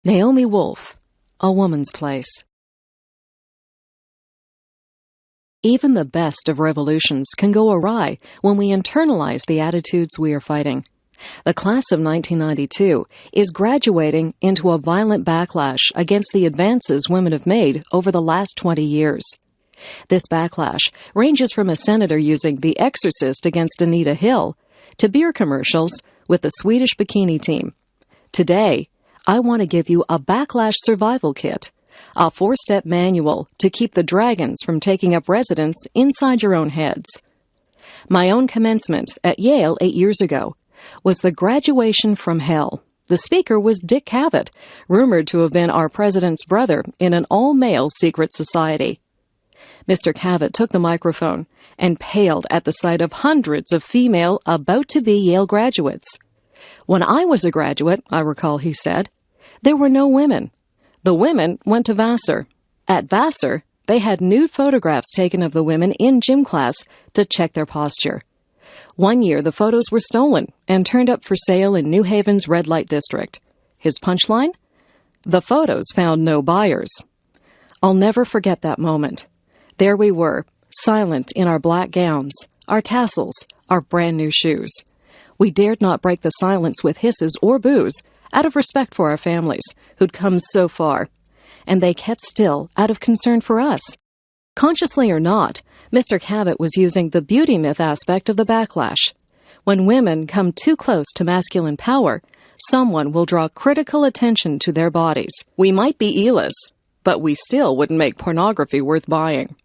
Naomi Wolf, A Woman's Place. Even the best of revolutions can go awry when we internalize the attitudes we are fighting. The class of 1992 is graduating into a violent backlash against the advances women have made over the last 20 years. This backlash ranges from a senator using The Exorcist against Anita Hill to beer commercials with the Swedish bikini team. Today, I want to give you a backlash survival kit, a 4-step manual to keep the dragons from taking up residence inside your own heads. My own commencement at Yale 8 years ago was the graduation from hell. The speaker was Dick Cavett, rumored to have been our president's brother in an all-male secret society. Mr. Cavett took the microphone and paled at the sight of hundreds of female about-to-be Yale graduates. When I was a graduate, I recall he said, there were no women. The women went to Vassar. At Vassar, they had nude photographs taken of the women in gym class to check their posture. One year, the photos were stolen and turned up for sale in New Haven's red light district. His punchline? The photos found no buyers. I'll never forget that moment. There we were, silent in our black gowns, our tassels, our brand new shoes. We dared not break the silence with hisses or boos, out of respect for our families, who'd come so far, and they kept still out of concern for us. Consciously or not, Mr. Cavett was using the beauty myth aspect of the backlash. When women come too close to masculine power, someone will draw critical attention to their bodies. We might be E-less, but we still wouldn't make pornography worth buying.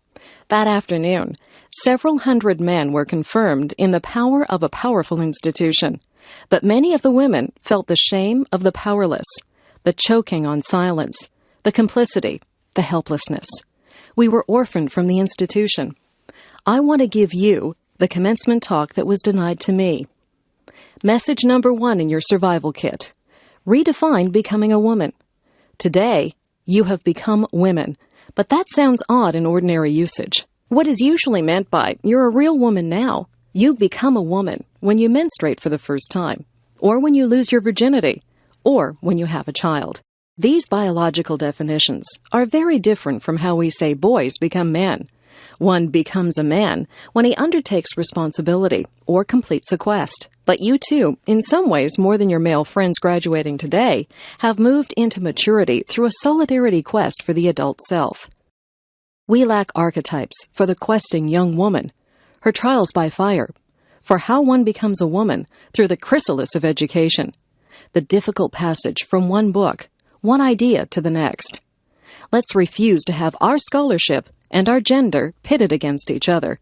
That afternoon, several hundred men were confirmed in the power of a powerful institution. But many of the women felt the shame of the powerless, the choking on silence, the complicity, the helplessness. We were orphaned from the institution. I want to give you the commencement talk that was denied to me. Message number 1 in your survival kit. Redefine becoming a woman. Today, you have become women, but that sounds odd in ordinary usage. What is usually meant by, you're a real woman now, you become a woman when you menstruate for the first time, or when you lose your virginity, or when you have a child. These biological definitions are very different from how we say boys become men. One becomes a man when he undertakes responsibility or completes a quest. But you too, in some ways more than your male friends graduating today, have moved into maturity through a solidarity quest for the adult self. We lack archetypes for the questing young woman, her trials by fire, for how one becomes a woman through the chrysalis of education, the difficult passage from one book, one idea to the next. Let's refuse to have our scholarship and our gender pitted against each other.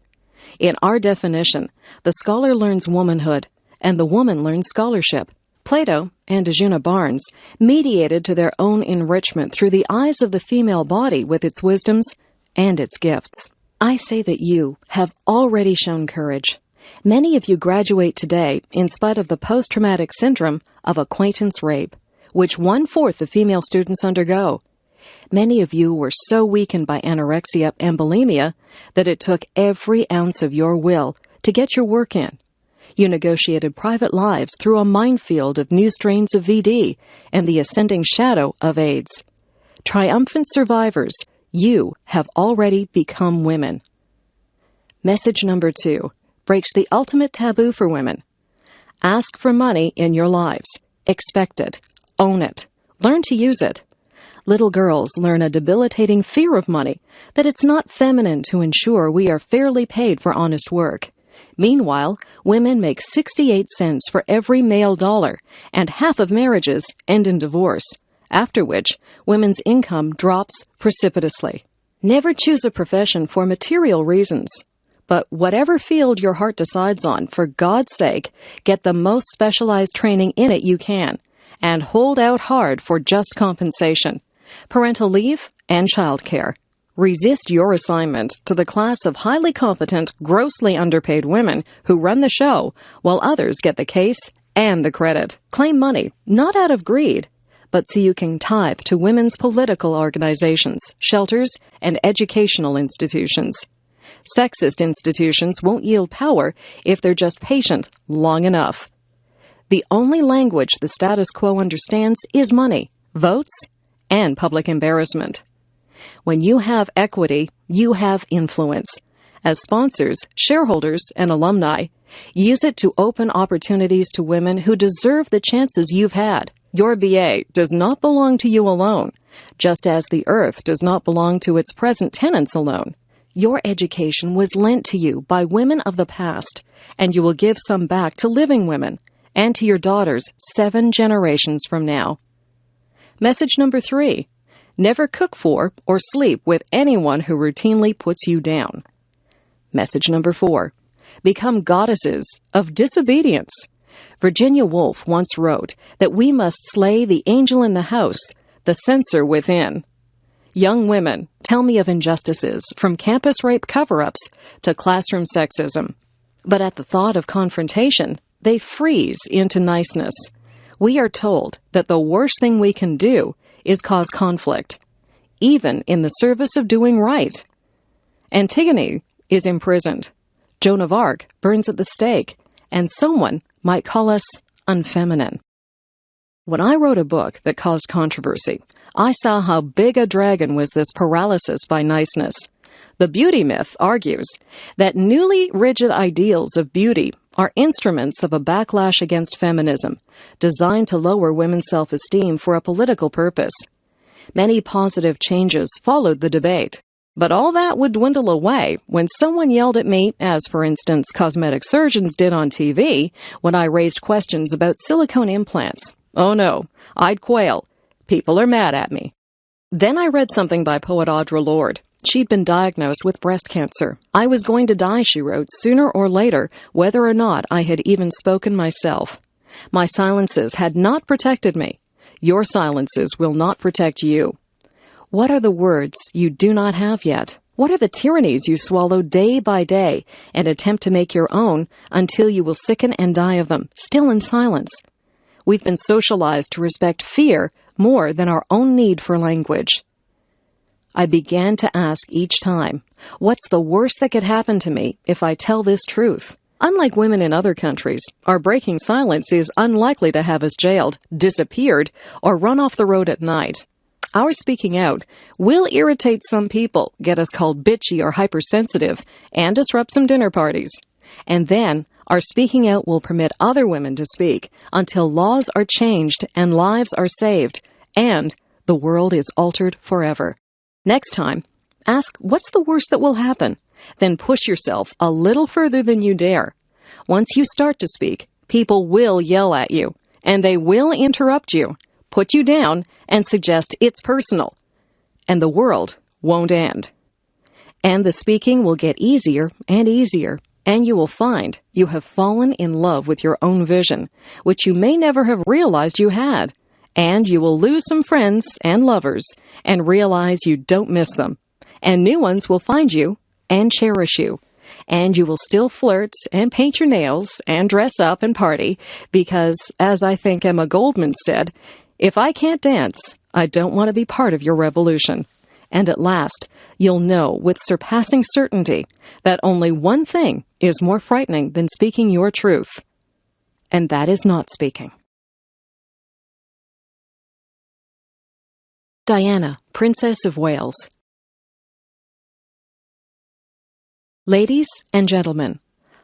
In our definition, the scholar learns womanhood, and the woman learns scholarship. Plato and Ajuna Barnes mediated to their own enrichment through the eyes of the female body with its wisdoms and its gifts. I say that you have already shown courage. Many of you graduate today in spite of the post-traumatic syndrome of acquaintance rape, which 1/4 of female students undergo. Many of you were so weakened by anorexia and bulimia that it took every ounce of your will to get your work in. You negotiated private lives through a minefield of new strains of VD and the ascending shadow of AIDS. Triumphant survivors, you have already become women. Message number 2 breaks the ultimate taboo for women. Ask for money in your lives. Expect it. Own it. Learn to use it. Little girls learn a debilitating fear of money, that it's not feminine to ensure we are fairly paid for honest work. Meanwhile, women make 68 cents for every male dollar, and half of marriages end in divorce, after which women's income drops precipitously. Never choose a profession for material reasons. But whatever field your heart decides on, for God's sake, get the most specialized training in it you can, and hold out hard for just compensation, parental leave, and childcare. Resist your assignment to the class of highly competent, grossly underpaid women who run the show, while others get the case and the credit. Claim money, not out of greed, but so you can tithe to women's political organizations, shelters, and educational institutions. Sexist institutions won't yield power if they're just patient long enough. The only language the status quo understands is money, votes, and public embarrassment. When you have equity, you have influence. As sponsors, shareholders, and alumni, use it to open opportunities to women who deserve the chances you've had. Your BA does not belong to you alone, just as the earth does not belong to its present tenants alone. Your education was lent to you by women of the past, and you will give some back to living women and to your daughters 7 generations from now. Message number 3. Never cook for or sleep with anyone who routinely puts you down. Message number 4. Become goddesses of disobedience. Virginia Woolf once wrote that we must slay the angel in the house, the censor within. Young women, tell me of injustices, from campus rape cover-ups to classroom sexism. But at the thought of confrontation, they freeze into niceness. We are told that the worst thing we can do is cause conflict, even in the service of doing right. Antigone is imprisoned. Joan of Arc burns at the stake, and someone might call us unfeminine. When I wrote a book that caused controversy, I saw how big a dragon was this paralysis by niceness. The beauty myth argues that newly rigid ideals of beauty are instruments of a backlash against feminism, designed to lower women's self-esteem for a political purpose. Many positive changes followed the debate, but all that would dwindle away when someone yelled at me, as for instance cosmetic surgeons did on TV, when I raised questions about silicone implants. Oh no, I'd quail. People are mad at me. Then I read something by poet Audre Lorde. She'd been diagnosed with breast cancer. I was going to die, she wrote, sooner or later, whether or not I had even spoken myself. My silences had not protected me. Your silences will not protect you. What are the words you do not have yet? What are the tyrannies you swallow day by day and attempt to make your own until you will sicken and die of them, still in silence? We've been socialized to respect fear more than our own need for language. I began to ask each time, what's the worst that could happen to me if I tell this truth? Unlike women in other countries, our breaking silence is unlikely to have us jailed, disappeared, or run off the road at night. Our speaking out will irritate some people, get us called bitchy or hypersensitive, and disrupt some dinner parties. And then, our speaking out will permit other women to speak until laws are changed and lives are saved, and the world is altered forever. Next time, ask what's the worst that will happen, then push yourself a little further than you dare. Once you start to speak, people will yell at you, and they will interrupt you, put you down, and suggest it's personal. And the world won't end. And the speaking will get easier and easier, and you will find you have fallen in love with your own vision, which you may never have realized you had. And you will lose some friends and lovers and realize you don't miss them. And new ones will find you and cherish you. And you will still flirt and paint your nails and dress up and party because, as I think Emma Goldman said, if I can't dance, I don't want to be part of your revolution. And at last, you'll know with surpassing certainty that only one thing is more frightening than speaking your truth. And that is not speaking. Diana, Princess of Wales. Ladies and gentlemen,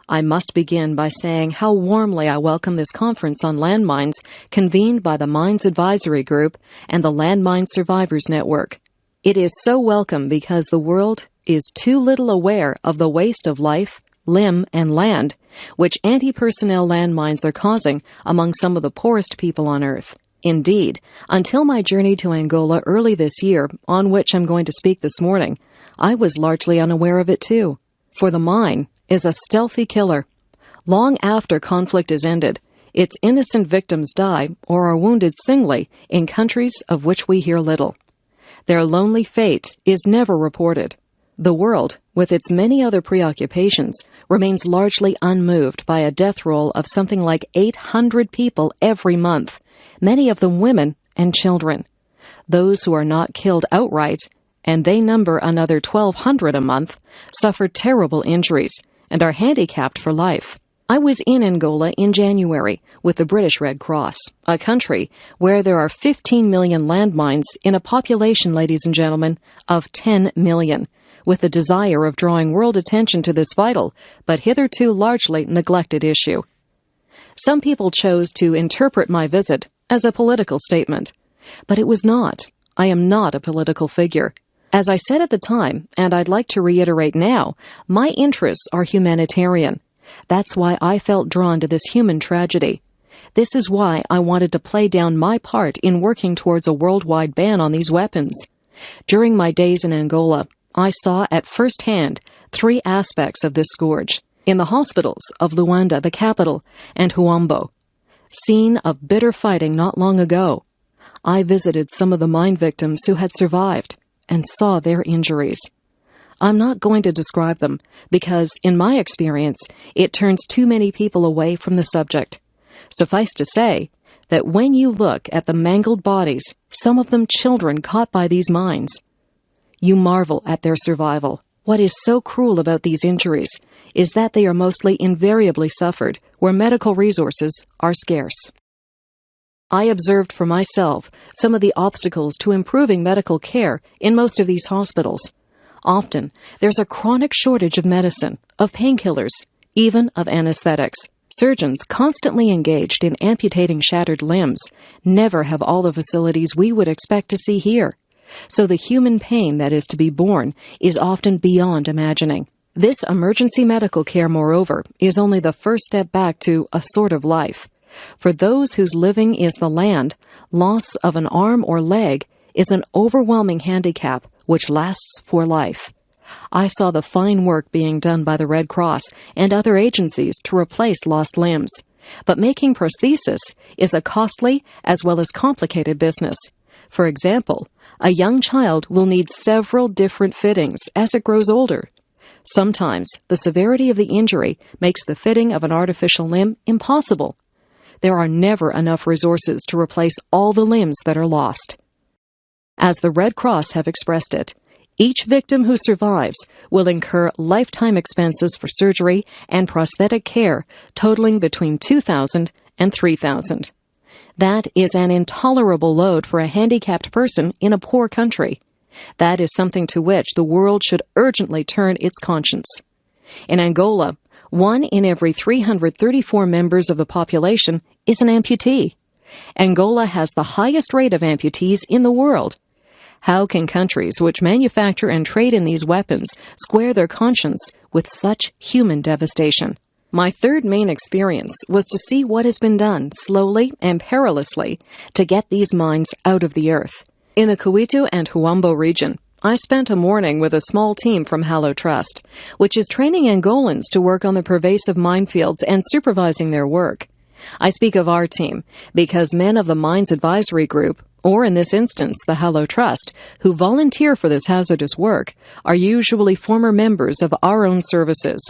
I must begin by saying how warmly I welcome this conference on landmines convened by the Mines Advisory Group and the Landmine Survivors Network. It is so welcome because the world is too little aware of the waste of life, limb, and land which anti-personnel landmines are causing among some of the poorest people on Earth. Indeed, until my journey to Angola early this year, on which I'm going to speak this morning, I was largely unaware of it too. For the mine is a stealthy killer. Long after conflict is ended, its innocent victims die or are wounded singly in countries of which we hear little. Their lonely fate is never reported. The world, with its many other preoccupations, remains largely unmoved by a death roll of something like 800 people every month, many of them women and children. Those who are not killed outright, and they number another 1,200 a month, suffer terrible injuries and are handicapped for life. I was in Angola in January with the British Red Cross, a country where there are 15 million landmines in a population, ladies and gentlemen, of 10 million, with the desire of drawing world attention to this vital, but hitherto largely neglected issue. Some people chose to interpret my visit as a political statement, but it was not. I am not a political figure. As I said at the time, and I'd like to reiterate now, my interests are humanitarian. That's why I felt drawn to this human tragedy. This is why I wanted to play down my part in working towards a worldwide ban on these weapons. During my days in Angola, I saw at first hand 3 aspects of this scourge. In the hospitals of Luanda, the capital, and Huambo, scene of bitter fighting not long ago, I visited some of the mine victims who had survived and saw their injuries. I'm not going to describe them because, in my experience, it turns too many people away from the subject. Suffice to say that when you look at the mangled bodies, some of them children caught by these mines, you marvel at their survival. What is so cruel about these injuries is that they are mostly invariably suffered where medical resources are scarce. I observed for myself some of the obstacles to improving medical care in most of these hospitals. Often, there's a chronic shortage of medicine, of painkillers, even of anesthetics. Surgeons constantly engaged in amputating shattered limbs never have all the facilities we would expect to see here. So the human pain that is to be borne is often beyond imagining. This emergency medical care, moreover, is only the first step back to a sort of life. For those whose living is the land, loss of an arm or leg is an overwhelming handicap which lasts for life. I saw the fine work being done by the Red Cross and other agencies to replace lost limbs. But making prosthesis is a costly as well as complicated business. For example, a young child will need several different fittings as it grows older. Sometimes the severity of the injury makes the fitting of an artificial limb impossible. There are never enough resources to replace all the limbs that are lost. As the Red Cross have expressed it, each victim who survives will incur lifetime expenses for surgery and prosthetic care totaling between $2,000 and $3,000. That is an intolerable load for a handicapped person in a poor country. That is something to which the world should urgently turn its conscience. In Angola, 1 in every 334 members of the population is an amputee. Angola has the highest rate of amputees in the world. How can countries which manufacture and trade in these weapons square their conscience with such human devastation? My third main experience was to see what has been done slowly and perilously to get these mines out of the earth. In the Cuito and Huambo region, I spent a morning with a small team from Hallow Trust, which is training Angolans to work on the pervasive minefields and supervising their work. I speak of our team because men of the Mines Advisory Group, or in this instance the Hallow Trust, who volunteer for this hazardous work, are usually former members of our own services.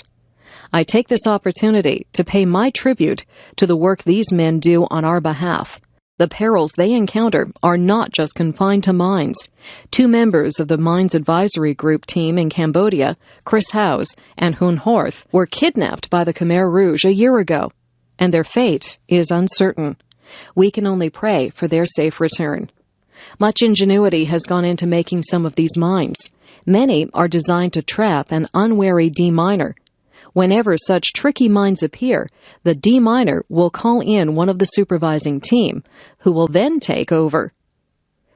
I take this opportunity to pay my tribute to the work these men do on our behalf. The perils they encounter are not just confined to mines. 2 members of the Mines Advisory Group team in Cambodia, Chris Howes and Hun Horth, were kidnapped by the Khmer Rouge a year ago, and their fate is uncertain. We can only pray for their safe return. Much ingenuity has gone into making some of these mines. Many are designed to trap an unwary deminer. Whenever such tricky mines appear, the deminer will call in one of the supervising team, who will then take over.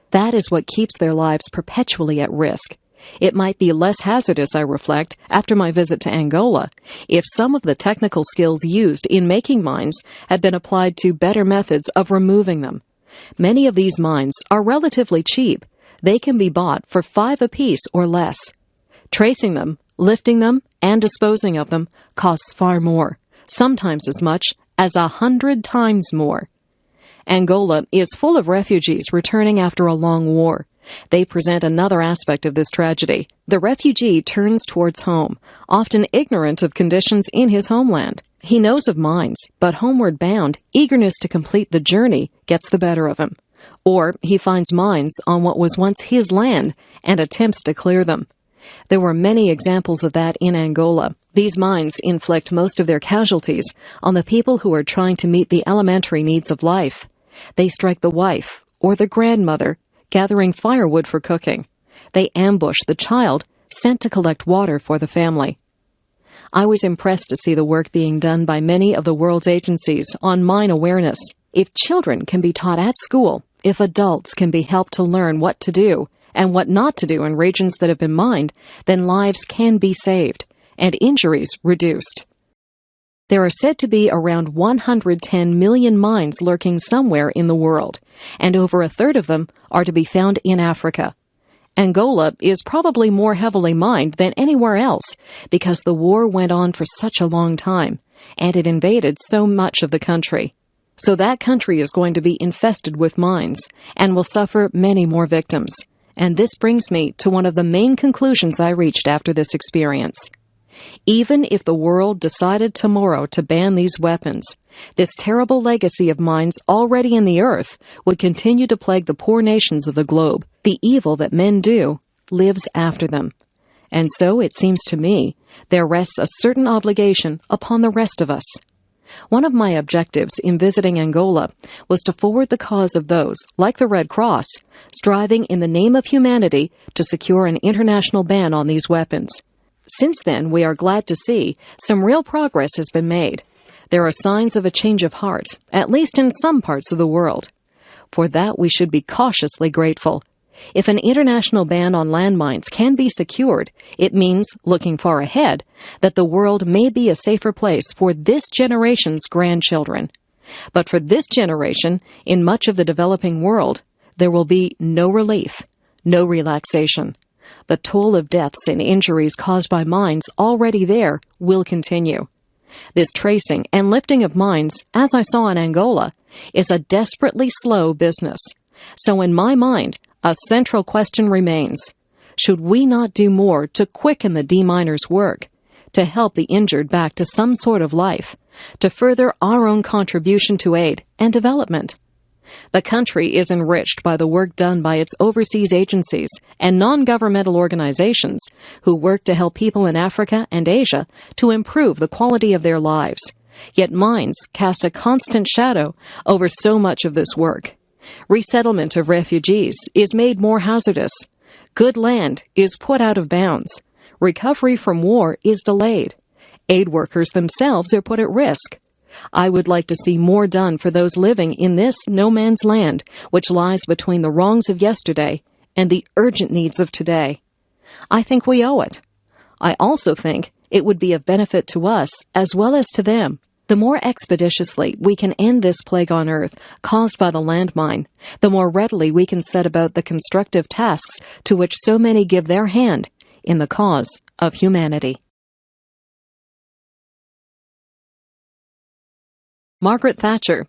That is what keeps their lives perpetually at risk. It might be less hazardous, I reflect, after my visit to Angola, if some of the technical skills used in making mines had been applied to better methods of removing them. Many of these mines are relatively cheap. They can be bought for $5 apiece or less. Tracing them, lifting them, and disposing of them costs far more, sometimes as much as 100 times more. Angola is full of refugees returning after a long war. They present another aspect of this tragedy. The refugee turns towards home, often ignorant of conditions in his homeland. He knows of mines, but homeward bound, eagerness to complete the journey gets the better of him. Or he finds mines on what was once his land and attempts to clear them. There were many examples of that in Angola. These mines inflict most of their casualties on the people who are trying to meet the elementary needs of life. They strike the wife or the grandmother, gathering firewood for cooking. They ambush the child, sent to collect water for the family. I was impressed to see the work being done by many of the world's agencies on mine awareness. If children can be taught at school, if adults can be helped to learn what to do and what not to do in regions that have been mined, then lives can be saved and injuries reduced. There are said to be around 110 million mines lurking somewhere in the world, and over a third of them are to be found in Africa. Angola is probably more heavily mined than anywhere else because the war went on for such a long time, and it invaded so much of the country. So that country is going to be infested with mines and will suffer many more victims. And this brings me to one of the main conclusions I reached after this experience. Even if the world decided tomorrow to ban these weapons, this terrible legacy of mines already in the earth would continue to plague the poor nations of the globe. The evil that men do lives after them. And so, it seems to me, there rests a certain obligation upon the rest of us. One of my objectives in visiting Angola was to forward the cause of those, like the Red Cross, striving in the name of humanity to secure an international ban on these weapons. Since then, we are glad to see some real progress has been made. There are signs of a change of heart, at least in some parts of the world. For that, we should be cautiously grateful. If an international ban on landmines can be secured, it means, looking far ahead, that the world may be a safer place for this generation's grandchildren. But for this generation, in much of the developing world, there will be no relief, no relaxation. The toll of deaths and injuries caused by mines already there will continue. This tracing and lifting of mines, as I saw in Angola, is a desperately slow business. So in my mind, a central question remains. Should we not do more to quicken the deminers' work, to help the injured back to some sort of life, to further our own contribution to aid and development? The country is enriched by the work done by its overseas agencies and non-governmental organizations who work to help people in Africa and Asia to improve the quality of their lives. Yet mines cast a constant shadow over so much of this work. Resettlement of refugees is made more hazardous. Good land is put out of bounds. Recovery from war is delayed. Aid workers themselves are put at risk. I would like to see more done for those living in this no man's land, which lies between the wrongs of yesterday and the urgent needs of today. I think we owe it. I also think it would be of benefit to us as well as to them. The more expeditiously we can end this plague on earth caused by the landmine, the more readily we can set about the constructive tasks to which so many give their hand in the cause of humanity. Margaret Thatcher.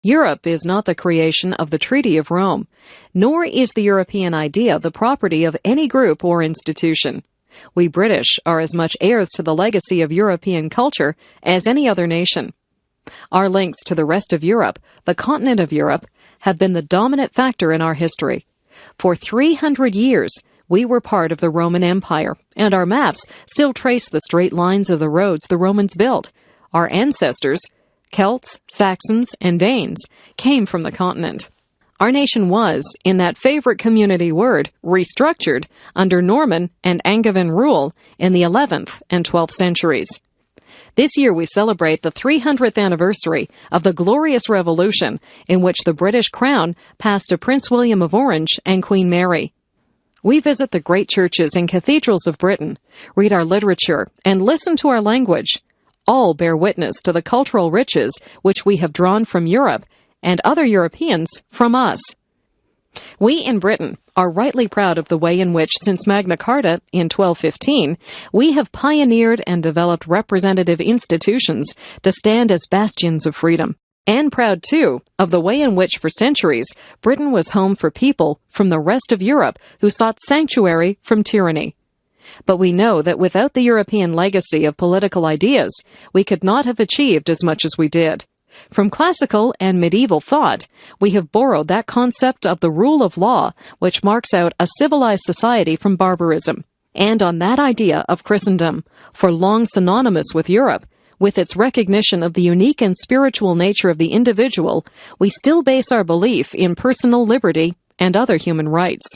Europe is not the creation of the Treaty of Rome, nor is the European idea the property of any group or institution. We British are as much heirs to the legacy of European culture as any other nation. Our links to the rest of Europe, the continent of Europe, have been the dominant factor in our history. For 300 years, we were part of the Roman Empire, and our maps still trace the straight lines of the roads the Romans built. Our ancestors, Celts, Saxons, and Danes, came from the continent. Our nation was, in that favorite community word, restructured under Norman and Angevin rule in the 11th and 12th centuries. This year we celebrate the 300th anniversary of the Glorious Revolution in which the British crown passed to Prince William of Orange and Queen Mary. We visit the great churches and cathedrals of Britain, read our literature, and listen to our language. All bear witness to the cultural riches which we have drawn from Europe and other Europeans from us. We in Britain are rightly proud of the way in which, since Magna Carta in 1215, we have pioneered and developed representative institutions to stand as bastions of freedom. And proud, too, of the way in which, for centuries, Britain was home for people from the rest of Europe who sought sanctuary from tyranny. But we know that without the European legacy of political ideas, we could not have achieved as much as we did. From classical and medieval thought, we have borrowed that concept of the rule of law, which marks out a civilized society from barbarism. And on that idea of Christendom, for long synonymous with Europe, with its recognition of the unique and spiritual nature of the individual, we still base our belief in personal liberty and other human rights.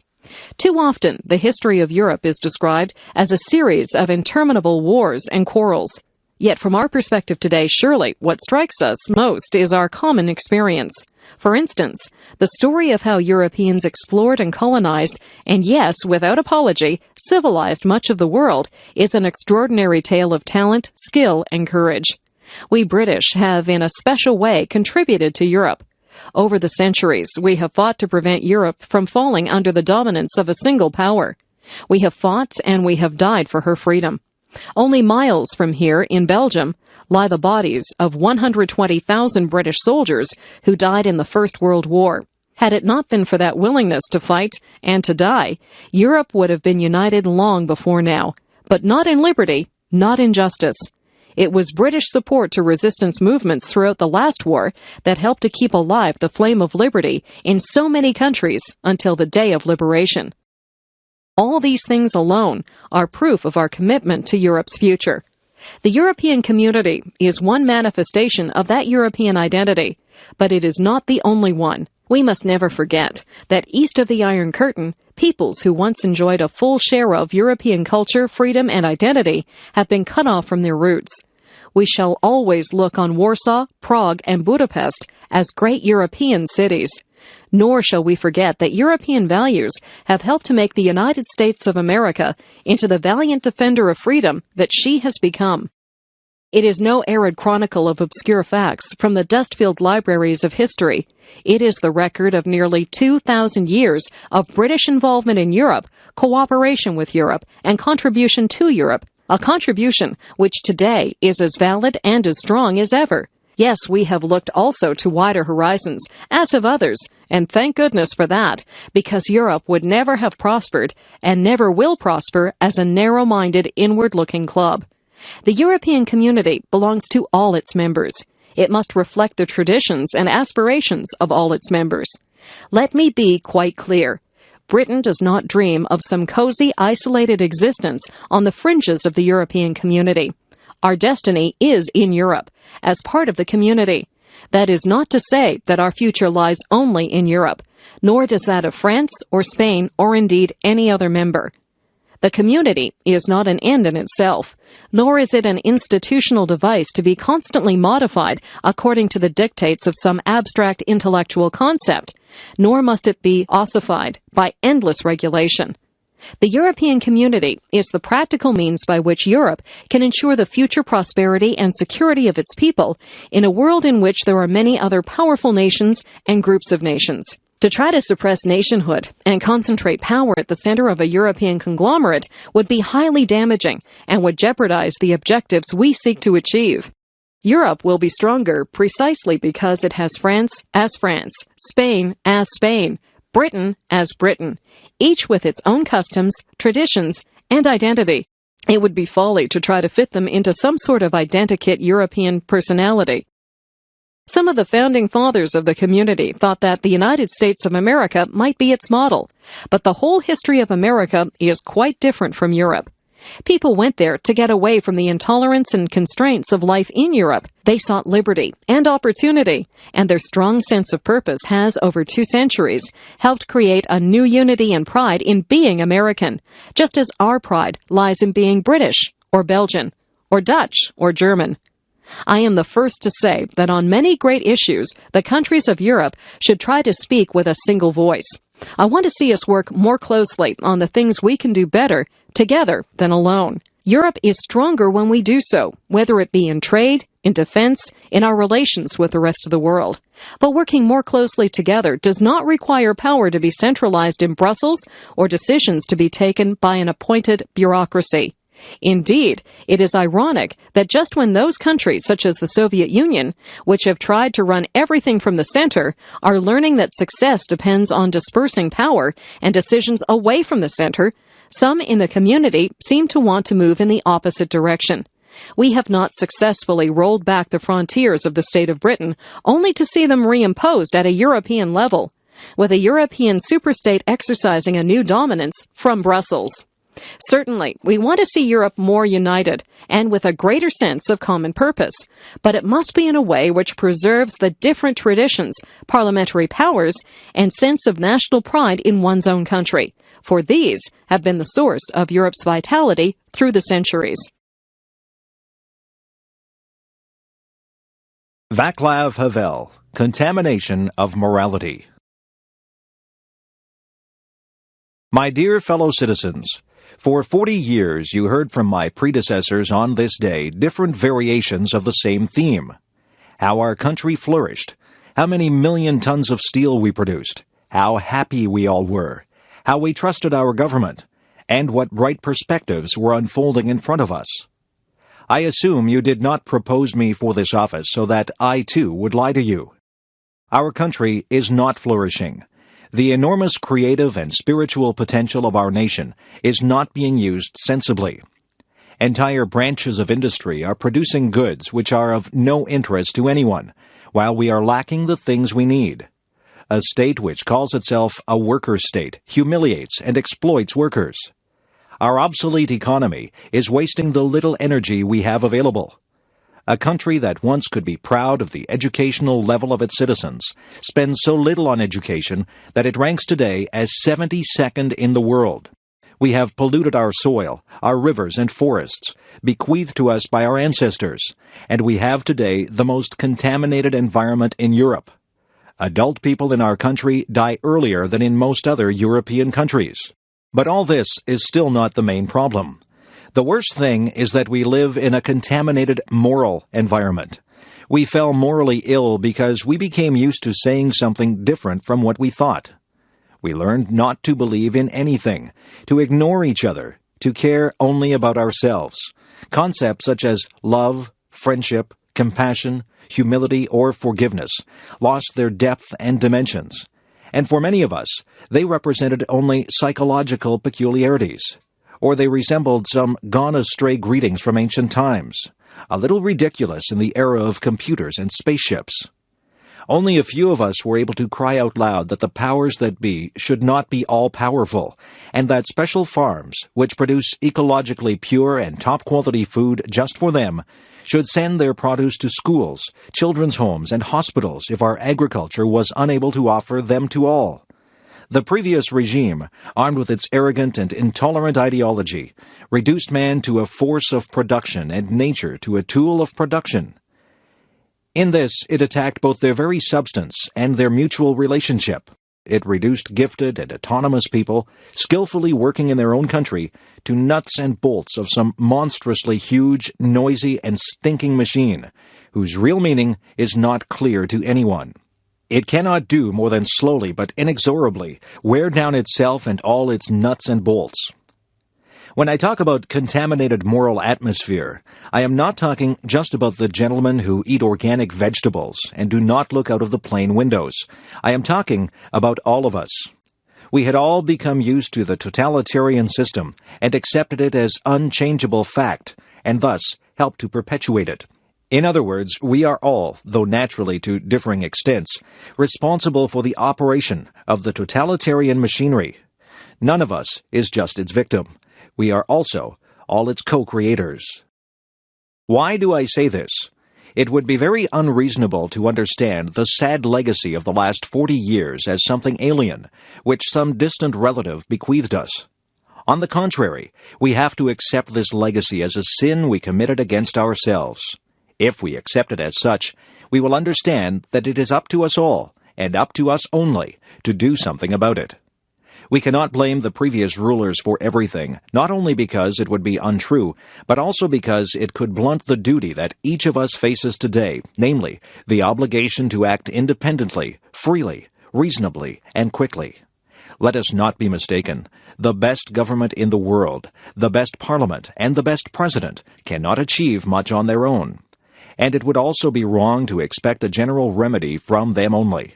Too often, the history of Europe is described as a series of interminable wars and quarrels. Yet from our perspective today, surely what strikes us most is our common experience. For instance, the story of how Europeans explored and colonized, and yes, without apology, civilized much of the world, is an extraordinary tale of talent, skill, and courage. We British have, in a special way, contributed to Europe. Over the centuries, we have fought to prevent Europe from falling under the dominance of a single power. We have fought and we have died for her freedom. Only miles from here, in Belgium, lie the bodies of 120,000 British soldiers who died in the First World War. Had it not been for that willingness to fight and to die, Europe would have been united long before now. But not in liberty, not in justice. It was British support to resistance movements throughout the last war that helped to keep alive the flame of liberty in so many countries until the day of liberation. All these things alone are proof of our commitment to Europe's future. The European community is one manifestation of that European identity, but it is not the only one. We must never forget that east of the Iron Curtain, peoples who once enjoyed a full share of European culture, freedom, and identity have been cut off from their roots. We shall always look on Warsaw, Prague, and Budapest as great European cities. Nor shall we forget that European values have helped to make the United States of America into the valiant defender of freedom that she has become. It is no arid chronicle of obscure facts from the dust-filled libraries of history. It is the record of nearly 2,000 years of British involvement in Europe, cooperation with Europe, and contribution to Europe, a contribution which today is as valid and as strong as ever. Yes, we have looked also to wider horizons, as have others, and thank goodness for that, because Europe would never have prospered, and never will prosper, as a narrow-minded, inward-looking club. The European community belongs to all its members. It must reflect the traditions and aspirations of all its members. Let me be quite clear. Britain does not dream of some cozy, isolated existence on the fringes of the European community. Our destiny is in Europe, as part of the community. That is not to say that our future lies only in Europe, nor does that of France or Spain or indeed any other member. The community is not an end in itself, nor is it an institutional device to be constantly modified according to the dictates of some abstract intellectual concept, nor must it be ossified by endless regulation. The European community is the practical means by which Europe can ensure the future prosperity and security of its people in a world in which there are many other powerful nations and groups of nations. To try to suppress nationhood and concentrate power at the center of a European conglomerate would be highly damaging and would jeopardize the objectives we seek to achieve. Europe will be stronger precisely because it has France as France, Spain as Spain, Britain as Britain, each with its own customs, traditions, and identity. It would be folly to try to fit them into some sort of identikit European personality. Some of the founding fathers of the community thought that the United States of America might be its model, but the whole history of America is quite different from Europe. People went there to get away from the intolerance and constraints of life in Europe. They sought liberty and opportunity, and their strong sense of purpose has, over 2 centuries, helped create a new unity and pride in being American, just as our pride lies in being British, or Belgian, or Dutch, or German. I am the first to say that on many great issues, the countries of Europe should try to speak with a single voice. I want to see us work more closely on the things we can do better together than alone. Europe is stronger when we do so, whether it be in trade, in defense, in our relations with the rest of the world. But working more closely together does not require power to be centralized in Brussels or decisions to be taken by an appointed bureaucracy. Indeed, it is ironic that just when those countries, such as the Soviet Union, which have tried to run everything from the center, are learning that success depends on dispersing power and decisions away from the center, some in the community seem to want to move in the opposite direction. We have not successfully rolled back the frontiers of the state of Britain, only to see them reimposed at a European level, with a European superstate exercising a new dominance from Brussels. Certainly, we want to see Europe more united and with a greater sense of common purpose, but it must be in a way which preserves the different traditions, parliamentary powers, and sense of national pride in one's own country, for these have been the source of Europe's vitality through the centuries. Vaclav Havel, Contamination of Morality. My dear fellow citizens, for 40 years you heard from my predecessors on this day different variations of the same theme. How our country flourished, how many million tons of steel we produced, how happy we all were, how we trusted our government, and what bright perspectives were unfolding in front of us. I assume you did not propose me for this office so that I, too, would lie to you. Our country is not flourishing. The enormous creative and spiritual potential of our nation is not being used sensibly. Entire branches of industry are producing goods which are of no interest to anyone, while we are lacking the things we need. A state which calls itself a worker state humiliates and exploits workers. Our obsolete economy is wasting the little energy we have available. A country that once could be proud of the educational level of its citizens spends so little on education that it ranks today as 72nd in the world. We have polluted our soil, our rivers and forests, bequeathed to us by our ancestors, and we have today the most contaminated environment in Europe. Adult people in our country die earlier than in most other European countries. But all this is still not the main problem. The worst thing is that we live in a contaminated moral environment. We fell morally ill because we became used to saying something different from what we thought. We learned not to believe in anything, to ignore each other, to care only about ourselves. Concepts such as love, friendship, compassion, humility, or forgiveness lost their depth and dimensions. And for many of us, they represented only psychological peculiarities, or they resembled some gone-astray greetings from ancient times, a little ridiculous in the era of computers and spaceships. Only a few of us were able to cry out loud that the powers that be should not be all-powerful, and that special farms, which produce ecologically pure and top-quality food just for them, should send their produce to schools, children's homes, and hospitals if our agriculture was unable to offer them to all. The previous regime, armed with its arrogant and intolerant ideology, reduced man to a force of production and nature to a tool of production. In this, it attacked both their very substance and their mutual relationship. It reduced gifted and autonomous people, skillfully working in their own country, to nuts and bolts of some monstrously huge, noisy, and stinking machine, whose real meaning is not clear to anyone. It cannot do more than slowly but inexorably wear down itself and all its nuts and bolts. When I talk about contaminated moral atmosphere, I am not talking just about the gentlemen who eat organic vegetables and do not look out of the plane windows. I am talking about all of us. We had all become used to the totalitarian system and accepted it as unchangeable fact, and thus helped to perpetuate it. In other words, we are all, though naturally to differing extents, responsible for the operation of the totalitarian machinery. None of us is just its victim. We are also all its co-creators. Why do I say this? It would be very unreasonable to understand the sad legacy of the last 40 years as something alien, which some distant relative bequeathed us. On the contrary, we have to accept this legacy as a sin we committed against ourselves. If we accept it as such, we will understand that it is up to us all, and up to us only, to do something about it. We cannot blame the previous rulers for everything, not only because it would be untrue, but also because it could blunt the duty that each of us faces today, namely, the obligation to act independently, freely, reasonably, and quickly. Let us not be mistaken. The best government in the world, the best parliament, and the best president cannot achieve much on their own. And it would also be wrong to expect a general remedy from them only.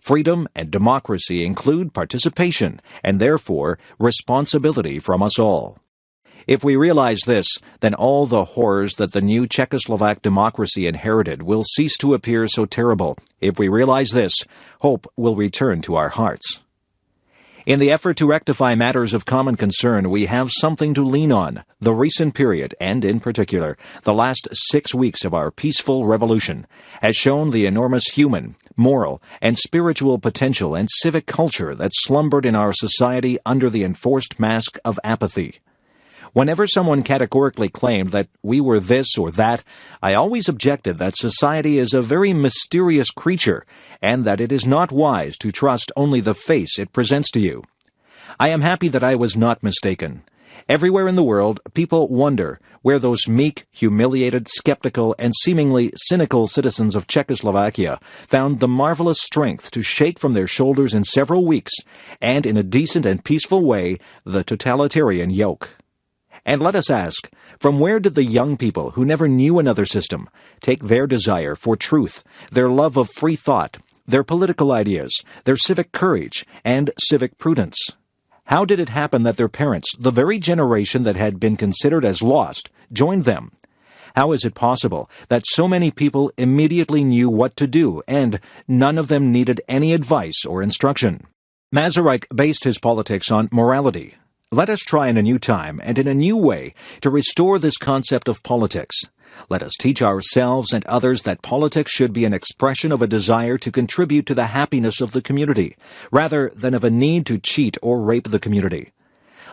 Freedom and democracy include participation, and therefore responsibility from us all. If we realize this, then all the horrors that the new Czechoslovak democracy inherited will cease to appear so terrible. If we realize this, hope will return to our hearts. In the effort to rectify matters of common concern, we have something to lean on, the recent period, and in particular, the last 6 weeks of our peaceful revolution, has shown the enormous human, moral, and spiritual potential and civic culture that slumbered in our society under the enforced mask of apathy. Whenever someone categorically claimed that we were this or that, I always objected that society is a very mysterious creature, and that it is not wise to trust only the face it presents to you. I am happy that I was not mistaken. Everywhere in the world, people wonder where those meek, humiliated, skeptical, and seemingly cynical citizens of Czechoslovakia found the marvelous strength to shake from their shoulders in several weeks, and in a decent and peaceful way, the totalitarian yoke. And let us ask, from where did the young people who never knew another system take their desire for truth, their love of free thought, their political ideas, their civic courage, and civic prudence? How did it happen that their parents, the very generation that had been considered as lost, joined them? How is it possible that so many people immediately knew what to do, and none of them needed any advice or instruction? Masaryk based his politics on morality. Let us try in a new time and in a new way to restore this concept of politics. Let us teach ourselves and others that politics should be an expression of a desire to contribute to the happiness of the community, rather than of a need to cheat or rape the community.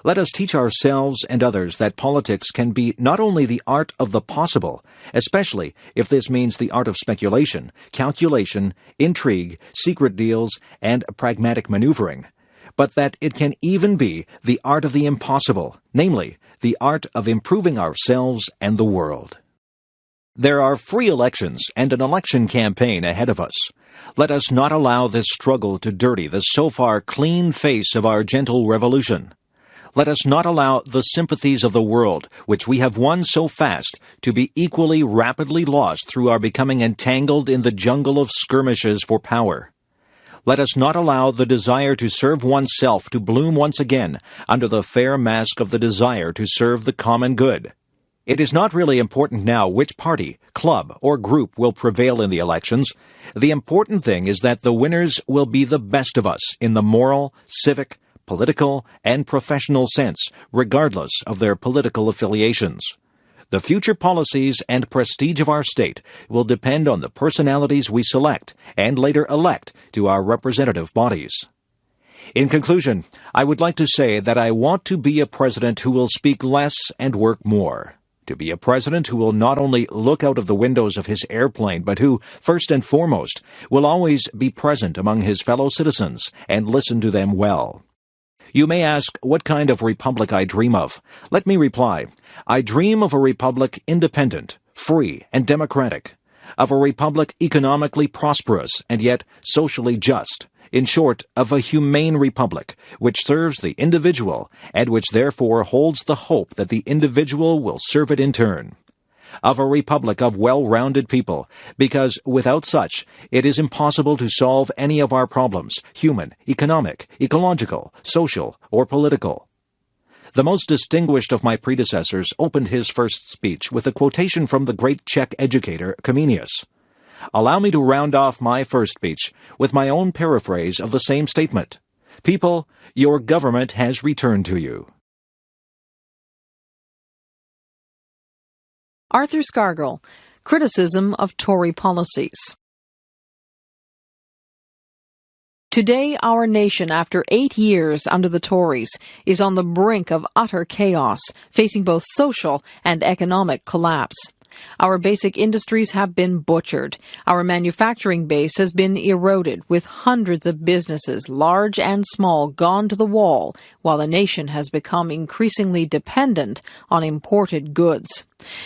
Let us teach ourselves and others that politics can be not only the art of the possible, especially if this means the art of speculation, calculation, intrigue, secret deals, and pragmatic maneuvering, but that it can even be the art of the impossible, namely, the art of improving ourselves and the world. There are free elections and an election campaign ahead of us. Let us not allow this struggle to dirty the so far clean face of our gentle revolution. Let us not allow the sympathies of the world, which we have won so fast, to be equally rapidly lost through our becoming entangled in the jungle of skirmishes for power. Let us not allow the desire to serve oneself to bloom once again under the fair mask of the desire to serve the common good. It is not really important now which party, club, or group will prevail in the elections. The important thing is that the winners will be the best of us in the moral, civic, political, and professional sense, regardless of their political affiliations. The future policies and prestige of our state will depend on the personalities we select and later elect to our representative bodies. In conclusion, I would like to say that I want to be a president who will speak less and work more. To be a president who will not only look out of the windows of his airplane, but who, first and foremost, will always be present among his fellow citizens and listen to them well. You may ask what kind of republic I dream of. Let me reply. I dream of a republic independent, free, and democratic. Of a republic economically prosperous and yet socially just. In short, of a humane republic, which serves the individual and which therefore holds the hope that the individual will serve it in turn. Of a republic of well-rounded people, because without such, it is impossible to solve any of our problems, human, economic, ecological, social, or political. The most distinguished of my predecessors opened his first speech with a quotation from the great Czech educator Comenius. Allow me to round off my first speech with my own paraphrase of the same statement. People, your government has returned to you. Arthur Scargill, Criticism of Tory Policies. Today, our nation, after 8 years under the Tories, is on the brink of utter chaos, facing both social and economic collapse. Our basic industries have been butchered. Our manufacturing base has been eroded, with hundreds of businesses, large and small, gone to the wall, while the nation has become increasingly dependent on imported goods.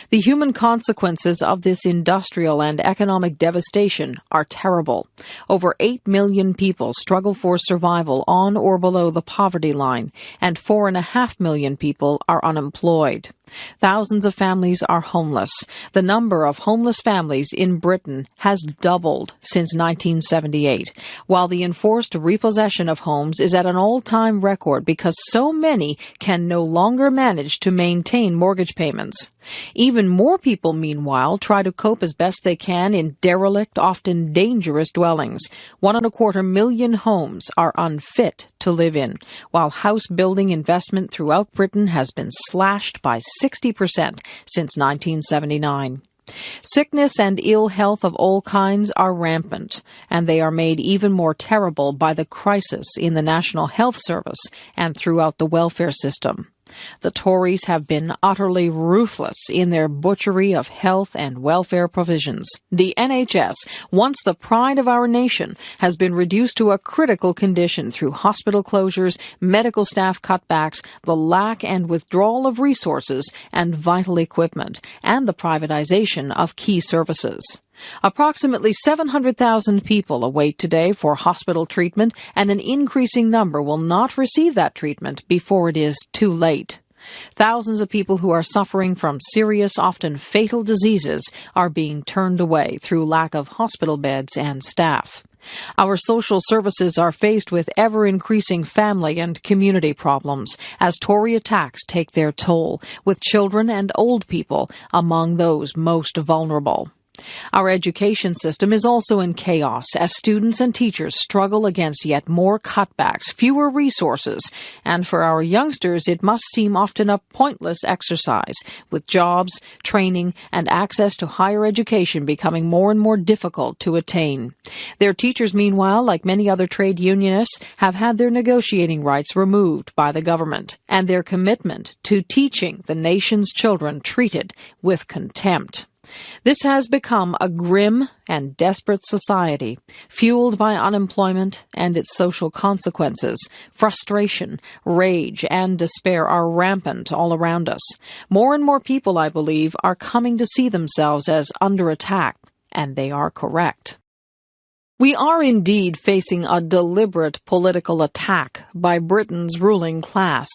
The human consequences of this industrial and economic devastation are terrible. Over 8 million people struggle for survival on or below the poverty line, and 4.5 million people are unemployed. Thousands of families are homeless. The number of homeless families in Britain has doubled since 1978, while the enforced repossession of homes is at an all-time record because so many can no longer manage to maintain mortgage payments. Even more people, meanwhile, try to cope as best they can in derelict, often dangerous dwellings. 1.25 million homes are unfit to live in, while house building investment throughout Britain has been slashed by 60% since 1979. Sickness and ill health of all kinds are rampant, and they are made even more terrible by the crisis in the National Health Service and throughout the welfare system. The Tories have been utterly ruthless in their butchery of health and welfare provisions. The NHS, once the pride of our nation, has been reduced to a critical condition through hospital closures, medical staff cutbacks, the lack and withdrawal of resources and vital equipment, and the privatization of key services. Approximately 700,000 people await today for hospital treatment, and an increasing number will not receive that treatment before it is too late. Thousands of people who are suffering from serious, often fatal diseases are being turned away through lack of hospital beds and staff. Our social services are faced with ever-increasing family and community problems as Tory attacks take their toll, with children and old people among those most vulnerable. Our education system is also in chaos as students and teachers struggle against yet more cutbacks, fewer resources, and for our youngsters it must seem often a pointless exercise, with jobs, training, and access to higher education becoming more and more difficult to attain. Their teachers, meanwhile, like many other trade unionists, have had their negotiating rights removed by the government, and their commitment to teaching the nation's children treated with contempt. This has become a grim and desperate society, fueled by unemployment and its social consequences. Frustration, rage, and despair are rampant all around us. More and more people, I believe, are coming to see themselves as under attack, and they are correct. We are indeed facing a deliberate political attack by Britain's ruling class.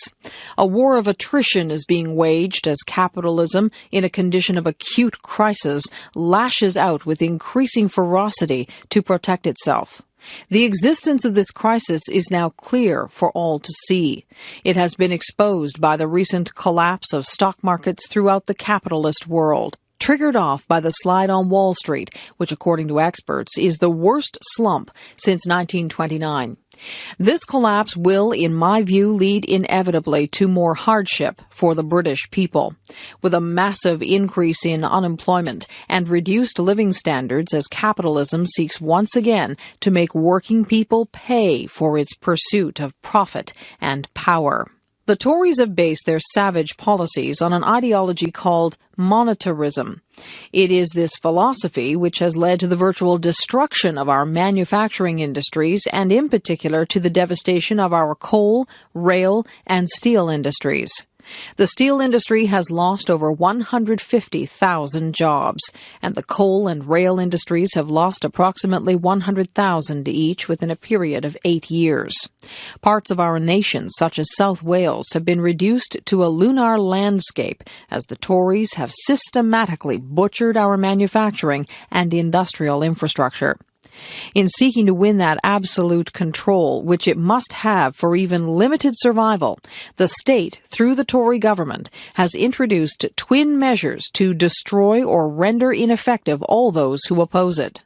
A war of attrition is being waged as capitalism, in a condition of acute crisis, lashes out with increasing ferocity to protect itself. The existence of this crisis is now clear for all to see. It has been exposed by the recent collapse of stock markets throughout the capitalist world, triggered off by the slide on Wall Street, which, according to experts, is the worst slump since 1929. This collapse will, in my view, lead inevitably to more hardship for the British people, with a massive increase in unemployment and reduced living standards as capitalism seeks once again to make working people pay for its pursuit of profit and power. The Tories have based their savage policies on an ideology called monetarism. It is this philosophy which has led to the virtual destruction of our manufacturing industries and, in particular, to the devastation of our coal, rail, and steel industries. The steel industry has lost over 150,000 jobs, and the coal and rail industries have lost approximately 100,000 each within a period of 8 years. Parts of our nation, such as South Wales, have been reduced to a lunar landscape as the Tories have systematically butchered our manufacturing and industrial infrastructure. In seeking to win that absolute control, which it must have for even limited survival, the state, through the Tory government, has introduced twin measures to destroy or render ineffective all those who oppose it.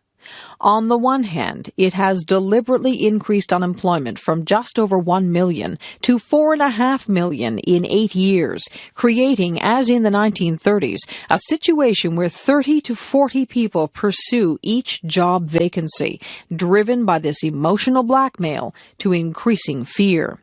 On the one hand, it has deliberately increased unemployment from just over 1 million to 4.5 million in 8 years, creating, as in the 1930s, a situation where 30 to 40 people pursue each job vacancy, driven by this emotional blackmail to increasing fear.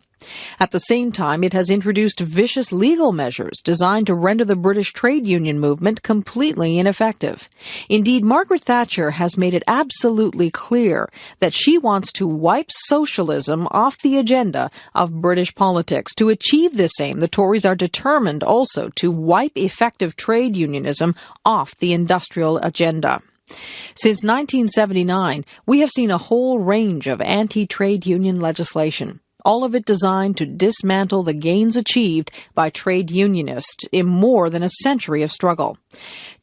At the same time, it has introduced vicious legal measures designed to render the British trade union movement completely ineffective. Indeed, Margaret Thatcher has made it absolutely clear that she wants to wipe socialism off the agenda of British politics. To achieve this aim, the Tories are determined also to wipe effective trade unionism off the industrial agenda. Since 1979, we have seen a whole range of anti-trade union legislation, all of it designed to dismantle the gains achieved by trade unionists in more than a century of struggle.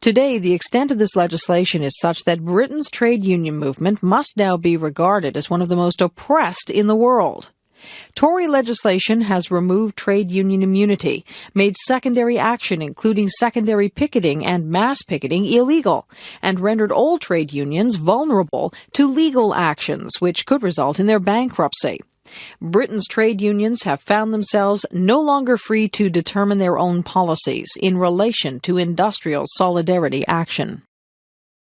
Today, the extent of this legislation is such that Britain's trade union movement must now be regarded as one of the most oppressed in the world. Tory legislation has removed trade union immunity, made secondary action, including secondary picketing and mass picketing, illegal, and rendered all trade unions vulnerable to legal actions, which could result in their bankruptcy. Britain's trade unions have found themselves no longer free to determine their own policies in relation to industrial solidarity action.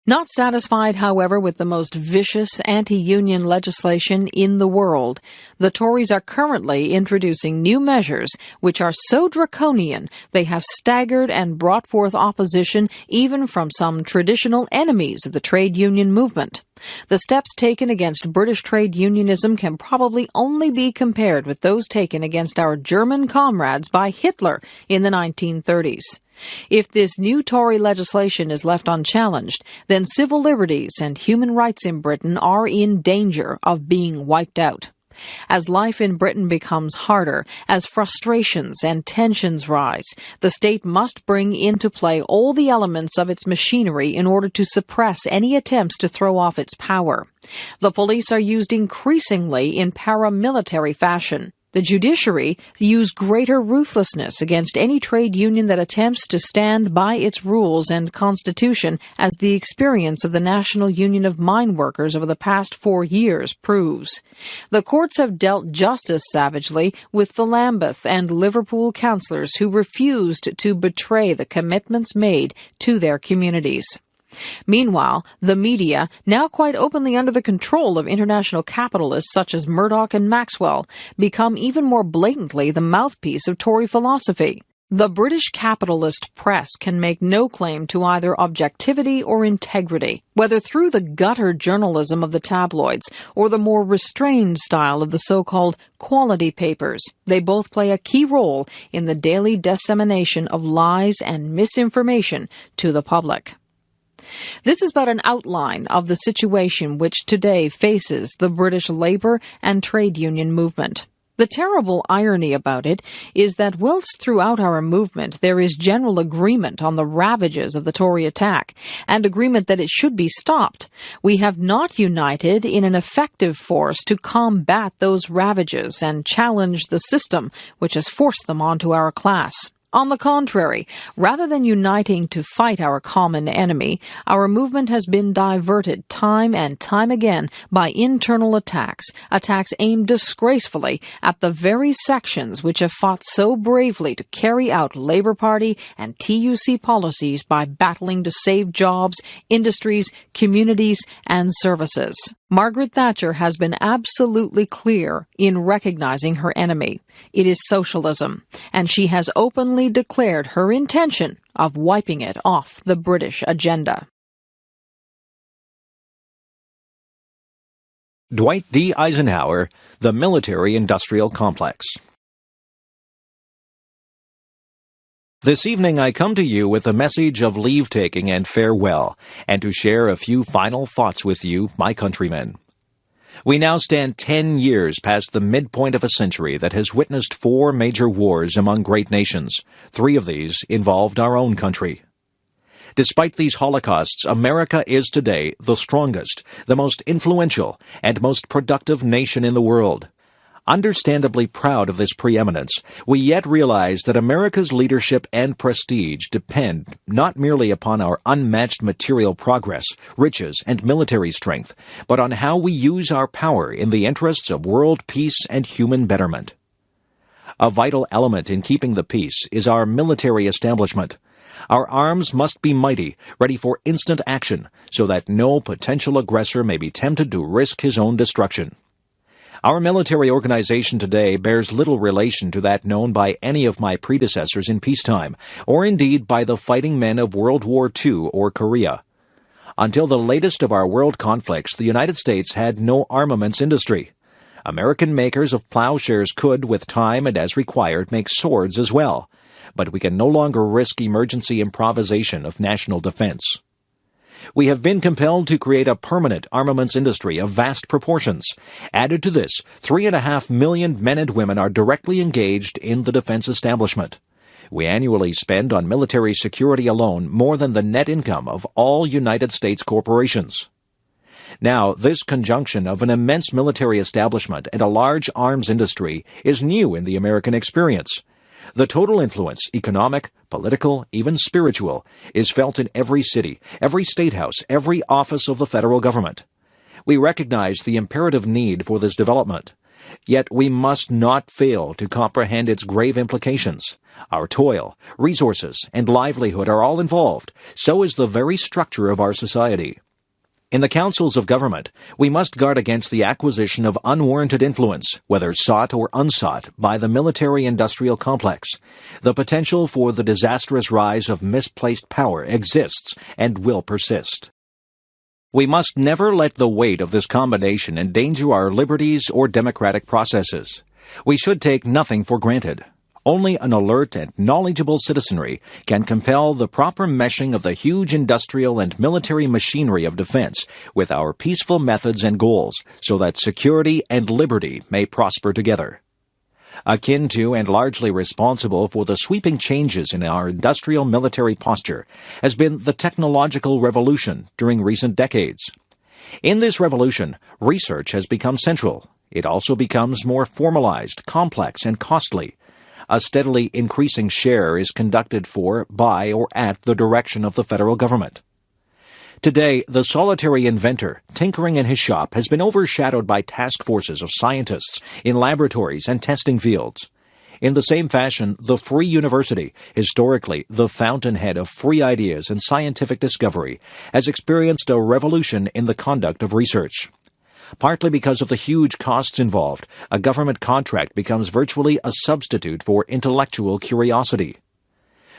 Not satisfied, however, with the most vicious anti-union legislation in the world, the Tories are currently introducing new measures which are so draconian they have staggered and brought forth opposition even from some traditional enemies of the trade union movement. The steps taken against British trade unionism can probably only be compared with those taken against our German comrades by Hitler in the 1930s. If this new Tory legislation is left unchallenged, then civil liberties and human rights in Britain are in danger of being wiped out. As life in Britain becomes harder, as frustrations and tensions rise, the state must bring into play all the elements of its machinery in order to suppress any attempts to throw off its power. The police are used increasingly in paramilitary fashion. The judiciary use greater ruthlessness against any trade union that attempts to stand by its rules and constitution, as the experience of the National Union of Mine Workers over the past 4 years proves. The courts have dealt just as savagely with the Lambeth and Liverpool councillors who refused to betray the commitments made to their communities. Meanwhile, the media, now quite openly under the control of international capitalists such as Murdoch and Maxwell, become even more blatantly the mouthpiece of Tory philosophy. The British capitalist press can make no claim to either objectivity or integrity, whether through the gutter journalism of the tabloids or the more restrained style of the so-called quality papers. They both play a key role in the daily dissemination of lies and misinformation to the public. This is but an outline of the situation which today faces the British labour and trade union movement. The terrible irony about it is that whilst throughout our movement there is general agreement on the ravages of the Tory attack, and agreement that it should be stopped, we have not united in an effective force to combat those ravages and challenge the system which has forced them onto our class. On the contrary, rather than uniting to fight our common enemy, our movement has been diverted time and time again by internal attacks aimed disgracefully at the very sections which have fought so bravely to carry out Labour Party and TUC policies by battling to save jobs, industries, communities, and services. Margaret Thatcher has been absolutely clear in recognizing her enemy. It is socialism, and she has openly declared her intention of wiping it off the British agenda. Dwight D. Eisenhower, The Military-Industrial Complex. This evening I come to you with a message of leave-taking and farewell, and to share a few final thoughts with you, my countrymen. We now stand 10 years past the midpoint of a century that has witnessed 4 major wars among great nations. 3 of these involved our own country. Despite these holocausts, America is today the strongest, the most influential, and most productive nation in the world. Understandably proud of this preeminence, we yet realize that America's leadership and prestige depend not merely upon our unmatched material progress, riches, and military strength, but on how we use our power in the interests of world peace and human betterment. A vital element in keeping the peace is our military establishment. Our arms must be mighty, ready for instant action, so that no potential aggressor may be tempted to risk his own destruction. Our military organization today bears little relation to that known by any of my predecessors in peacetime, or indeed by the fighting men of World War II or Korea. Until the latest of our world conflicts, the United States had no armaments industry. American makers of plowshares could, with time and as required, make swords as well, but we can no longer risk emergency improvisation of national defense. We have been compelled to create a permanent armaments industry of vast proportions. Added to this, 3.5 million men and women are directly engaged in the defense establishment. We annually spend on military security alone more than the net income of all United States corporations. Now, this conjunction of an immense military establishment and a large arms industry is new in the American experience. The total influence, economic, political, even spiritual, is felt in every city, every statehouse, every office of the federal government. We recognize the imperative need for this development. Yet we must not fail to comprehend its grave implications. Our toil, resources, and livelihood are all involved. So is the very structure of our society. In the councils of government, we must guard against the acquisition of unwarranted influence, whether sought or unsought, by the military-industrial complex. The potential for the disastrous rise of misplaced power exists and will persist. We must never let the weight of this combination endanger our liberties or democratic processes. We should take nothing for granted. Only an alert and knowledgeable citizenry can compel the proper meshing of the huge industrial and military machinery of defense with our peaceful methods and goals, so that security and liberty may prosper together. Akin to and largely responsible for the sweeping changes in our industrial military posture has been the technological revolution during recent decades. In this revolution, research has become central. It also becomes more formalized, complex, and costly. A steadily increasing share is conducted for, by, or at the direction of the federal government. Today, the solitary inventor, tinkering in his shop, has been overshadowed by task forces of scientists in laboratories and testing fields. In the same fashion, the free university, historically the fountainhead of free ideas and scientific discovery, has experienced a revolution in the conduct of research. Partly because of the huge costs involved, a government contract becomes virtually a substitute for intellectual curiosity.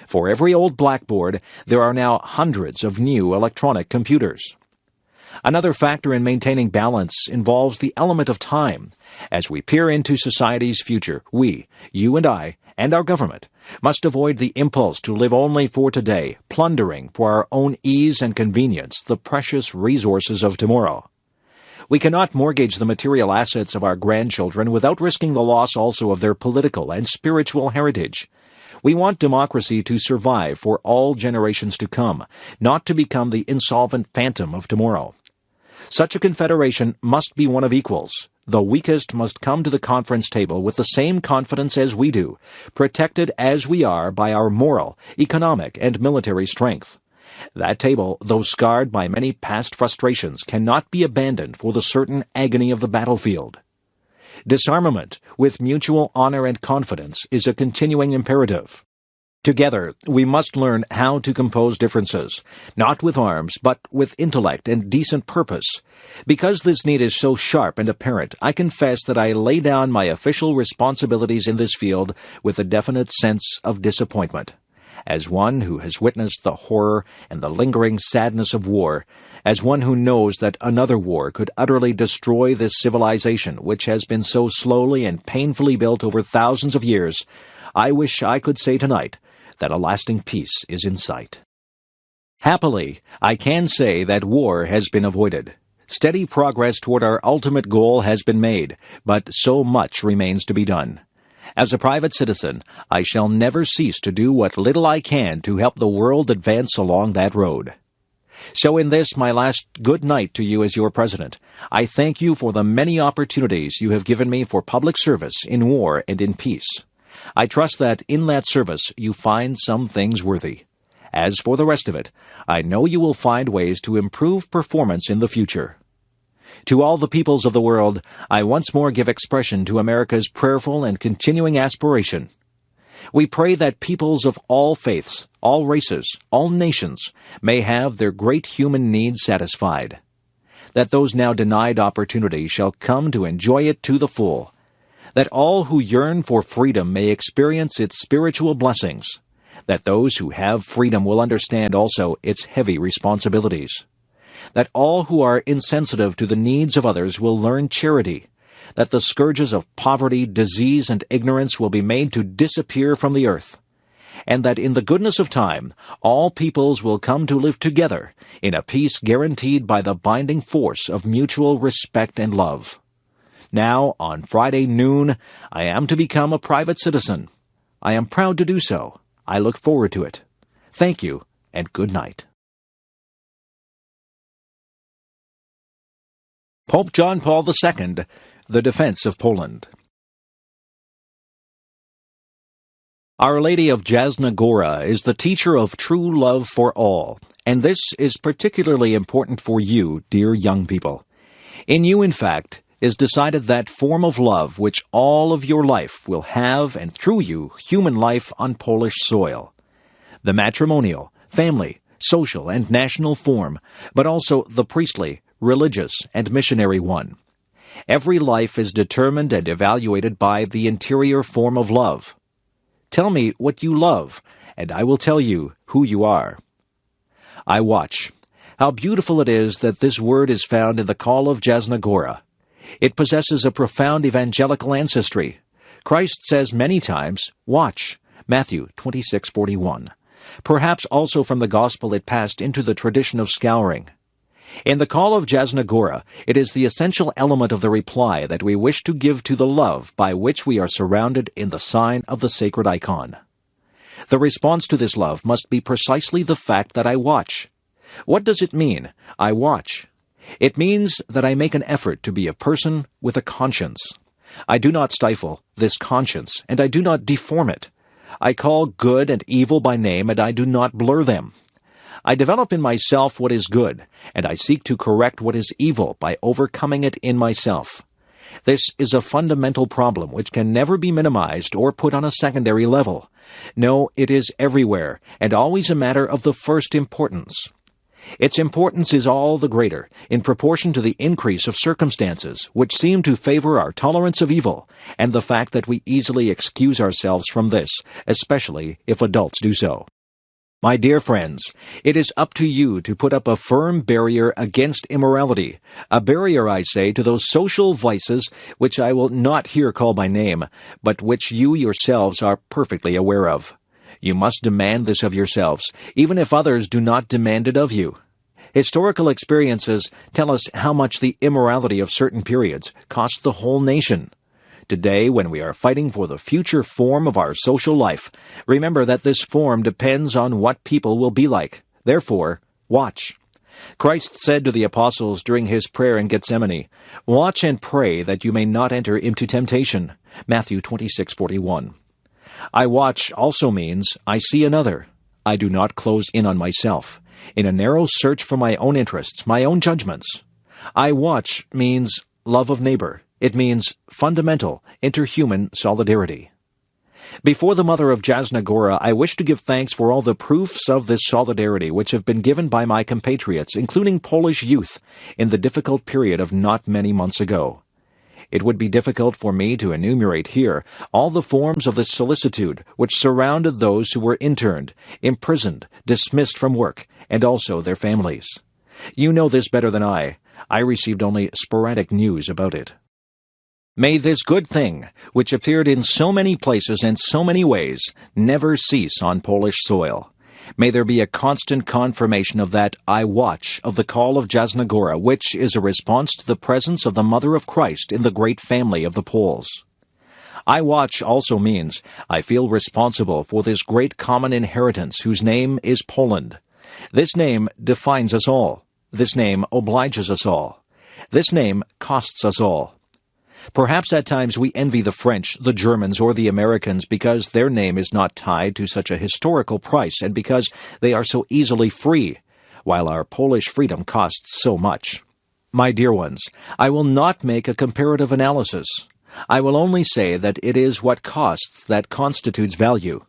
For every old blackboard, there are now hundreds of new electronic computers. Another factor in maintaining balance involves the element of time. As we peer into society's future, we, you and I, and our government, must avoid the impulse to live only for today, plundering for our own ease and convenience the precious resources of tomorrow. We cannot mortgage the material assets of our grandchildren without risking the loss also of their political and spiritual heritage. We want democracy to survive for all generations to come, not to become the insolvent phantom of tomorrow. Such a confederation must be one of equals. The weakest must come to the conference table with the same confidence as we do, protected as we are by our moral, economic, and military strength. That table, though scarred by many past frustrations, cannot be abandoned for the certain agony of the battlefield. Disarmament, with mutual honor and confidence, is a continuing imperative. Together, we must learn how to compose differences, not with arms, but with intellect and decent purpose. Because this need is so sharp and apparent, I confess that I lay down my official responsibilities in this field with a definite sense of disappointment. As one who has witnessed the horror and the lingering sadness of war, as one who knows that another war could utterly destroy this civilization which has been so slowly and painfully built over thousands of years, I wish I could say tonight that a lasting peace is in sight. Happily, I can say that war has been avoided. Steady progress toward our ultimate goal has been made, but so much remains to be done. As a private citizen, I shall never cease to do what little I can to help the world advance along that road. So in this, my last good night to you as your president, I thank you for the many opportunities you have given me for public service in war and in peace. I trust that in that service you find some things worthy. As for the rest of it, I know you will find ways to improve performance in the future. To all the peoples of the world, I once more give expression to America's prayerful and continuing aspiration. We pray that peoples of all faiths, all races, all nations may have their great human needs satisfied. that those now denied opportunity shall come to enjoy it to the full, that all who yearn for freedom may experience its spiritual blessings, that those who have freedom will understand also its heavy responsibilities, that all who are insensitive to the needs of others will learn charity, that the scourges of poverty, disease, and ignorance will be made to disappear from the earth, and that in the goodness of time all peoples will come to live together in a peace guaranteed by the binding force of mutual respect and love. Now, on Friday noon, I am to become a private citizen. I am proud to do so. I look forward to it. Thank you, and good night. Pope John Paul II, The Defense of Poland. Our Lady of Jasna Gora is the teacher of true love for all, and this is particularly important for you, dear young people. In you, in fact, is decided that form of love which all of your life will have, and through you, human life on Polish soil. The matrimonial, family, social, and national form, but also the priestly, religious, and missionary one. Every life is determined and evaluated by the interior form of love. Tell me what you love, and I will tell you who you are. I watch. How beautiful it is that this word is found in the call of Jasna Gora. It possesses a profound evangelical ancestry. Christ says many times, "Watch," Matthew 26:41. Perhaps also from the Gospel it passed into the tradition of scouring. In the call of Jasna Gora, it is the essential element of the reply that we wish to give to the love by which we are surrounded in the sign of the sacred icon. The response to this love must be precisely the fact that I watch. What does it mean, I watch? It means that I make an effort to be a person with a conscience. I do not stifle this conscience, and I do not deform it. I call good and evil by name, and I do not blur them. I develop in myself what is good, and I seek to correct what is evil by overcoming it in myself. This is a fundamental problem which can never be minimized or put on a secondary level. No, it is everywhere, and always a matter of the first importance. Its importance is all the greater in proportion to the increase of circumstances which seem to favor our tolerance of evil, and the fact that we easily excuse ourselves from this, especially if adults do so. My dear friends, it is up to you to put up a firm barrier against immorality, a barrier, I say, to those social vices which I will not here call by name, but which you yourselves are perfectly aware of. You must demand this of yourselves, even if others do not demand it of you. Historical experiences tell us how much the immorality of certain periods cost the whole nation. Today, when we are fighting for the future form of our social life, remember that this form depends on what people will be like. Therefore, watch. Christ said to the apostles during his prayer in Gethsemane, "Watch and pray that you may not enter into temptation." Matthew 26:41. I watch also means I see another. I do not close in on myself, in a narrow search for my own interests, my own judgments. I watch means love of neighbor. It means fundamental, interhuman solidarity. Before the Mother of Jasna Gora, I wish to give thanks for all the proofs of this solidarity which have been given by my compatriots, including Polish youth, in the difficult period of not many months ago. It would be difficult for me to enumerate here all the forms of this solicitude which surrounded those who were interned, imprisoned, dismissed from work, and also their families. You know this better than I. I received only sporadic news about it. May this good thing, which appeared in so many places and so many ways, never cease on Polish soil. May there be a constant confirmation of that I watch of the call of Jasna Gora, which is a response to the presence of the Mother of Christ in the great family of the Poles. I watch also means I feel responsible for this great common inheritance whose name is Poland. This name defines us all. This name obliges us all. This name costs us all. Perhaps at times we envy the French, the Germans, or the Americans because their name is not tied to such a historical price and because they are so easily free, while our Polish freedom costs so much. My dear ones, I will not make a comparative analysis. I will only say that it is what costs that constitutes value.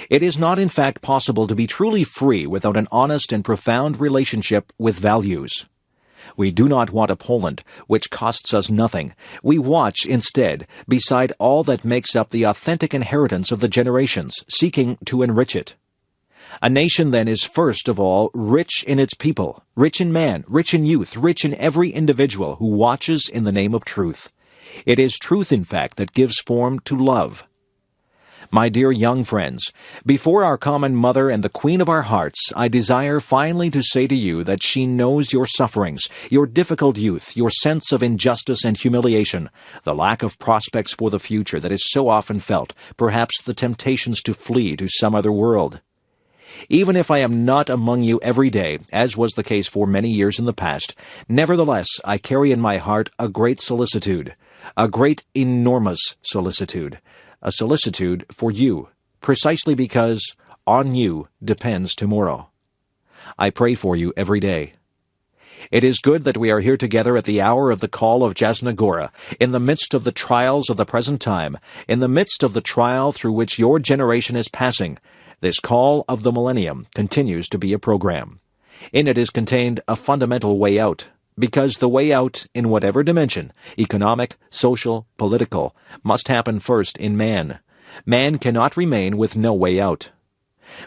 It is not in fact possible to be truly free without an honest and profound relationship with values. We do not want a Poland which costs us nothing. We watch, instead, beside all that makes up the authentic inheritance of the generations, seeking to enrich it. A nation, then, is first of all rich in its people, rich in man, rich in youth, rich in every individual who watches in the name of truth. It is truth, in fact, that gives form to love. My dear young friends, before our common mother and the queen of our hearts, I desire finally to say to you that she knows your sufferings, your difficult youth, your sense of injustice and humiliation, the lack of prospects for the future that is so often felt, perhaps the temptations to flee to some other world. Even if I am not among you every day, as was the case for many years in the past, nevertheless I carry in my heart a great solicitude, a great enormous solicitude, a solicitude for you, precisely because on you depends tomorrow. I pray for you every day. It is good that we are here together at the hour of the call of Jasna Gora, in the midst of the trials of the present time, in the midst of the trial through which your generation is passing. This call of the millennium continues to be a program. In it is contained a fundamental way out, because the way out, in whatever dimension, economic, social, political, must happen first in man. Man cannot remain with no way out.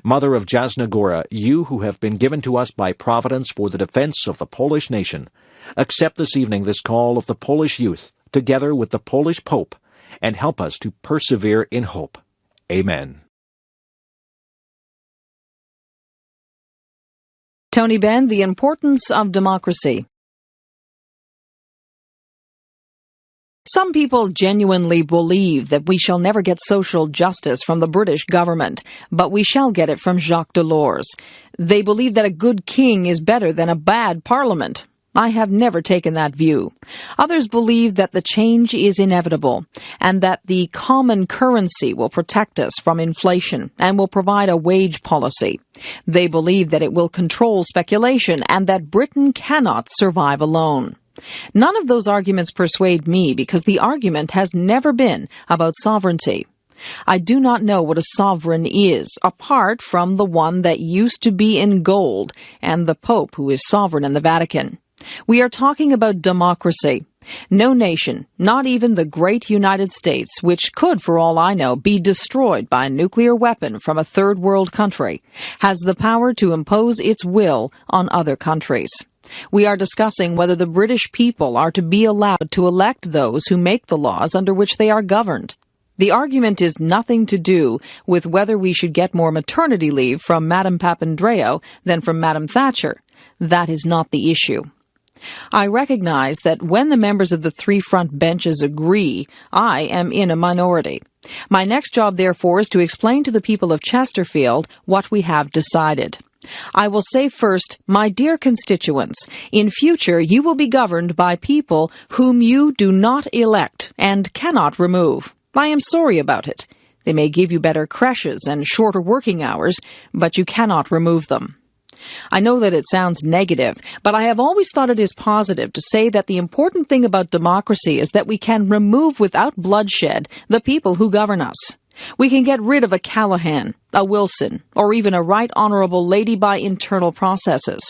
Mother of Jasna Gora, you who have been given to us by Providence for the defense of the Polish nation, accept this evening this call of the Polish youth, together with the Polish Pope, and help us to persevere in hope. Amen. Tony Benn, The Importance of Democracy. Some people genuinely believe that we shall never get social justice from the British government, but we shall get it from Jacques Delors. They believe that a good king is better than a bad parliament. I have never taken that view. Others believe that the change is inevitable and that the common currency will protect us from inflation and will provide a wage policy. They believe that it will control speculation and that Britain cannot survive alone. None of those arguments persuade me because the argument has never been about sovereignty. I do not know what a sovereign is, apart from the one that used to be in gold and the Pope who is sovereign in the Vatican. We are talking about democracy. No nation, not even the great United States, which could, for all I know, be destroyed by a nuclear weapon from a third world country, has the power to impose its will on other countries. We are discussing whether the British people are to be allowed to elect those who make the laws under which they are governed. The argument is nothing to do with whether we should get more maternity leave from Madame Papandreou than from Madame Thatcher. That is not the issue. I recognize that when the members of the three front benches agree, I am in a minority. My next job, therefore, is to explain to the people of Chesterfield what we have decided. I will say first, my dear constituents, in future you will be governed by people whom you do not elect and cannot remove. I am sorry about it. They may give you better creches and shorter working hours, but you cannot remove them. I know that it sounds negative, but I have always thought it is positive to say that the important thing about democracy is that we can remove without bloodshed the people who govern us. We can get rid of a Callaghan, a Wilson, or even a Right Honourable Lady by internal processes.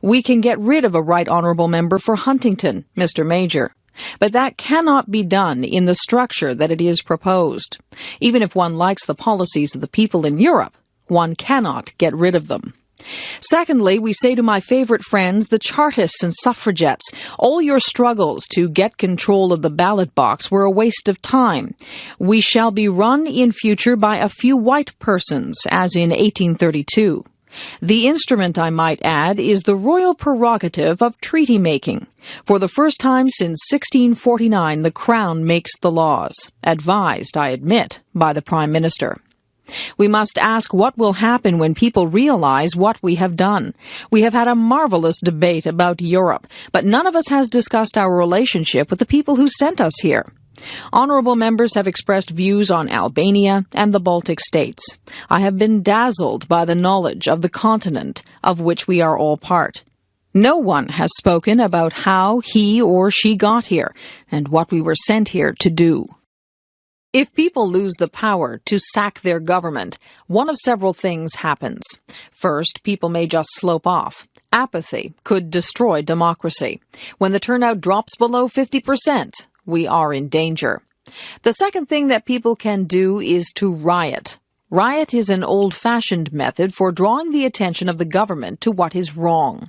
We can get rid of a Right Honourable Member for Huntington, Mr. Major. But that cannot be done in the structure that it is proposed. Even if one likes the policies of the people in Europe, one cannot get rid of them. Secondly, we say to my favourite friends, the Chartists and suffragettes, all your struggles to get control of the ballot box were a waste of time. We shall be run in future by a few white persons, as in 1832. The instrument, I might add, is the royal prerogative of treaty-making. For the first time since 1649, the Crown makes the laws, advised, I admit, by the Prime Minister. We must ask what will happen when people realize what we have done. We have had a marvelous debate about Europe, but none of us has discussed our relationship with the people who sent us here. Honourable members have expressed views on Albania and the Baltic states. I have been dazzled by the knowledge of the continent of which we are all part. No one has spoken about how he or she got here and what we were sent here to do. If people lose the power to sack their government, one of several things happens. First, people may just slope off. Apathy could destroy democracy. When the turnout drops below 50%, we are in danger. The second thing that people can do is to riot. Riot is an old-fashioned method for drawing the attention of the government to what is wrong.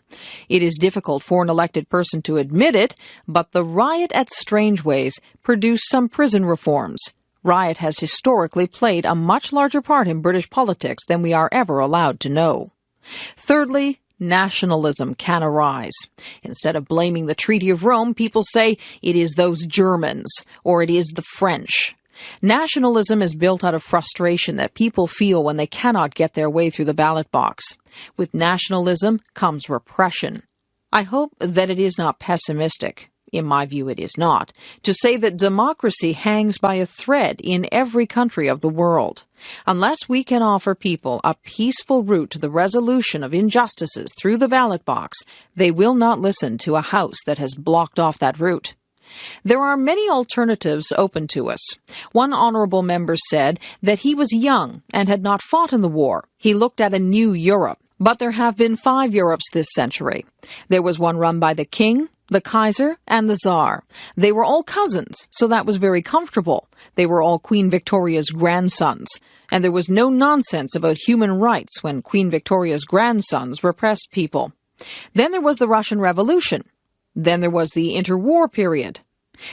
It is difficult for an elected person to admit it, but the riot at Strangeways produced some prison reforms. Riot has historically played a much larger part in British politics than we are ever allowed to know. Thirdly, nationalism can arise. Instead of blaming the Treaty of Rome, people say it is those Germans or it is the French. Nationalism is built out of frustration that people feel when they cannot get their way through the ballot box. With nationalism comes repression. I hope that it is not pessimistic. In my view, it is not, to say that democracy hangs by a thread in every country of the world. Unless we can offer people a peaceful route to the resolution of injustices through the ballot box, they will not listen to a House that has blocked off that route. There are many alternatives open to us. One honourable member said that he was young and had not fought in the war. He looked at a new Europe. But there have been 5 Europes this century. There was one run by the King, the Kaiser, and the Tsar. They were all cousins, so that was very comfortable. They were all Queen Victoria's grandsons. And there was no nonsense about human rights when Queen Victoria's grandsons repressed people. Then there was the Russian Revolution. Then there was the interwar period.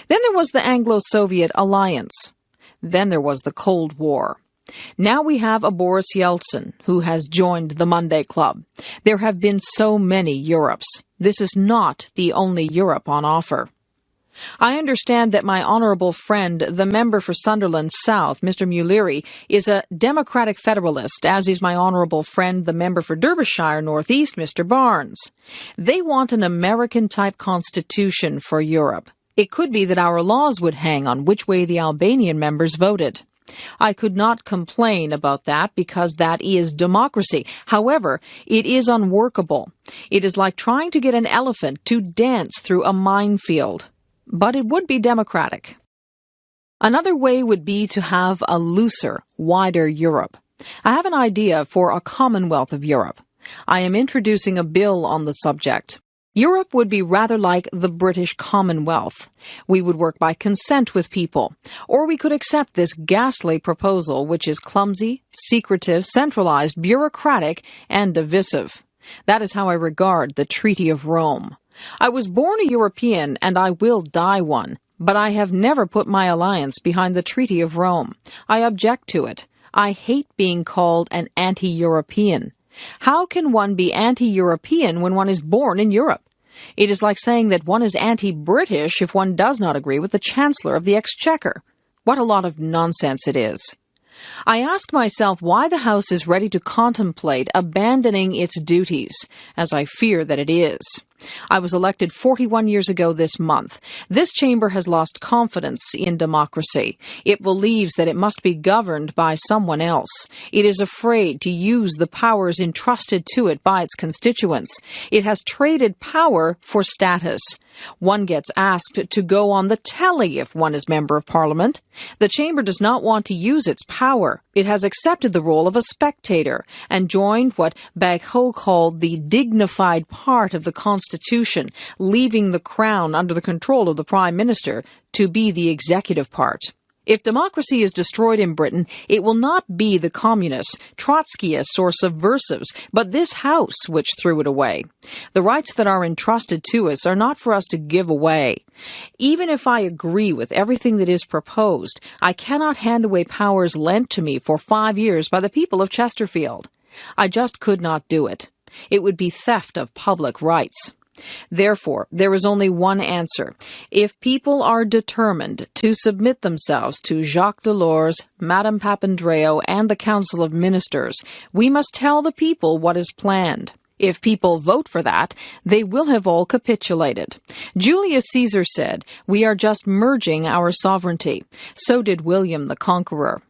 Then there was the Anglo-Soviet alliance. Then there was the Cold War. Now we have a Boris Yeltsin who has joined the Monday Club. There have been so many Europes. This is not the only Europe on offer. I understand that my honourable friend, the member for Sunderland South, Mr. Muleary, is a Democratic Federalist, as is my honourable friend, the member for Derbyshire North East, Mr. Barnes. They want an American-type constitution for Europe. It could be that our laws would hang on which way the Albanian members voted. I could not complain about that because that is democracy. However, it is unworkable. It is like trying to get an elephant to dance through a minefield. But it would be democratic. Another way would be to have a looser, wider Europe. I have an idea for a Commonwealth of Europe. I am introducing a bill on the subject. Europe would be rather like the British Commonwealth. We would work by consent with people. Or we could accept this ghastly proposal, which is clumsy, secretive, centralized, bureaucratic, and divisive. That is how I regard the Treaty of Rome. I was born a European, and I will die one, but I have never put my alliance behind the Treaty of Rome. I object to it. I hate being called an anti-European. How can one be anti-European when one is born in Europe? It is like saying that one is anti-British if one does not agree with the Chancellor of the Exchequer. What a lot of nonsense it is. I ask myself why the House is ready to contemplate abandoning its duties, as I fear that it is. I was elected 41 years ago this month. This chamber has lost confidence in democracy. It believes that it must be governed by someone else. It is afraid to use the powers entrusted to it by its constituents. It has traded power for status. One gets asked to go on the telly if one is Member of Parliament. The chamber does not want to use its power. It has accepted the role of a spectator and joined what Vaclav called the dignified part of the Constitution, leaving the crown under the control of the Prime Minister to be the executive part. If democracy is destroyed in Britain, it will not be the communists, Trotskyists, or subversives, but this House which threw it away. The rights that are entrusted to us are not for us to give away. Even if I agree with everything that is proposed, I cannot hand away powers lent to me for 5 years by the people of Chesterfield. I just could not do it. It would be theft of public rights. Therefore, there is only one answer. If people are determined to submit themselves to Jacques Delors, Madame Papandreou, and the Council of Ministers, we must tell the people what is planned. If people vote for that, they will have all capitulated. Julius Caesar said, "We are just merging our sovereignty." So did William the Conqueror.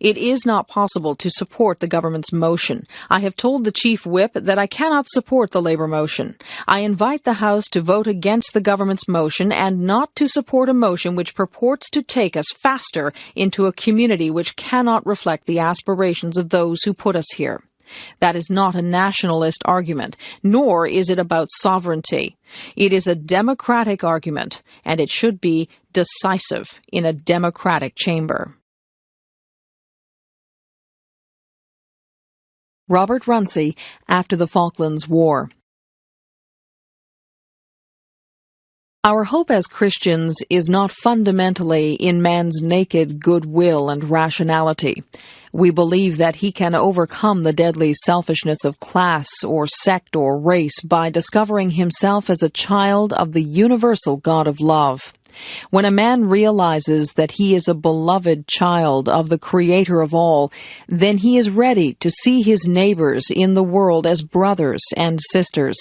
It is not possible to support the government's motion. I have told the Chief Whip that I cannot support the Labour motion. I invite the House to vote against the government's motion and not to support a motion which purports to take us faster into a community which cannot reflect the aspirations of those who put us here. That is not a nationalist argument, nor is it about sovereignty. It is a democratic argument, and it should be decisive in a democratic chamber. Robert Runcie, after the Falklands War. Our hope as Christians is not fundamentally in man's naked goodwill and rationality. We believe that he can overcome the deadly selfishness of class or sect or race by discovering himself as a child of the universal God of love. When a man realizes that he is a beloved child of the Creator of all, then he is ready to see his neighbors in the world as brothers and sisters.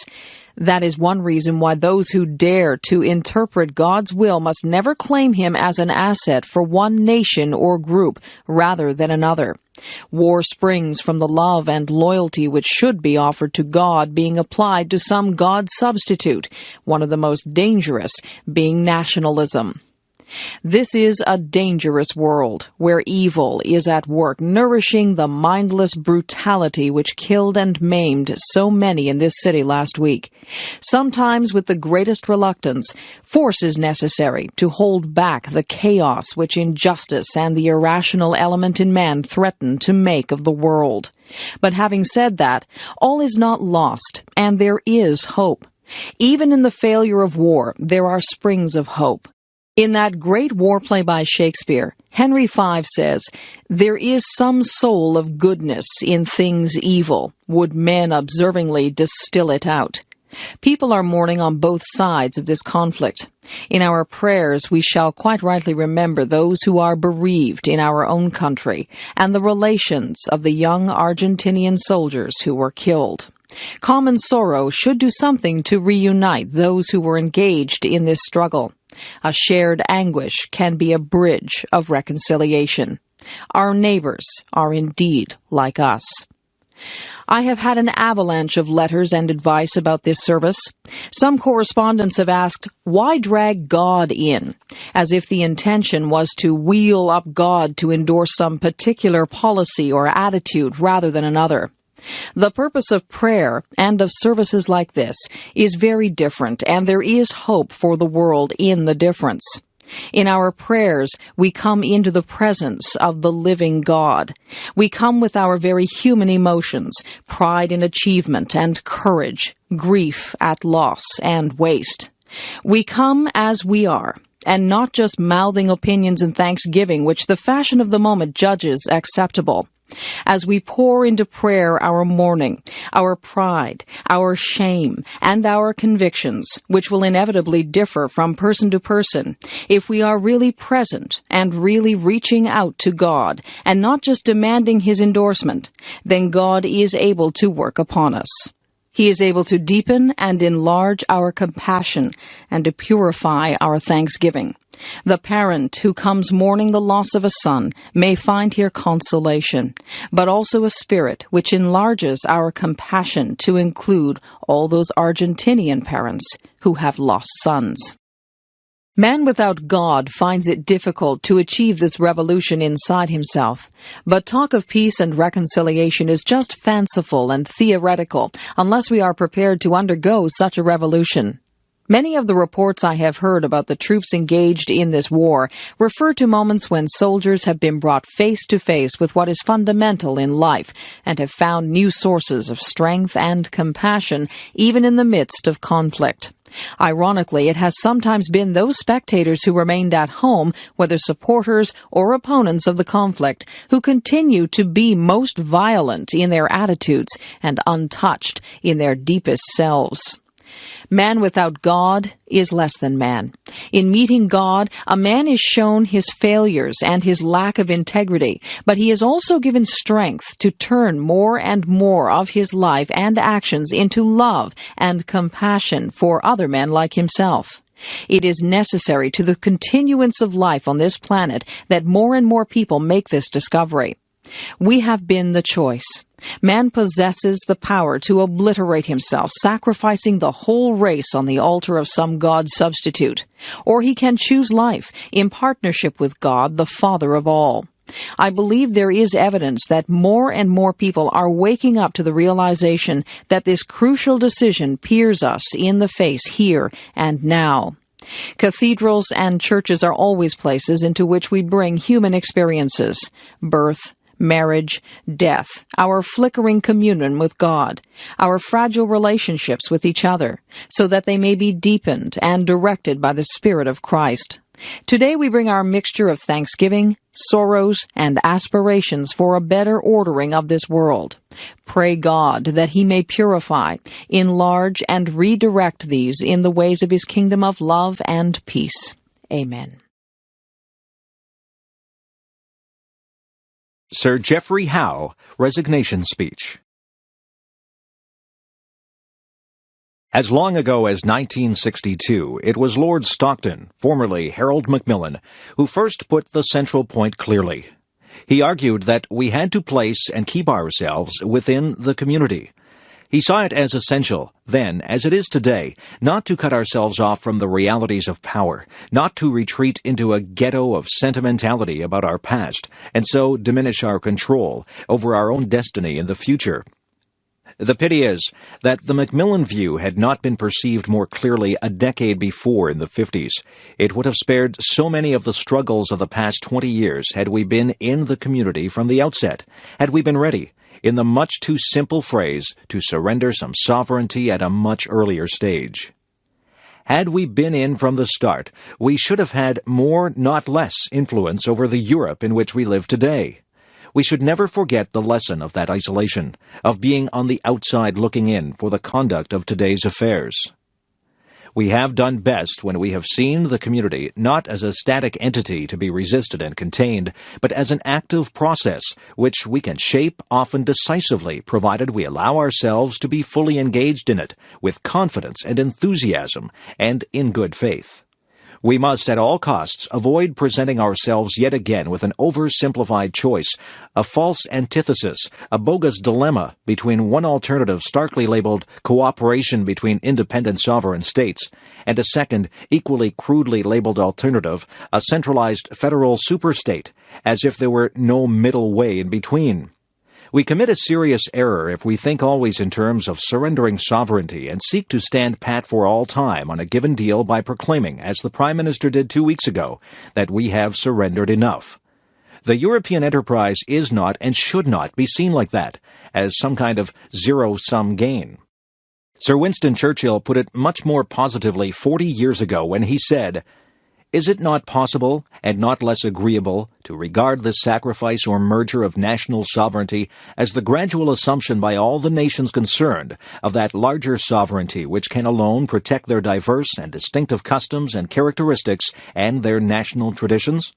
That is one reason why those who dare to interpret God's will must never claim him as an asset for one nation or group rather than another. War springs from the love and loyalty which should be offered to God being applied to some God substitute, one of the most dangerous being nationalism. This is a dangerous world where evil is at work, nourishing the mindless brutality which killed and maimed so many in this city last week. Sometimes, with the greatest reluctance, force is necessary to hold back the chaos which injustice and the irrational element in man threaten to make of the world. But having said that, all is not lost, and there is hope. Even in the failure of war, there are springs of hope. In that great war play by Shakespeare, Henry V says, "There is some soul of goodness in things evil, would men observingly distill it out." People are mourning on both sides of this conflict. In our prayers, we shall quite rightly remember those who are bereaved in our own country and the relations of the young Argentinian soldiers who were killed. Common sorrow should do something to reunite those who were engaged in this struggle. A shared anguish can be a bridge of reconciliation. Our neighbors are indeed like us. I have had an avalanche of letters and advice about this service. Some correspondents have asked, why drag God in? As if the intention was to wheel up God to endorse some particular policy or attitude rather than another. The purpose of prayer and of services like this is very different, and there is hope for the world in the difference. In our prayers, we come into the presence of the living God. We come with our very human emotions, pride in achievement and courage, grief at loss and waste. We come as we are, and not just mouthing opinions and thanksgiving which the fashion of the moment judges acceptable. As we pour into prayer our mourning, our pride, our shame, and our convictions, which will inevitably differ from person to person, if we are really present and really reaching out to God, and not just demanding His endorsement, then God is able to work upon us. He is able to deepen and enlarge our compassion and to purify our thanksgiving. The parent who comes mourning the loss of a son may find here consolation, but also a spirit which enlarges our compassion to include all those Argentinian parents who have lost sons. Man without God finds it difficult to achieve this revolution inside himself. But talk of peace and reconciliation is just fanciful and theoretical unless we are prepared to undergo such a revolution. Many of the reports I have heard about the troops engaged in this war refer to moments when soldiers have been brought face to face with what is fundamental in life and have found new sources of strength and compassion even in the midst of conflict. Ironically, it has sometimes been those spectators who remained at home, whether supporters or opponents of the conflict, who continue to be most violent in their attitudes and untouched in their deepest selves. Man without God is less than man. In meeting God, a man is shown his failures and his lack of integrity, but he is also given strength to turn more and more of his life and actions into love and compassion for other men like himself. It is necessary to the continuance of life on this planet that more and more people make this discovery. We have been the choice. Man possesses the power to obliterate himself, sacrificing the whole race on the altar of some God substitute. Or he can choose life in partnership with God, the Father of all. I believe there is evidence that more and more people are waking up to the realization that this crucial decision peers us in the face here and now. Cathedrals and churches are always places into which we bring human experiences: birth, marriage, death, our flickering communion with God, our fragile relationships with each other, so that they may be deepened and directed by the Spirit of Christ. Today we bring our mixture of thanksgiving, sorrows, and aspirations for a better ordering of this world. Pray God that He may purify, enlarge, and redirect these in the ways of His kingdom of love and peace. Amen. Sir Geoffrey Howe, Resignation Speech. As long ago as 1962, it was Lord Stockton, formerly Harold Macmillan, who first put the central point clearly. He argued that we had to place and keep ourselves within the community. He saw it as essential, then, as it is today, not to cut ourselves off from the realities of power, not to retreat into a ghetto of sentimentality about our past, and so diminish our control over our own destiny in the future. The pity is that the Macmillan view had not been perceived more clearly a decade before in the 50s. It would have spared so many of the struggles of the past 20 years had we been in the community from the outset, had we been ready, in the much too simple phrase, to surrender some sovereignty at a much earlier stage. Had we been in from the start, we should have had more, not less, influence over the Europe in which we live today. We should never forget the lesson of that isolation, of being on the outside looking in for the conduct of today's affairs. We have done best when we have seen the community not as a static entity to be resisted and contained, but as an active process which we can shape often decisively, provided we allow ourselves to be fully engaged in it with confidence and enthusiasm and in good faith. We must at all costs avoid presenting ourselves yet again with an oversimplified choice, a false antithesis, a bogus dilemma between one alternative starkly labeled cooperation between independent sovereign states, and a second, equally crudely labeled alternative, a centralized federal superstate, as if there were no middle way in between. We commit a serious error if we think always in terms of surrendering sovereignty and seek to stand pat for all time on a given deal by proclaiming, as the Prime Minister did 2 weeks ago, that we have surrendered enough. The European enterprise is not and should not be seen like that, as some kind of zero-sum gain. Sir Winston Churchill put it much more positively 40 years ago when he said, "Is it not possible, and not less agreeable, to regard this sacrifice or merger of national sovereignty as the gradual assumption by all the nations concerned of that larger sovereignty which can alone protect their diverse and distinctive customs and characteristics and their national traditions?"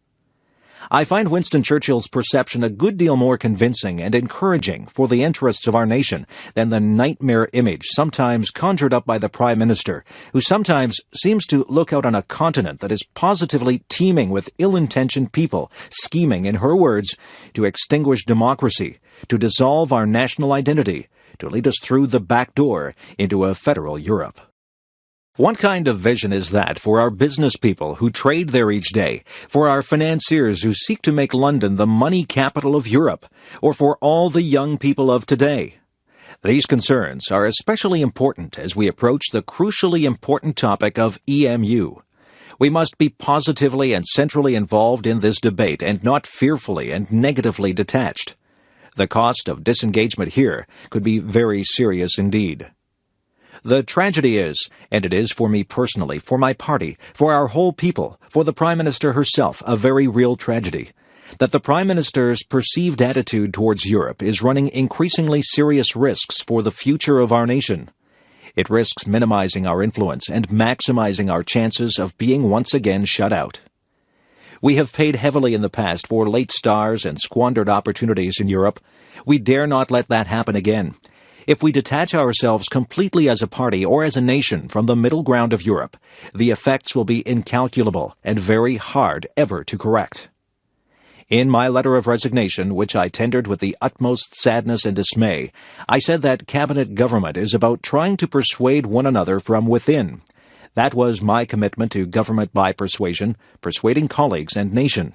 I find Winston Churchill's perception a good deal more convincing and encouraging for the interests of our nation than the nightmare image sometimes conjured up by the Prime Minister, who sometimes seems to look out on a continent that is positively teeming with ill-intentioned people, scheming, in her words, to extinguish democracy, to dissolve our national identity, to lead us through the back door into a federal Europe. What kind of vision is that for our business people who trade there each day, for our financiers who seek to make London the money capital of Europe, or for all the young people of today? These concerns are especially important as we approach the crucially important topic of EMU. We must be positively and centrally involved in this debate and not fearfully and negatively detached. The cost of disengagement here could be very serious indeed. The tragedy is, and it is for me personally, for my party, for our whole people, for the Prime Minister herself, a very real tragedy, that the Prime Minister's perceived attitude towards Europe is running increasingly serious risks for the future of our nation. It risks minimizing our influence and maximizing our chances of being once again shut out. We have paid heavily in the past for late stars and squandered opportunities in Europe. We dare not let that happen again. If we detach ourselves completely as a party or as a nation from the middle ground of Europe, the effects will be incalculable and very hard ever to correct. In my letter of resignation, which I tendered with the utmost sadness and dismay, I said that cabinet government is about trying to persuade one another from within. That was my commitment to government by persuasion, persuading colleagues and nation.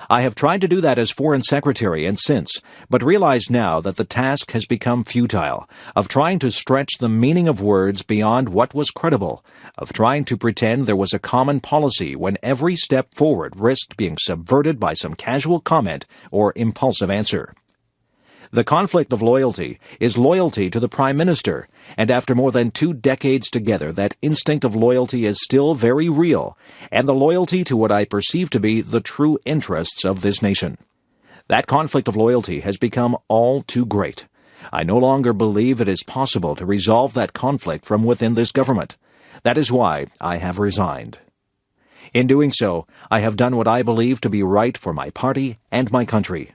I have tried to do that as Foreign Secretary and since, but realize now that the task has become futile, of trying to stretch the meaning of words beyond what was credible, of trying to pretend there was a common policy when every step forward risked being subverted by some casual comment or impulsive answer. The conflict of loyalty is loyalty to the Prime Minister, and after more than 2 decades together, that instinct of loyalty is still very real, and the loyalty to what I perceive to be the true interests of this nation. That conflict of loyalty has become all too great. I no longer believe it is possible to resolve that conflict from within this government. That is why I have resigned. In doing so, I have done what I believe to be right for my party and my country.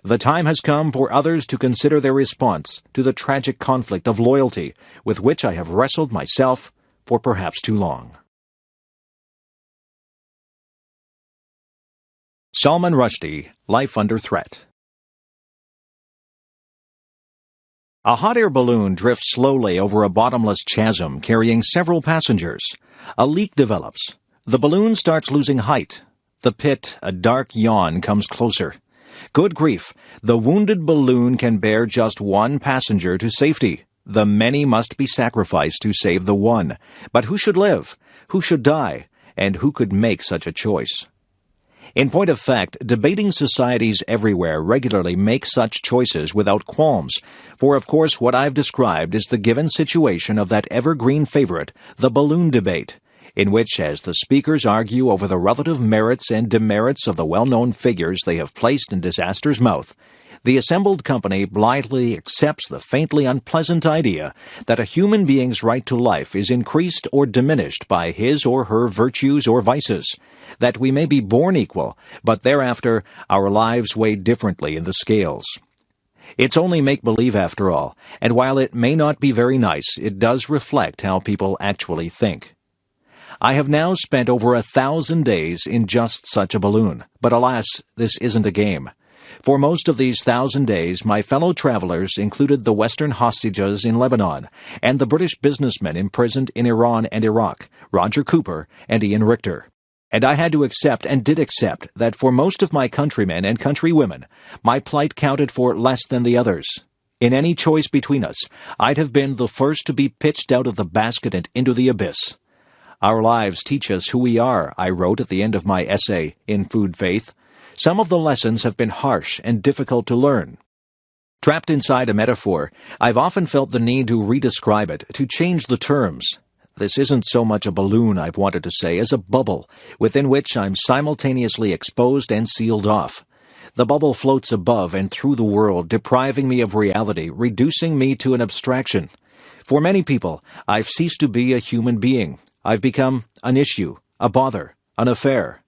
The time has come for others to consider their response to the tragic conflict of loyalty with which I have wrestled myself for perhaps too long. Salman Rushdie, Life Under Threat. A hot air balloon drifts slowly over a bottomless chasm carrying several passengers. A leak develops. The balloon starts losing height. The pit, a dark yawn, comes closer. Good grief, the wounded balloon can bear just one passenger to safety. The many must be sacrificed to save the one. But who should live? Who should die? And who could make such a choice? In point of fact, debating societies everywhere regularly make such choices without qualms, for of course what I've described is the given situation of that evergreen favorite, the balloon debate, in which, as the speakers argue over the relative merits and demerits of the well-known figures they have placed in disaster's mouth, the assembled company blithely accepts the faintly unpleasant idea that a human being's right to life is increased or diminished by his or her virtues or vices, that we may be born equal, but thereafter our lives weigh differently in the scales. It's only make-believe after all, and while it may not be very nice, it does reflect how people actually think. I have now spent over 1,000 days in just such a balloon, but alas, this isn't a game. For most of these 1,000 days, my fellow travelers included the Western hostages in Lebanon and the British businessmen imprisoned in Iran and Iraq, Roger Cooper and Ian Richter. And I had to accept, and did accept, that for most of my countrymen and countrywomen, my plight counted for less than the others. In any choice between us, I'd have been the first to be pitched out of the basket and into the abyss. Our lives teach us who we are, I wrote at the end of my essay, In Food Faith. Some of the lessons have been harsh and difficult to learn. Trapped inside a metaphor, I've often felt the need to redescribe it, to change the terms. This isn't so much a balloon, I've wanted to say, as a bubble, within which I'm simultaneously exposed and sealed off. The bubble floats above and through the world, depriving me of reality, reducing me to an abstraction. For many people, I've ceased to be a human being. I've become an issue, a bother, an affair.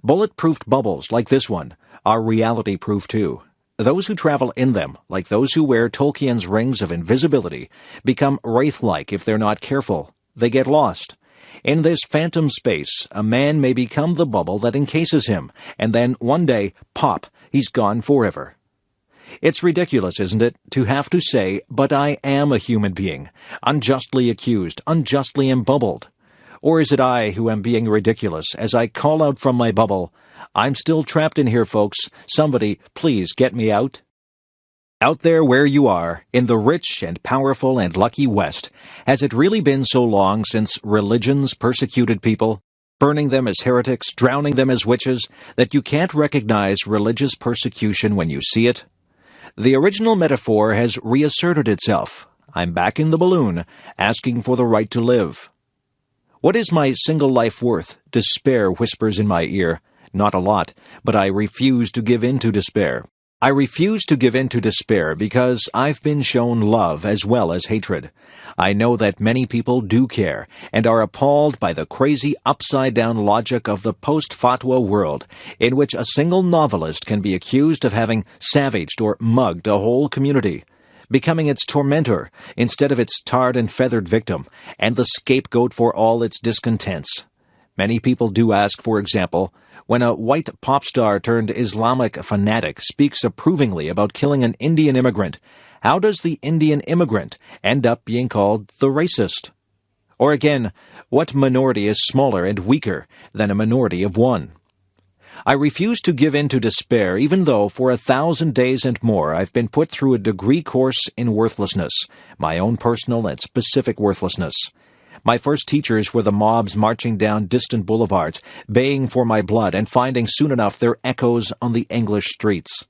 Bullet-proofed bubbles, like this one, are reality-proof too. Those who travel in them, like those who wear Tolkien's rings of invisibility, become wraith-like if they're not careful. They get lost. In this phantom space, a man may become the bubble that encases him, and then one day, pop, he's gone forever. It's ridiculous, isn't it, to have to say, but I am a human being, unjustly accused, unjustly embubbled. Or is it I who am being ridiculous as I call out from my bubble, I'm still trapped in here, folks. Somebody, please get me out? Out there where you are, in the rich and powerful and lucky West, has it really been so long since religions persecuted people, burning them as heretics, drowning them as witches, that you can't recognize religious persecution when you see it? The original metaphor has reasserted itself. I'm back in the balloon, asking for the right to live. What is my single life worth? Despair whispers in my ear. Not a lot, but I refuse to give in to despair. I refuse to give in to despair because I've been shown love as well as hatred. I know that many people do care and are appalled by the crazy upside-down logic of the post-fatwa world in which a single novelist can be accused of having savaged or mugged a whole community, becoming its tormentor instead of its tarred and feathered victim, and the scapegoat for all its discontents. Many people do ask, for example, when a white pop star turned Islamic fanatic speaks approvingly about killing an Indian immigrant, how does the Indian immigrant end up being called the racist? Or again, what minority is smaller and weaker than a minority of one? I refuse to give in to despair, even though for 1,000 days and more I've been put through a degree course in worthlessness, my own personal and specific worthlessness. My first teachers were the mobs marching down distant boulevards, baying for my blood and finding soon enough their echoes on the English streets.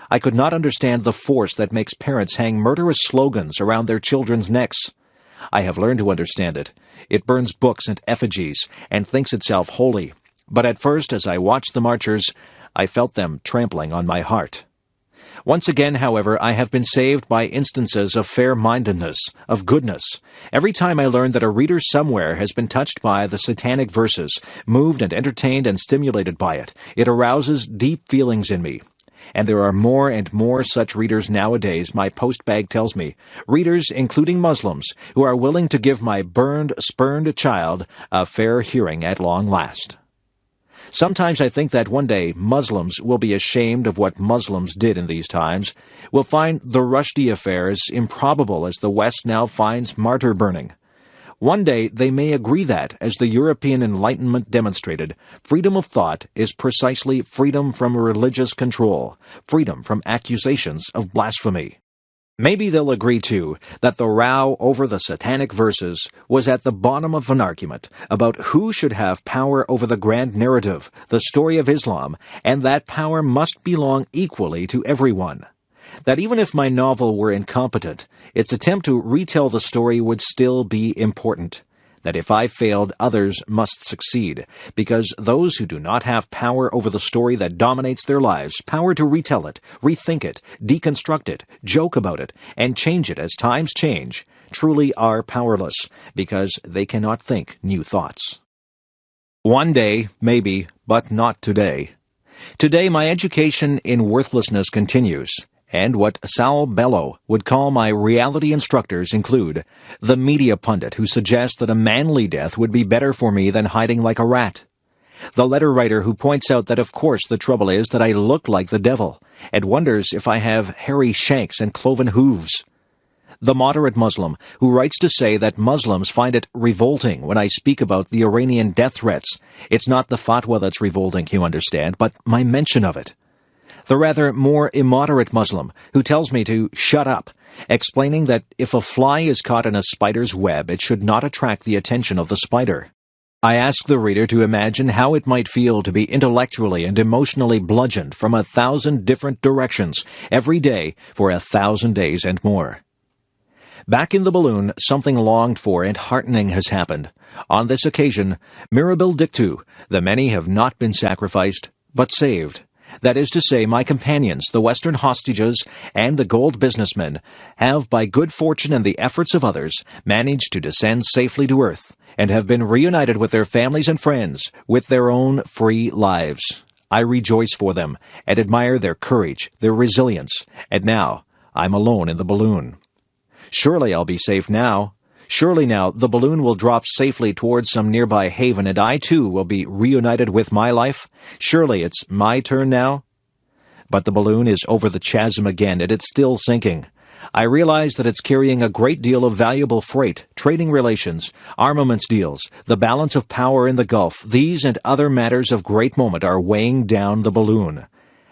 I could not understand the force that makes parents hang murderous slogans around their children's necks. I have learned to understand it. It burns books and effigies and thinks itself holy. But at first, as I watched the marchers, I felt them trampling on my heart. Once again, however, I have been saved by instances of fair-mindedness, of goodness. Every time I learn that a reader somewhere has been touched by the satanic verses, moved and entertained and stimulated by it, it arouses deep feelings in me. And there are more and more such readers nowadays, my postbag tells me, readers, including Muslims, who are willing to give my burned, spurned child a fair hearing at long last. Sometimes I think that one day Muslims will be ashamed of what Muslims did in these times, will find the Rushdie affair as improbable as the West now finds martyr burning. One day they may agree that, as the European Enlightenment demonstrated, freedom of thought is precisely freedom from religious control, freedom from accusations of blasphemy. Maybe they'll agree, too, that the row over the satanic verses was at the bottom of an argument about who should have power over the grand narrative, the story of Islam, and that power must belong equally to everyone. That even if my novel were incompetent, its attempt to retell the story would still be important. That if I failed, others must succeed, because those who do not have power over the story that dominates their lives, power to retell it, rethink it, deconstruct it, joke about it, and change it as times change, truly are powerless, because they cannot think new thoughts. One day, maybe, but not today. Today my education in worthlessness continues. And what Sal Bellow would call my reality instructors include the media pundit who suggests that a manly death would be better for me than hiding like a rat, the letter writer who points out that of course the trouble is that I look like the devil, and wonders if I have hairy shanks and cloven hooves, the moderate Muslim who writes to say that Muslims find it revolting when I speak about the Iranian death threats. It's not the fatwa that's revolting, you understand, but my mention of it. The rather more immoderate Muslim who tells me to shut up, explaining that if a fly is caught in a spider's web, it should not attract the attention of the spider. I ask the reader to imagine how it might feel to be intellectually and emotionally bludgeoned from 1,000 different directions every day for 1,000 days and more. Back in the balloon, something longed for and heartening has happened. On this occasion, mirabile dictu, the many have not been sacrificed, but saved. That is to say, my companions, the Western hostages, and the gold businessmen, have, by good fortune and the efforts of others, managed to descend safely to earth, and have been reunited with their families and friends, with their own free lives. I rejoice for them, and admire their courage, their resilience, and now I'm alone in the balloon. Surely I'll be safe now. Surely now the balloon will drop safely towards some nearby haven, and I too will be reunited with my life. Surely it's my turn now. But the balloon is over the chasm again, and it's still sinking. I realize that it's carrying a great deal of valuable freight, trading relations, armaments deals, the balance of power in the Gulf. These and other matters of great moment are weighing down the balloon.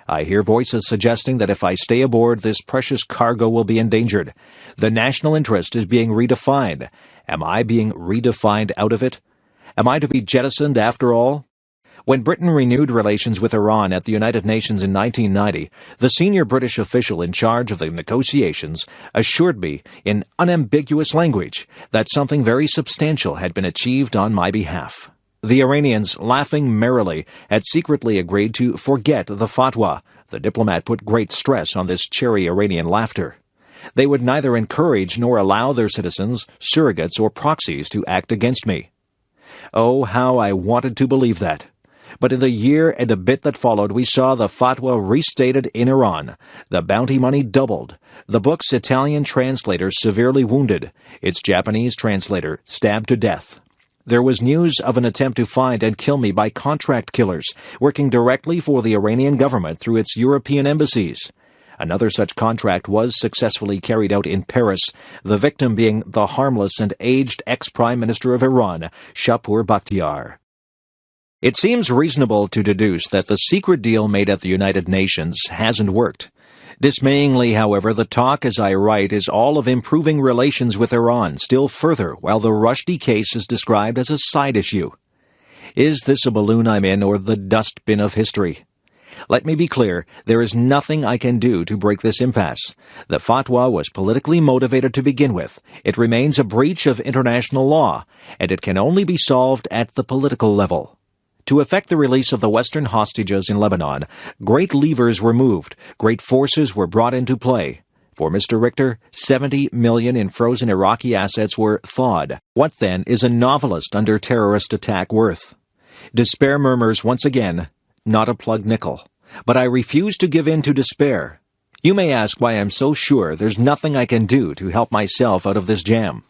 I hear voices suggesting that if I stay aboard, this precious cargo will be endangered. The national interest is being redefined. Am I being redefined out of it? Am I to be jettisoned after all? When Britain renewed relations with Iran at the United Nations in 1990, the senior British official in charge of the negotiations assured me in unambiguous language that something very substantial had been achieved on my behalf. The Iranians, laughing merrily, had secretly agreed to forget the fatwa. The diplomat put great stress on this cherry Iranian laughter. They would neither encourage nor allow their citizens, surrogates or proxies, to act against me. Oh, how I wanted to believe that. But in the year and a bit that followed, we saw the fatwa restated in Iran. The bounty money doubled. The book's Italian translator severely wounded. Its Japanese translator stabbed to death. there was news of an attempt to find and kill me by contract killers working directly for the Iranian government through its European embassies. Another such contract was successfully carried out in Paris, the victim being the harmless and aged ex-Prime Minister of Iran, Shapur Bakhtiar. It seems reasonable to deduce that the secret deal made at the United Nations hasn't worked. Dismayingly, however, the talk as I write is all of improving relations with Iran still further, while the Rushdie case is described as a side issue. Is this a balloon I'm in or the dustbin of history? Let me be clear, there is nothing I can do to break this impasse. The fatwa was politically motivated to begin with. It remains a breach of international law, and it can only be solved at the political level. To effect the release of the Western hostages in Lebanon, great levers were moved, great forces were brought into play. For Mr. Richter, 70 million in frozen Iraqi assets were thawed. What then is a novelist under terrorist attack worth? Despair murmurs once again, not a plug nickel. But I refuse to give in to despair. You may ask why I'm so sure there's nothing I can do to help myself out of this jam.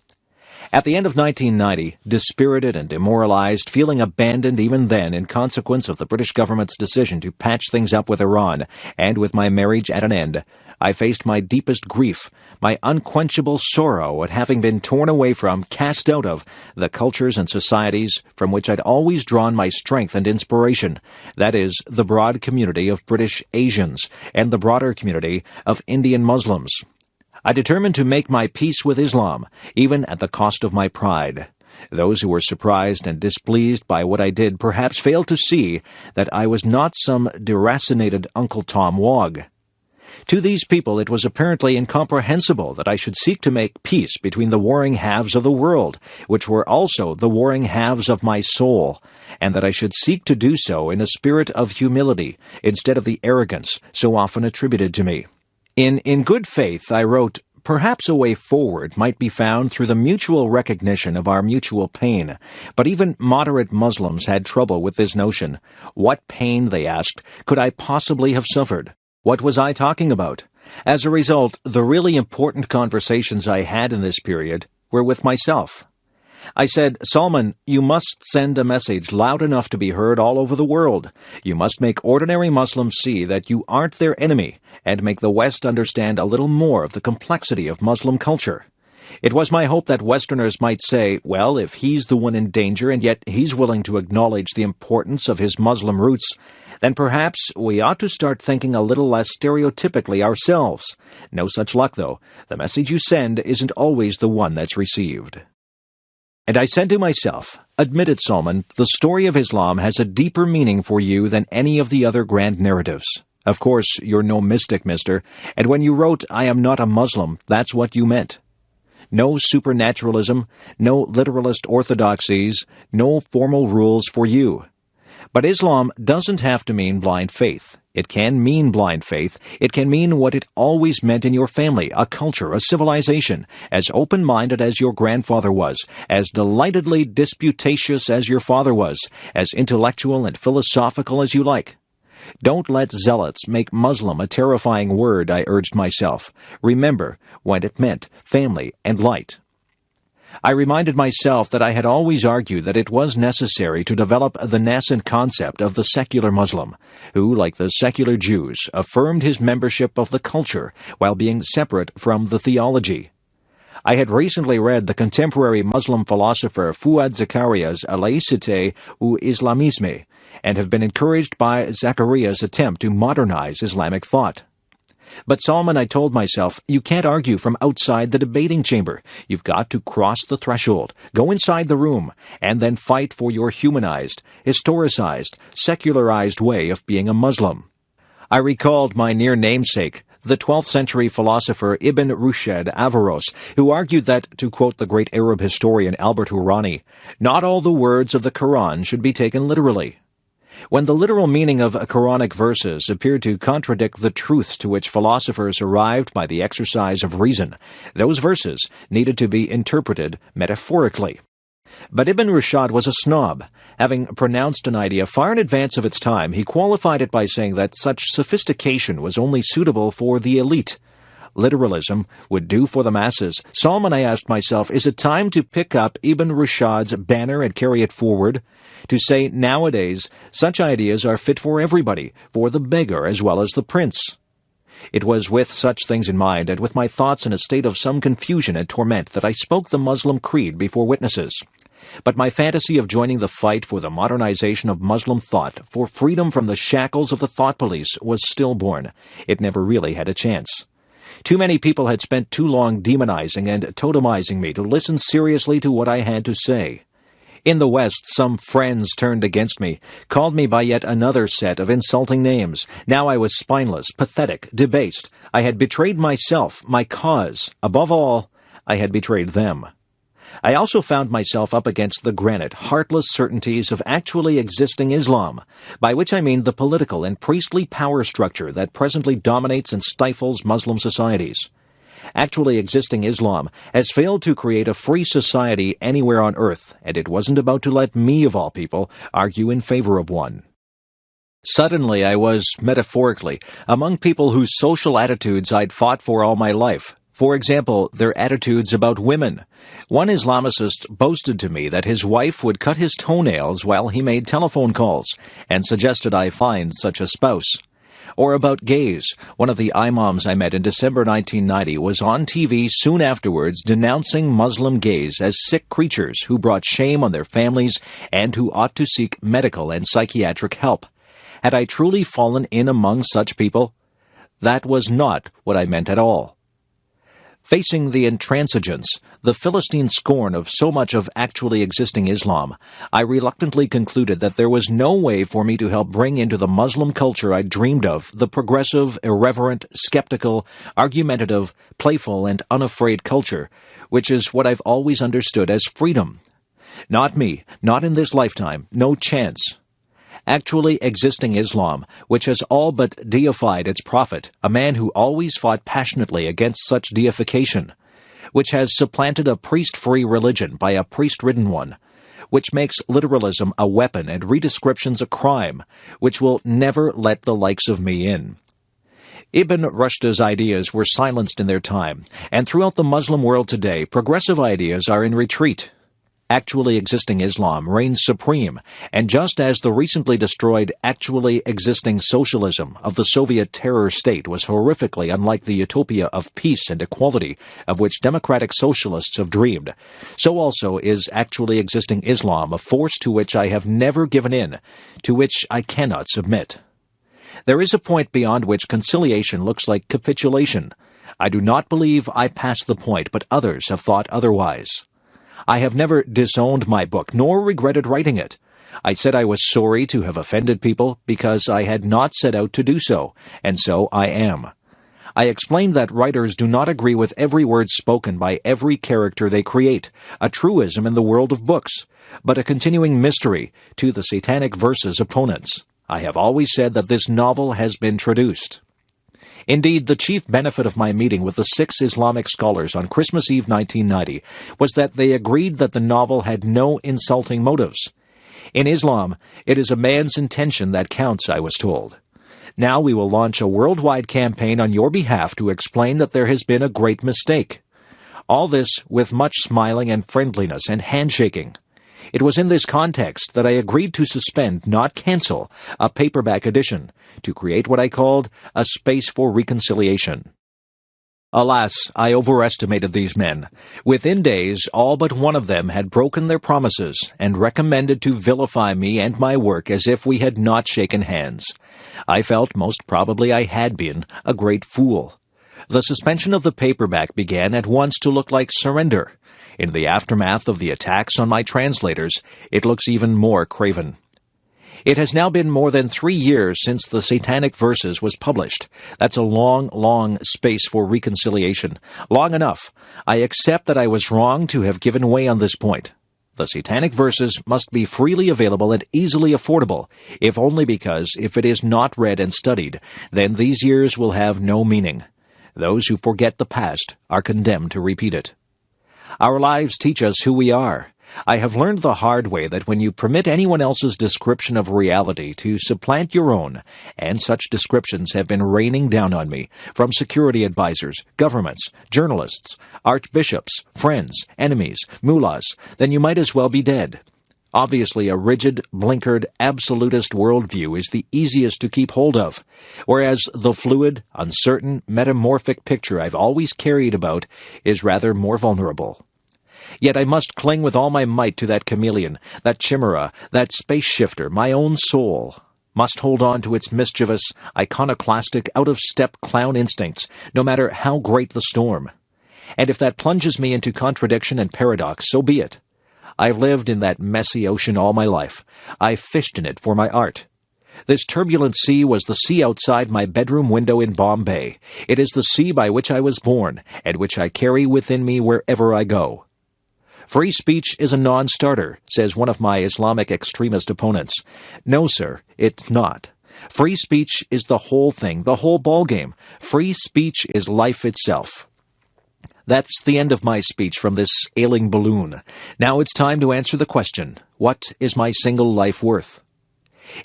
At the end of 1990, dispirited and demoralized, feeling abandoned even then in consequence of the British government's decision to patch things up with Iran, and with my marriage at an end, I faced my deepest grief, my unquenchable sorrow at having been torn away from, cast out of, the cultures and societies from which I'd always drawn my strength and inspiration, that is, the broad community of British Asians and the broader community of Indian Muslims. I determined to make my peace with Islam, even at the cost of my pride. Those who were surprised and displeased by what I did perhaps failed to see that I was not some deracinated Uncle Tom Wog. To these people it was apparently incomprehensible that I should seek to make peace between the warring halves of the world, which were also the warring halves of my soul, and that I should seek to do so in a spirit of humility instead of the arrogance so often attributed to me. In good faith, I wrote, perhaps a way forward might be found through the mutual recognition of our mutual pain, but even moderate Muslims had trouble with this notion. What pain, they asked, could I possibly have suffered? What was I talking about? As a result, the really important conversations I had in this period were with myself. I said, Salman, you must send a message loud enough to be heard all over the world. You must make ordinary Muslims see that you aren't their enemy, and make the West understand a little more of the complexity of Muslim culture. It was my hope that Westerners might say, well, if he's the one in danger and yet he's willing to acknowledge the importance of his Muslim roots, then perhaps we ought to start thinking a little less stereotypically ourselves. No such luck, though. The message you send isn't always the one that's received. And I said to myself, admit it, Salman, the story of Islam has a deeper meaning for you than any of the other grand narratives. Of course, you're no mystic, mister, and when you wrote, I am not a Muslim, that's what you meant. No supernaturalism, no literalist orthodoxies, no formal rules for you. But Islam doesn't have to mean blind faith. It can mean blind faith. It can mean what it always meant in your family, a culture, a civilization, as open-minded as your grandfather was, as delightedly disputatious as your father was, as intellectual and philosophical as you like. Don't let zealots make Muslim a terrifying word, I urged myself. Remember what it meant, family and light. I reminded myself that I had always argued that it was necessary to develop the nascent concept of the secular Muslim, who, like the secular Jews, affirmed his membership of the culture while being separate from the theology. I had recently read the contemporary Muslim philosopher Fuad Zakaria's Laïcité ou Islamisme, and have been encouraged by Zakaria's attempt to modernize Islamic thought. But Salman, I told myself, you can't argue from outside the debating chamber. You've got to cross the threshold, go inside the room, and then fight for your humanized, historicized, secularized way of being a Muslim. I recalled my near namesake, the 12th century philosopher Ibn Rushd Averroes, who argued that, to quote the great Arab historian Albert Hourani, not all the words of the Quran should be taken literally. When the literal meaning of Quranic verses appeared to contradict the truths to which philosophers arrived by the exercise of reason, those verses needed to be interpreted metaphorically. But Ibn Rushd was a snob. Having pronounced an idea far in advance of its time, he qualified it by saying that such sophistication was only suitable for the elite. literalism would do for the masses, Salman, I asked myself, is it time to pick up Ibn Rushd's banner and carry it forward? To say nowadays such ideas are fit for everybody, for the beggar as well as the prince. It was with such things in mind, and with my thoughts in a state of some confusion and torment, that I spoke the Muslim creed before witnesses. But my fantasy of joining the fight for the modernization of Muslim thought, for freedom from the shackles of the thought police, was stillborn. It never really had a chance. Too many people had spent too long demonizing and totemizing me to listen seriously to what I had to say. In the West, some friends turned against me, called me by yet another set of insulting names. Now I was spineless, pathetic, debased. I had betrayed myself, my cause. Above all, I had betrayed them. I also found myself up against the granite, heartless certainties of actually existing Islam, by which I mean the political and priestly power structure that presently dominates and stifles Muslim societies. Actually existing Islam has failed to create a free society anywhere on earth, and it wasn't about to let me, of all people, argue in favor of one. Suddenly I was, metaphorically, among people whose social attitudes I'd fought for all my life. For example, their attitudes about women. One Islamicist boasted to me that his wife would cut his toenails while he made telephone calls, and suggested I find such a spouse. Or about gays. One of the imams I met in December 1990 was on TV soon afterwards denouncing Muslim gays as sick creatures who brought shame on their families and who ought to seek medical and psychiatric help. Had I truly fallen in among such people? That was not what I meant at all. Facing the intransigence, the Philistine scorn of so much of actually existing Islam, I reluctantly concluded that there was no way for me to help bring into the Muslim culture I dreamed of the progressive, irreverent, skeptical, argumentative, playful, and unafraid culture, which is what I've always understood as freedom. Not me, not in this lifetime, no chance. Actually existing Islam, which has all but deified its prophet, a man who always fought passionately against such deification, which has supplanted a priest-free religion by a priest-ridden one, which makes literalism a weapon and redescriptions a crime, which will never let the likes of me in. Ibn Rushd's ideas were silenced in their time, and throughout the Muslim world today, progressive ideas are in retreat. Actually existing Islam reigns supreme, and just as the recently destroyed actually existing socialism of the Soviet terror state was horrifically unlike the utopia of peace and equality of which democratic socialists have dreamed, so also is actually existing Islam a force to which I have never given in, to which I cannot submit. There is a point beyond which conciliation looks like capitulation. I do not believe I passed the point, but others have thought otherwise. I have never disowned my book, nor regretted writing it. I said I was sorry to have offended people because I had not set out to do so, and so I am. I explained that writers do not agree with every word spoken by every character they create, a truism in the world of books, but a continuing mystery to the Satanic Verse's opponents. I have always said that this novel has been traduced. Indeed, the chief benefit of my meeting with the 6 Islamic scholars on Christmas Eve 1990 was that they agreed that the novel had no insulting motives. In Islam, it is a man's intention that counts, I was told. Now we will launch a worldwide campaign on your behalf to explain that there has been a great mistake. All this with much smiling and friendliness and handshaking. It was in this context that I agreed to suspend, not cancel, a paperback edition, to create what I called a space for reconciliation. Alas, I overestimated these men. Within days, all but one of them had broken their promises and recommended to vilify me and my work as if we had not shaken hands. I felt most probably I had been a great fool. The suspension of the paperback began at once to look like surrender. In the aftermath of the attacks on my translators, it looks even more craven. It has now been more than 3 years since the Satanic Verses was published. That's a long, long space for reconciliation. Long enough. I accept that I was wrong to have given way on this point. The Satanic Verses must be freely available and easily affordable, if only because if it is not read and studied, then these years will have no meaning. Those who forget the past are condemned to repeat it. Our lives teach us who we are. I have learned the hard way that when you permit anyone else's description of reality to supplant your own, and such descriptions have been raining down on me from security advisors, governments, journalists, archbishops, friends, enemies, mullahs, then you might as well be dead. Obviously, a rigid, blinkered, absolutist worldview is the easiest to keep hold of, whereas the fluid, uncertain, metamorphic picture I've always carried about is rather more vulnerable. Yet I must cling with all my might to that chameleon, that chimera, that space shifter, my own soul. Must hold on to its mischievous, iconoclastic, out-of-step clown instincts, no matter how great the storm. And if that plunges me into contradiction and paradox, so be it. I've lived in that messy ocean all my life. I've fished in it for my art. This turbulent sea was the sea outside my bedroom window in Bombay. It is the sea by which I was born, and which I carry within me wherever I go. Free speech is a non-starter, says one of my Islamic extremist opponents. No, sir, it's not. Free speech is the whole thing, the whole ballgame. Free speech is life itself. That's the end of my speech from this ailing balloon. Now it's time to answer the question, what is my single life worth?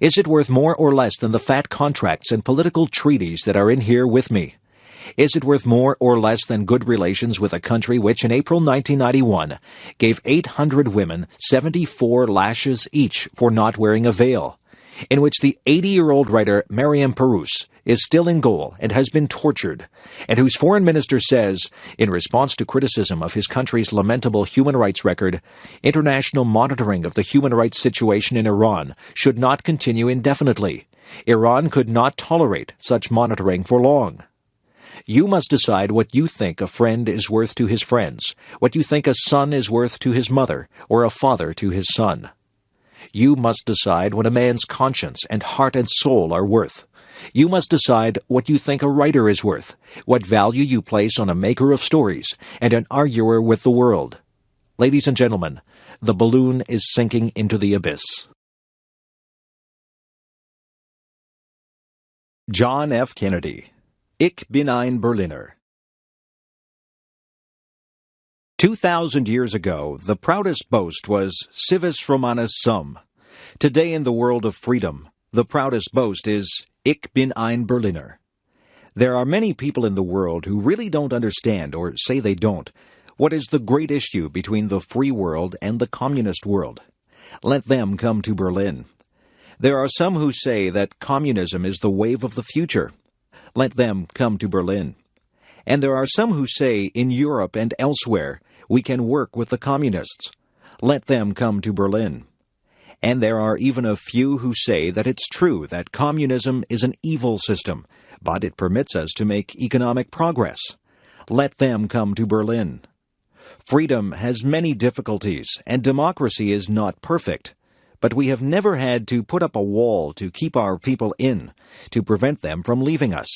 Is it worth more or less than the fat contracts and political treaties that are in here with me? Is it worth more or less than good relations with a country which in April 1991 gave 800 women 74 lashes each for not wearing a veil, in which the 80-year-old writer Mariam Perouse is still in gaol and has been tortured, and whose foreign minister says, in response to criticism of his country's lamentable human rights record, international monitoring of the human rights situation in Iran should not continue indefinitely. Iran could not tolerate such monitoring for long. You must decide what you think a friend is worth to his friends, what you think a son is worth to his mother, or a father to his son. You must decide what a man's conscience and heart and soul are worth. You must decide what you think a writer is worth, what value you place on a maker of stories and an arguer with the world. Ladies and gentlemen, the balloon is sinking into the abyss. John F. Kennedy. Ich bin ein Berliner. 2,000 years ago, the proudest boast was civis Romanus sum. Today in the world of freedom, the proudest boast is Ich bin ein Berliner. There are many people in the world who really don't understand, or say they don't, what is the great issue between the free world and the communist world. Let them come to Berlin. There are some who say that communism is the wave of the future. Let them come to Berlin. And there are some who say in Europe and elsewhere we can work with the communists. Let them come to Berlin. And there are even a few who say that it's true that communism is an evil system, but it permits us to make economic progress. Let them come to Berlin. Freedom has many difficulties, and democracy is not perfect. But we have never had to put up a wall to keep our people in, to prevent them from leaving us.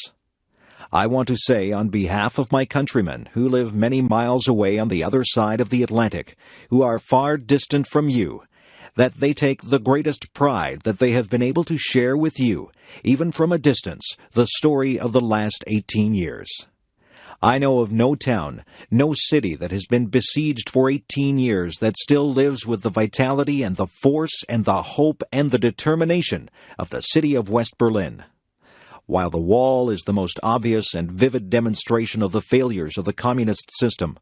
I want to say on behalf of my countrymen who live many miles away on the other side of the Atlantic, who are far distant from you, that they take the greatest pride that they have been able to share with you, even from a distance, the story of the last 18 years. I know of no town, no city that has been besieged for 18 years that still lives with the vitality and the force and the hope and the determination of the city of West Berlin. While the wall is the most obvious and vivid demonstration of the failures of the communist system,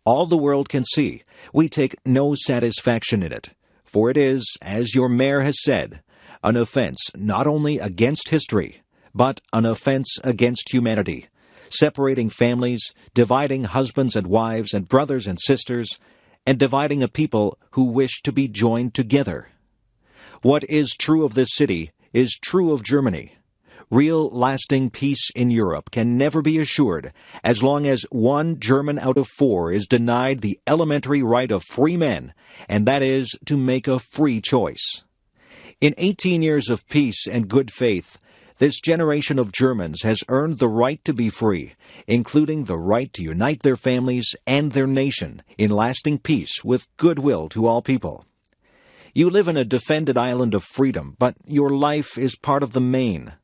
all the world can see we take no satisfaction in it, for it is, as your mayor has said, an offense not only against history, but an offense against humanity, separating families, dividing husbands and wives and brothers and sisters, and dividing a people who wish to be joined together. What is true of this city is true of Germany. Real, lasting peace in Europe can never be assured as long as 1 German out of 4 is denied the elementary right of free men, and that is to make a free choice. In 18 years of peace and good faith, this generation of Germans has earned the right to be free, including the right to unite their families and their nation in lasting peace with goodwill to all people. You live in a defended island of freedom, but your life is part of the main.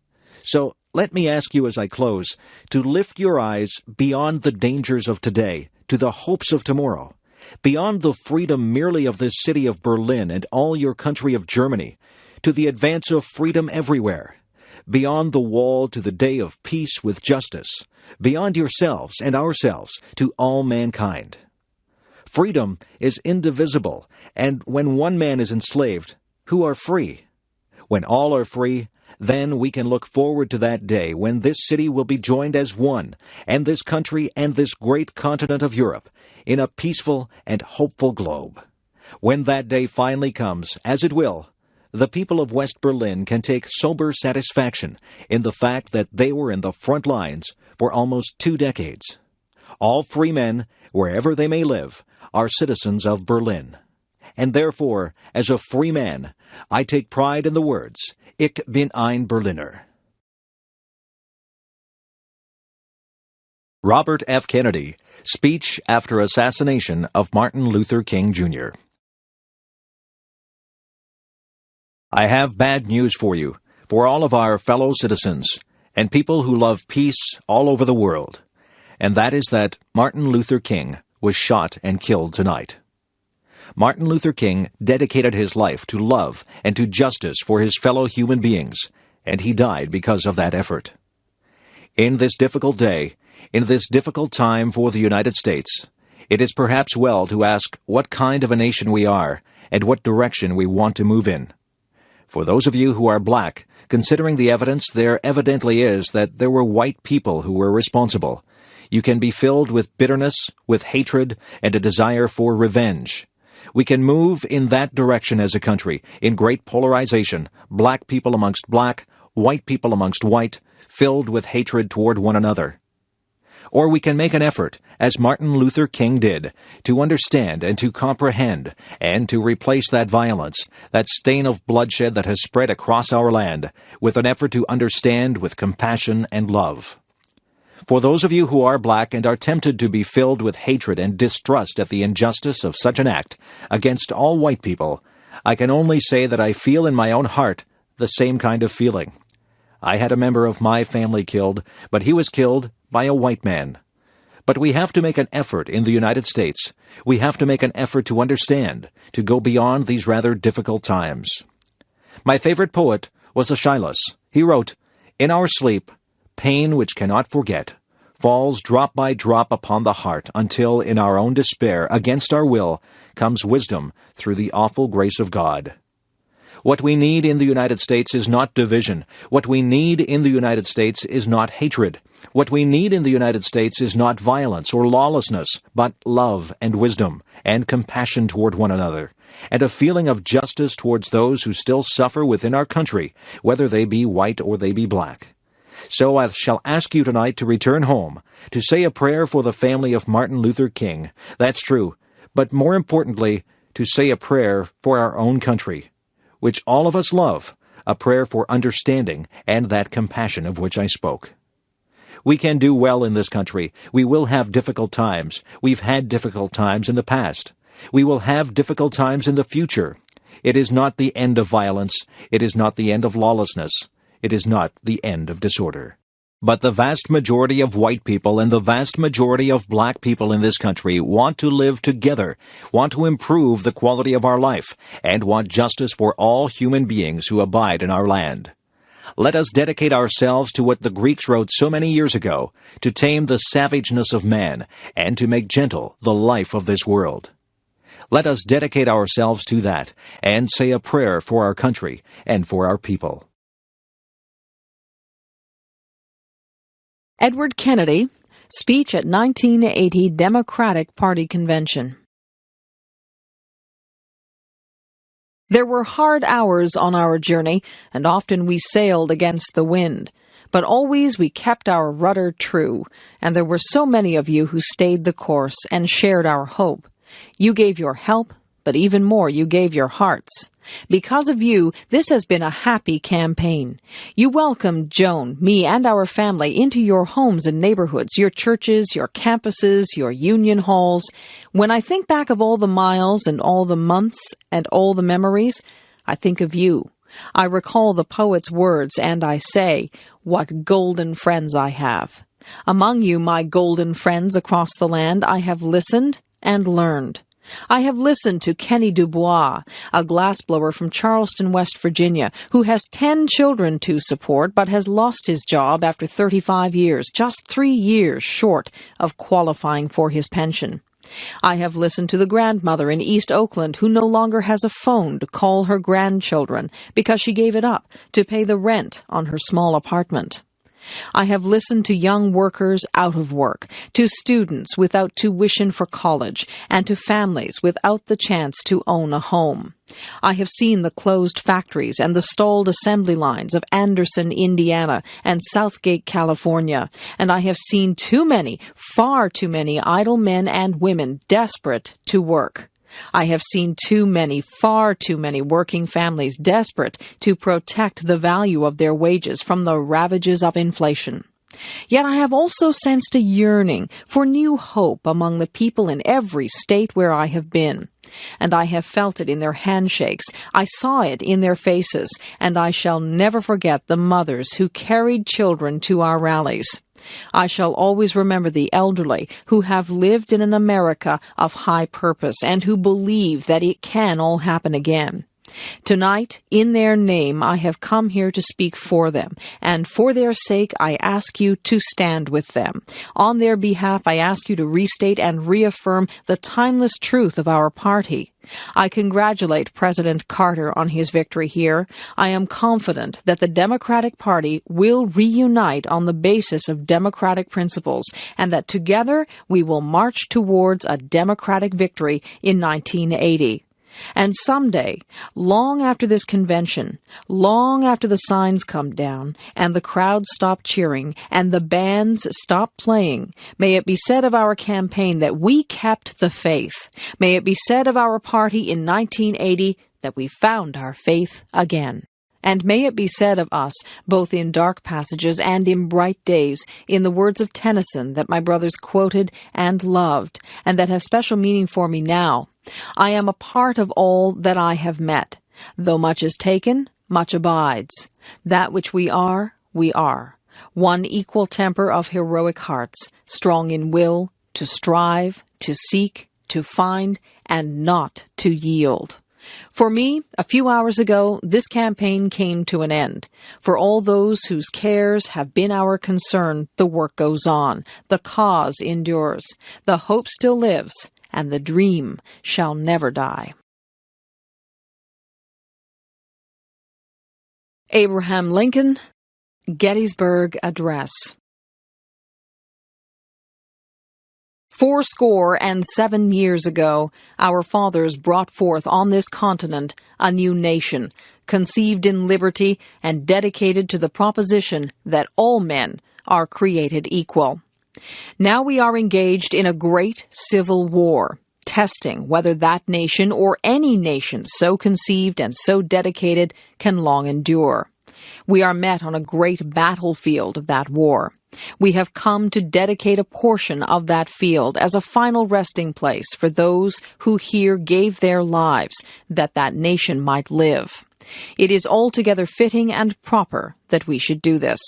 So let me ask you as I close to lift your eyes beyond the dangers of today to the hopes of tomorrow, beyond the freedom merely of this city of Berlin and all your country of Germany, to the advance of freedom everywhere, beyond the wall to the day of peace with justice, beyond yourselves and ourselves to all mankind. Freedom is indivisible, and when one man is enslaved, who are free? When all are free, then we can look forward to that day when this city will be joined as one, and this country and this great continent of Europe, in a peaceful and hopeful globe. When that day finally comes, as it will, the people of West Berlin can take sober satisfaction in the fact that they were in the front lines for almost 2 decades. All free men, wherever they may live, are citizens of Berlin. And therefore, as a free man, I take pride in the words, Ich bin ein Berliner. Robert F. Kennedy, Speech after Assassination of Martin Luther King, Jr. I have bad news for you, for all of our fellow citizens, and people who love peace all over the world, and that is that Martin Luther King was shot and killed tonight. Martin Luther King dedicated his life to love and to justice for his fellow human beings, and he died because of that effort. In this difficult day, in this difficult time for the United States, it is perhaps well to ask what kind of a nation we are and what direction we want to move in. For those of you who are black, considering the evidence there evidently is that there were white people who were responsible, you can be filled with bitterness, with hatred, and a desire for revenge. We can move in that direction as a country, in great polarization, black people amongst black, white people amongst white, filled with hatred toward one another. Or we can make an effort, as Martin Luther King did, to understand and to comprehend, and to replace that violence, that stain of bloodshed that has spread across our land, with an effort to understand with compassion and love. For those of you who are black and are tempted to be filled with hatred and distrust at the injustice of such an act against all white people, I can only say that I feel in my own heart the same kind of feeling. I had a member of my family killed, but he was killed by a white man. But we have to make an effort in the United States. We have to make an effort to understand, to go beyond these rather difficult times. My favorite poet was Aeschylus. He wrote, "In our sleep, pain which cannot forget falls drop by drop upon the heart until in our own despair, against our will, comes wisdom through the awful grace of God." What we need in the United States is not division. What we need in the United States is not hatred. What we need in the United States is not violence or lawlessness, but love and wisdom and compassion toward one another, and a feeling of justice towards those who still suffer within our country, whether they be white or they be black. So I shall ask you tonight to return home, to say a prayer for the family of Martin Luther King. That's true. But more importantly, to say a prayer for our own country, which all of us love, a prayer for understanding and that compassion of which I spoke. We can do well in this country. We will have difficult times. We've had difficult times in the past. We will have difficult times in the future. It is not the end of violence. It is not the end of lawlessness. It is not the end of disorder. But the vast majority of white people and the vast majority of black people in this country want to live together, want to improve the quality of our life, and want justice for all human beings who abide in our land. Let us dedicate ourselves to what the Greeks wrote so many years ago, to tame the savageness of man, and to make gentle the life of this world. Let us dedicate ourselves to that, and say a prayer for our country and for our people. Edward Kennedy, speech at 1980 Democratic Party Convention. There were hard hours on our journey, and often we sailed against the wind. But always we kept our rudder true, and there were so many of you who stayed the course and shared our hope. You gave your help, but even more, you gave your hearts. Because of you, this has been a happy campaign. You welcomed Joan, me, and our family into your homes and neighborhoods, your churches, your campuses, your union halls. When I think back of all the miles and all the months and all the memories, I think of you. I recall the poet's words, and I say, what golden friends I have. Among you, my golden friends across the land, I have listened and learned. I have listened to Kenny Dubois, a glassblower from Charleston, West Virginia, who has 10 children to support but has lost his job after 35 years, just 3 years short of qualifying for his pension. I have listened to the grandmother in East Oakland who no longer has a phone to call her grandchildren because she gave it up to pay the rent on her small apartment. I have listened to young workers out of work, to students without tuition for college, and to families without the chance to own a home. I have seen the closed factories and the stalled assembly lines of Anderson, Indiana, and Southgate, California, and I have seen too many, far too many idle men and women desperate to work. I have seen too many, far too many working families desperate to protect the value of their wages from the ravages of inflation. Yet I have also sensed a yearning for new hope among the people in every state where I have been. And I have felt it in their handshakes, I saw it in their faces, and I shall never forget the mothers who carried children to our rallies. I shall always remember the elderly who have lived in an America of high purpose and who believe that it can all happen again. Tonight, in their name, I have come here to speak for them, and for their sake I ask you to stand with them. On their behalf, I ask you to restate and reaffirm the timeless truth of our party. I congratulate President Carter on his victory here. I am confident that the Democratic Party will reunite on the basis of democratic principles, and that together we will march towards a democratic victory in 1980. And someday, long after this convention, long after the signs come down, and the crowds stop cheering, and the bands stop playing, may it be said of our campaign that we kept the faith. May it be said of our party in 1980 that we found our faith again. And may it be said of us, both in dark passages and in bright days, in the words of Tennyson that my brothers quoted and loved, and that have special meaning for me now, I am a part of all that I have met. Though much is taken, much abides. That which we are, we are. One equal temper of heroic hearts, strong in will, to strive, to seek, to find, and not to yield. For me, a few hours ago, this campaign came to an end. For all those whose cares have been our concern, the work goes on, the cause endures, the hope still lives, and the dream shall never die. Abraham Lincoln, Gettysburg Address. 77 years ago, our fathers brought forth on this continent a new nation, conceived in liberty and dedicated to the proposition that all men are created equal. Now we are engaged in a great civil war, testing whether that nation or any nation so conceived and so dedicated can long endure. We are met on a great battlefield of that war. We have come to dedicate a portion of that field as a final resting place for those who here gave their lives that that nation might live. It is altogether fitting and proper that we should do this.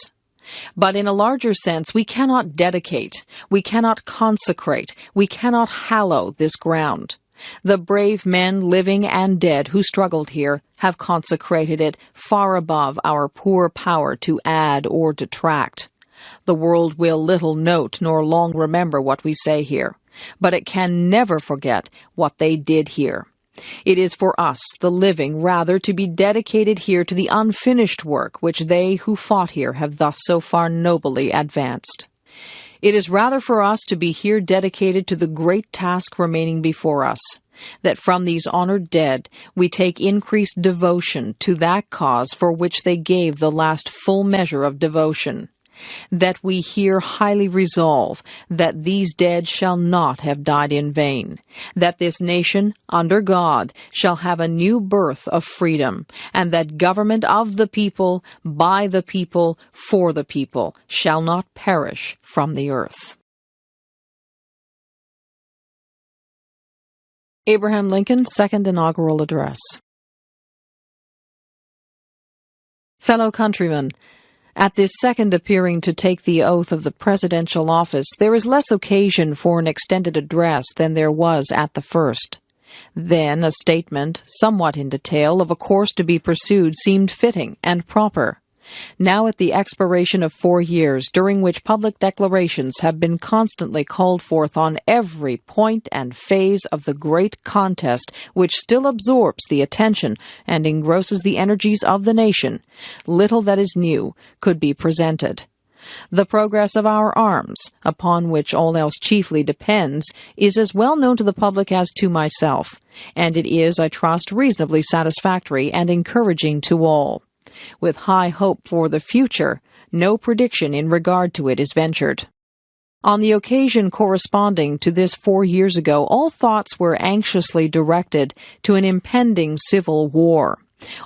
But in a larger sense, we cannot dedicate, we cannot consecrate, we cannot hallow this ground. The brave men, living and dead, who struggled here have consecrated it far above our poor power to add or detract. The world will little note nor long remember what we say here, but it can never forget what they did here. It is for us, the living, rather, to be dedicated here to the unfinished work which they who fought here have thus so far nobly advanced. It is rather for us to be here dedicated to the great task remaining before us, that from these honored dead we take increased devotion to that cause for which they gave the last full measure of devotion, that we here highly resolve that these dead shall not have died in vain, that this nation, under God, shall have a new birth of freedom, and that government of the people, by the people, for the people, shall not perish from the earth. Abraham Lincoln, Second Inaugural Address. Fellow countrymen, at this second appearing to take the oath of the presidential office, there is less occasion for an extended address than there was at the first. Then a statement, somewhat in detail, of a course to be pursued seemed fitting and proper. Now at the expiration of 4 years, during which public declarations have been constantly called forth on every point and phase of the great contest which still absorbs the attention and engrosses the energies of the nation, little that is new could be presented. The progress of our arms, upon which all else chiefly depends, is as well known to the public as to myself, and it is, I trust, reasonably satisfactory and encouraging to all. With high hope for the future, no prediction in regard to it is ventured. On the occasion corresponding to this 4 years ago, all thoughts were anxiously directed to an impending civil war.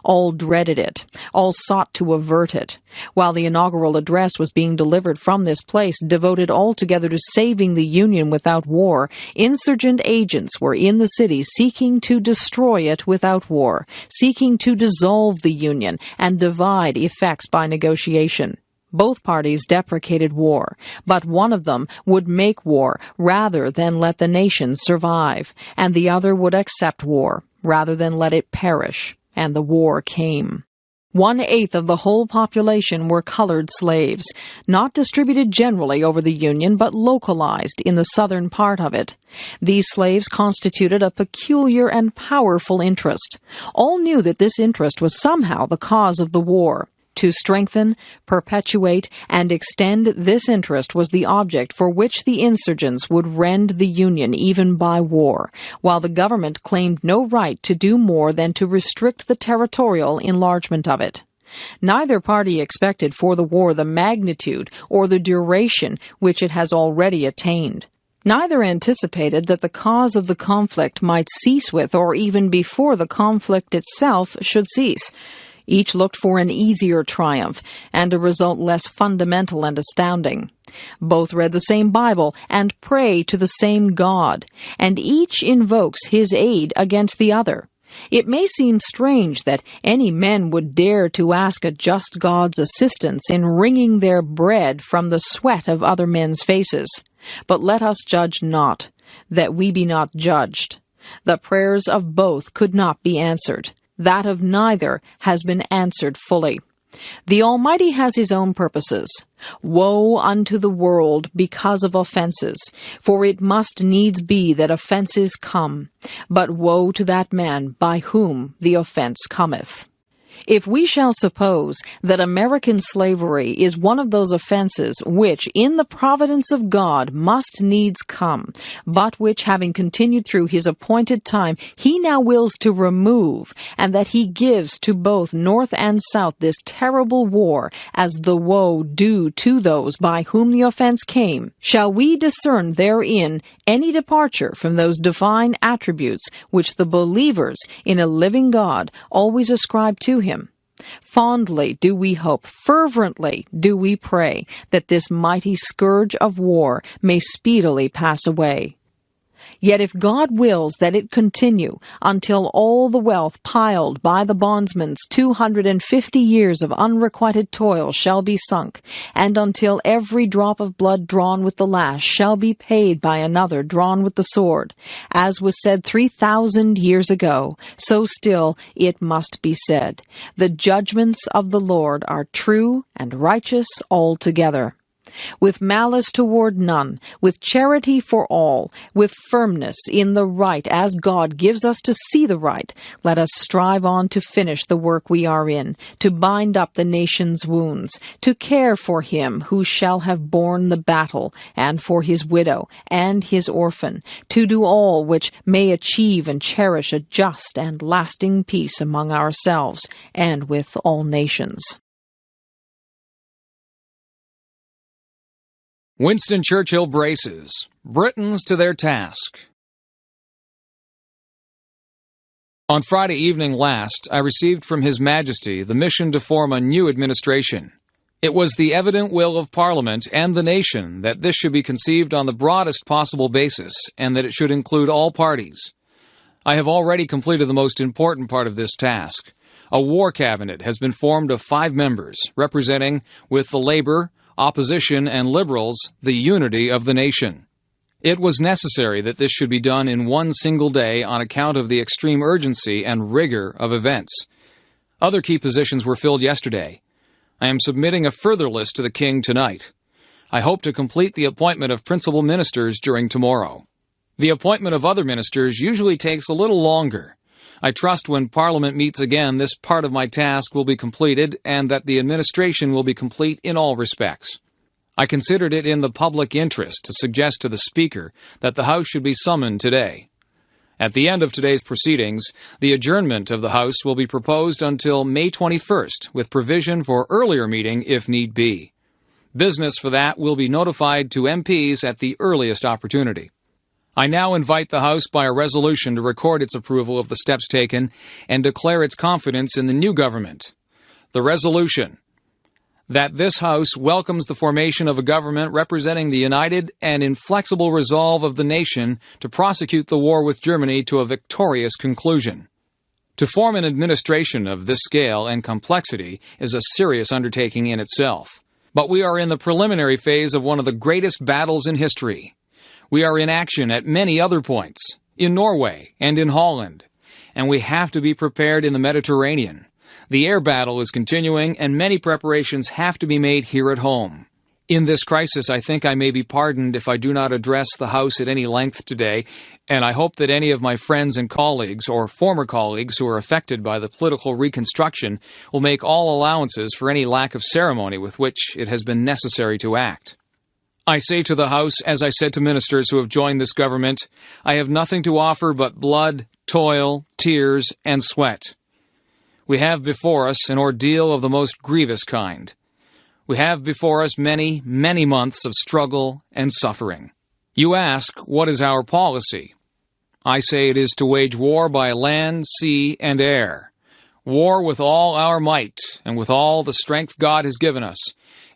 All dreaded it. All sought to avert it. While the inaugural address was being delivered from this place, devoted altogether to saving the Union without war, insurgent agents were in the city seeking to destroy it without war, seeking to dissolve the Union and divide effects by negotiation. Both parties deprecated war, but one of them would make war rather than let the nation survive, and the other would accept war rather than let it perish. And the war came. 1/8 of the whole population were colored slaves, not distributed generally over the Union, but localized in the southern part of it. These slaves constituted a peculiar and powerful interest. All knew that this interest was somehow the cause of the war. To strengthen, perpetuate, and extend this interest was the object for which the insurgents would rend the Union even by war, while the government claimed no right to do more than to restrict the territorial enlargement of it. Neither party expected for the war the magnitude or the duration which it has already attained. Neither anticipated that the cause of the conflict might cease with, or even before the conflict itself should cease. Each looked for an easier triumph, and a result less fundamental and astounding. Both read the same Bible and pray to the same God, and each invokes his aid against the other. It may seem strange that any men would dare to ask a just God's assistance in wringing their bread from the sweat of other men's faces. But let us judge not, that we be not judged. The prayers of both could not be answered. That of neither has been answered fully. The Almighty has his own purposes. Woe unto the world because of offenses, for it must needs be that offenses come, but woe to that man by whom the offense cometh. If we shall suppose that American slavery is one of those offenses which, in the providence of God, must needs come, but which, having continued through his appointed time, he now wills to remove, and that he gives to both North and South this terrible war as the woe due to those by whom the offense came, shall we discern therein any departure from those divine attributes which the believers in a living God always ascribe to him? Fondly do we hope, fervently do we pray, that this mighty scourge of war may speedily pass away. Yet if God wills that it continue until all the wealth piled by the bondsman's 250 years of unrequited toil shall be sunk, and until every drop of blood drawn with the lash shall be paid by another drawn with the sword, as was said 3,000 years ago, so still it must be said, the judgments of the Lord are true and righteous altogether. With malice toward none, with charity for all, with firmness in the right as God gives us to see the right, let us strive on to finish the work we are in, to bind up the nation's wounds, to care for him who shall have borne the battle, and for his widow and his orphan, to do all which may achieve and cherish a just and lasting peace among ourselves and with all nations. Winston Churchill braces. Britons to their task. On Friday evening last, I received from His Majesty the mission to form a new administration. It was the evident will of Parliament and the nation that this should be conceived on the broadest possible basis, and that it should include all parties. I have already completed the most important part of this task. A war cabinet has been formed of 5 members, representing, with the Labour, Opposition, and Liberals, the unity of the nation. It was necessary that this should be done in one single day on account of the extreme urgency and rigor of events. Other key positions were filled yesterday. I am submitting a further list to the King tonight. I hope to complete the appointment of principal ministers during tomorrow. The appointment of other ministers usually takes a little longer. I trust when Parliament meets again, this part of my task will be completed and that the administration will be complete in all respects. I considered it in the public interest to suggest to the Speaker that the House should be summoned today. At the end of today's proceedings, the adjournment of the House will be proposed until May 21st, with provision for earlier meeting if need be. Business for that will be notified to MPs at the earliest opportunity. I now invite the House by a resolution to record its approval of the steps taken and declare its confidence in the new government. The resolution: that this House welcomes the formation of a government representing the united and inflexible resolve of the nation to prosecute the war with Germany to a victorious conclusion. To form an administration of this scale and complexity is a serious undertaking in itself. But we are in the preliminary phase of one of the greatest battles in history. We are in action at many other points, in Norway and in Holland, and we have to be prepared in the Mediterranean. The air battle is continuing, and many preparations have to be made here at home. In this crisis, I think I may be pardoned if I do not address the House at any length today, and I hope that any of my friends and colleagues or former colleagues who are affected by the political reconstruction will make all allowances for any lack of ceremony with which it has been necessary to act. I say to the House, as I said to ministers who have joined this government, I have nothing to offer but blood, toil, tears, and sweat. We have before us an ordeal of the most grievous kind. We have before us many, many months of struggle and suffering. You ask, what is our policy? I say it is to wage war by land, sea, and air. War with all our might and with all the strength God has given us,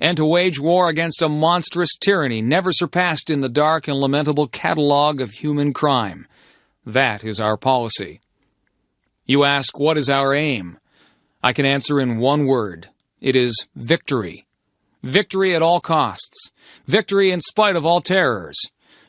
and to wage war against a monstrous tyranny never surpassed in the dark and lamentable catalogue of human crime. That is our policy. You ask, what is our aim? I can answer in one word. It is victory. Victory at all costs. Victory in spite of all terrors.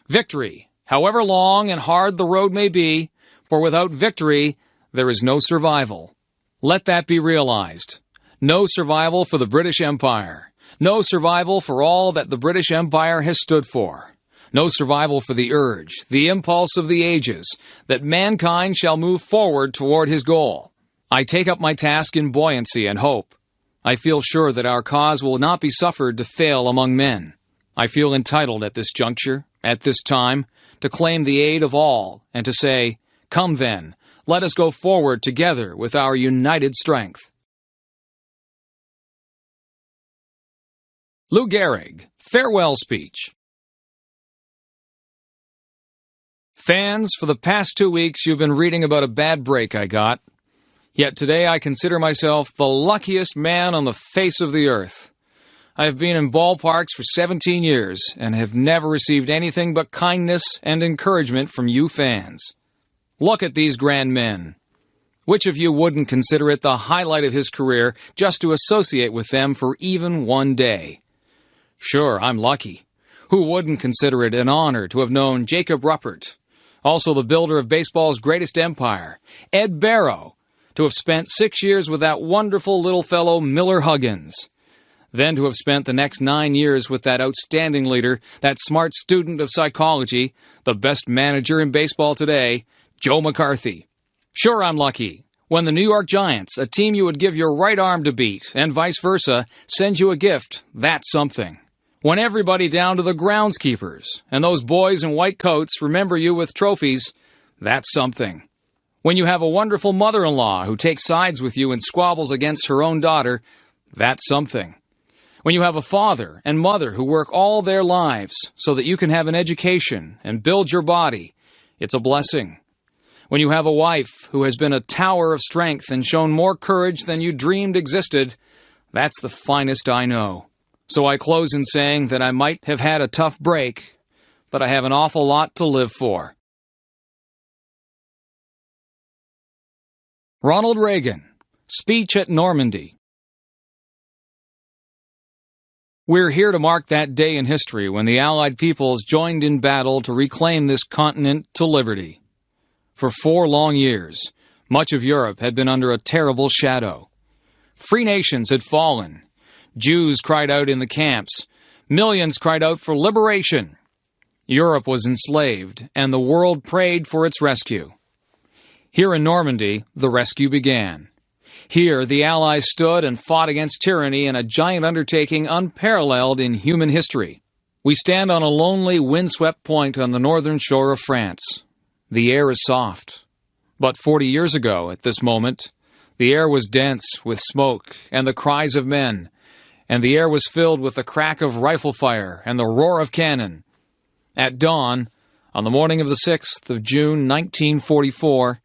Victory, however long and hard the road may be, for without victory, there is no survival. Let that be realized. No survival for the British Empire. No survival for all that the British Empire has stood for. No survival for the urge, the impulse of the ages, that mankind shall move forward toward his goal. I take up my task in buoyancy and hope. I feel sure that our cause will not be suffered to fail among men. I feel entitled at this juncture, at this time, to claim the aid of all and to say, come then, let us go forward together with our united strength. Lou Gehrig, Farewell Speech. Fans, for the past 2 weeks you've been reading about a bad break I got. Yet today I consider myself the luckiest man on the face of the earth. I have been in ballparks for 17 years and have never received anything but kindness and encouragement from you fans. Look at these grand men. Which of you wouldn't consider it the highlight of his career just to associate with them for even one day? Sure, I'm lucky. Who wouldn't consider it an honor to have known Jacob Ruppert, also the builder of baseball's greatest empire, Ed Barrow, to have spent 6 years with that wonderful little fellow Miller Huggins, then to have spent the next 9 years with that outstanding leader, that smart student of psychology, the best manager in baseball today, Joe McCarthy. Sure, I'm lucky. When the New York Giants, a team you would give your right arm to beat, and vice versa, send you a gift, that's something. When everybody down to the groundskeepers and those boys in white coats remember you with trophies, that's something. When you have a wonderful mother-in-law who takes sides with you and squabbles against her own daughter, that's something. When you have a father and mother who work all their lives so that you can have an education and build your body, it's a blessing. When you have a wife who has been a tower of strength and shown more courage than you dreamed existed, that's the finest I know. So I close in saying that I might have had a tough break, but I have an awful lot to live for. Ronald Reagan, Speech at Normandy. We're here to mark that day in history when the Allied peoples joined in battle to reclaim this continent to liberty. For 4 long years, much of Europe had been under a terrible shadow. Free nations had fallen. Jews cried out in the camps. Millions cried out for liberation. Europe was enslaved, and the world prayed for its rescue. Here in Normandy, the rescue began. Here, the Allies stood and fought against tyranny in a giant undertaking unparalleled in human history. We stand on a lonely, windswept point on the northern shore of France. The air is soft. But 40 years ago, at this moment, the air was dense with smoke and the cries of men, and the air was filled with the crack of rifle fire and the roar of cannon. At dawn, on the morning of the 6th of June, 1944,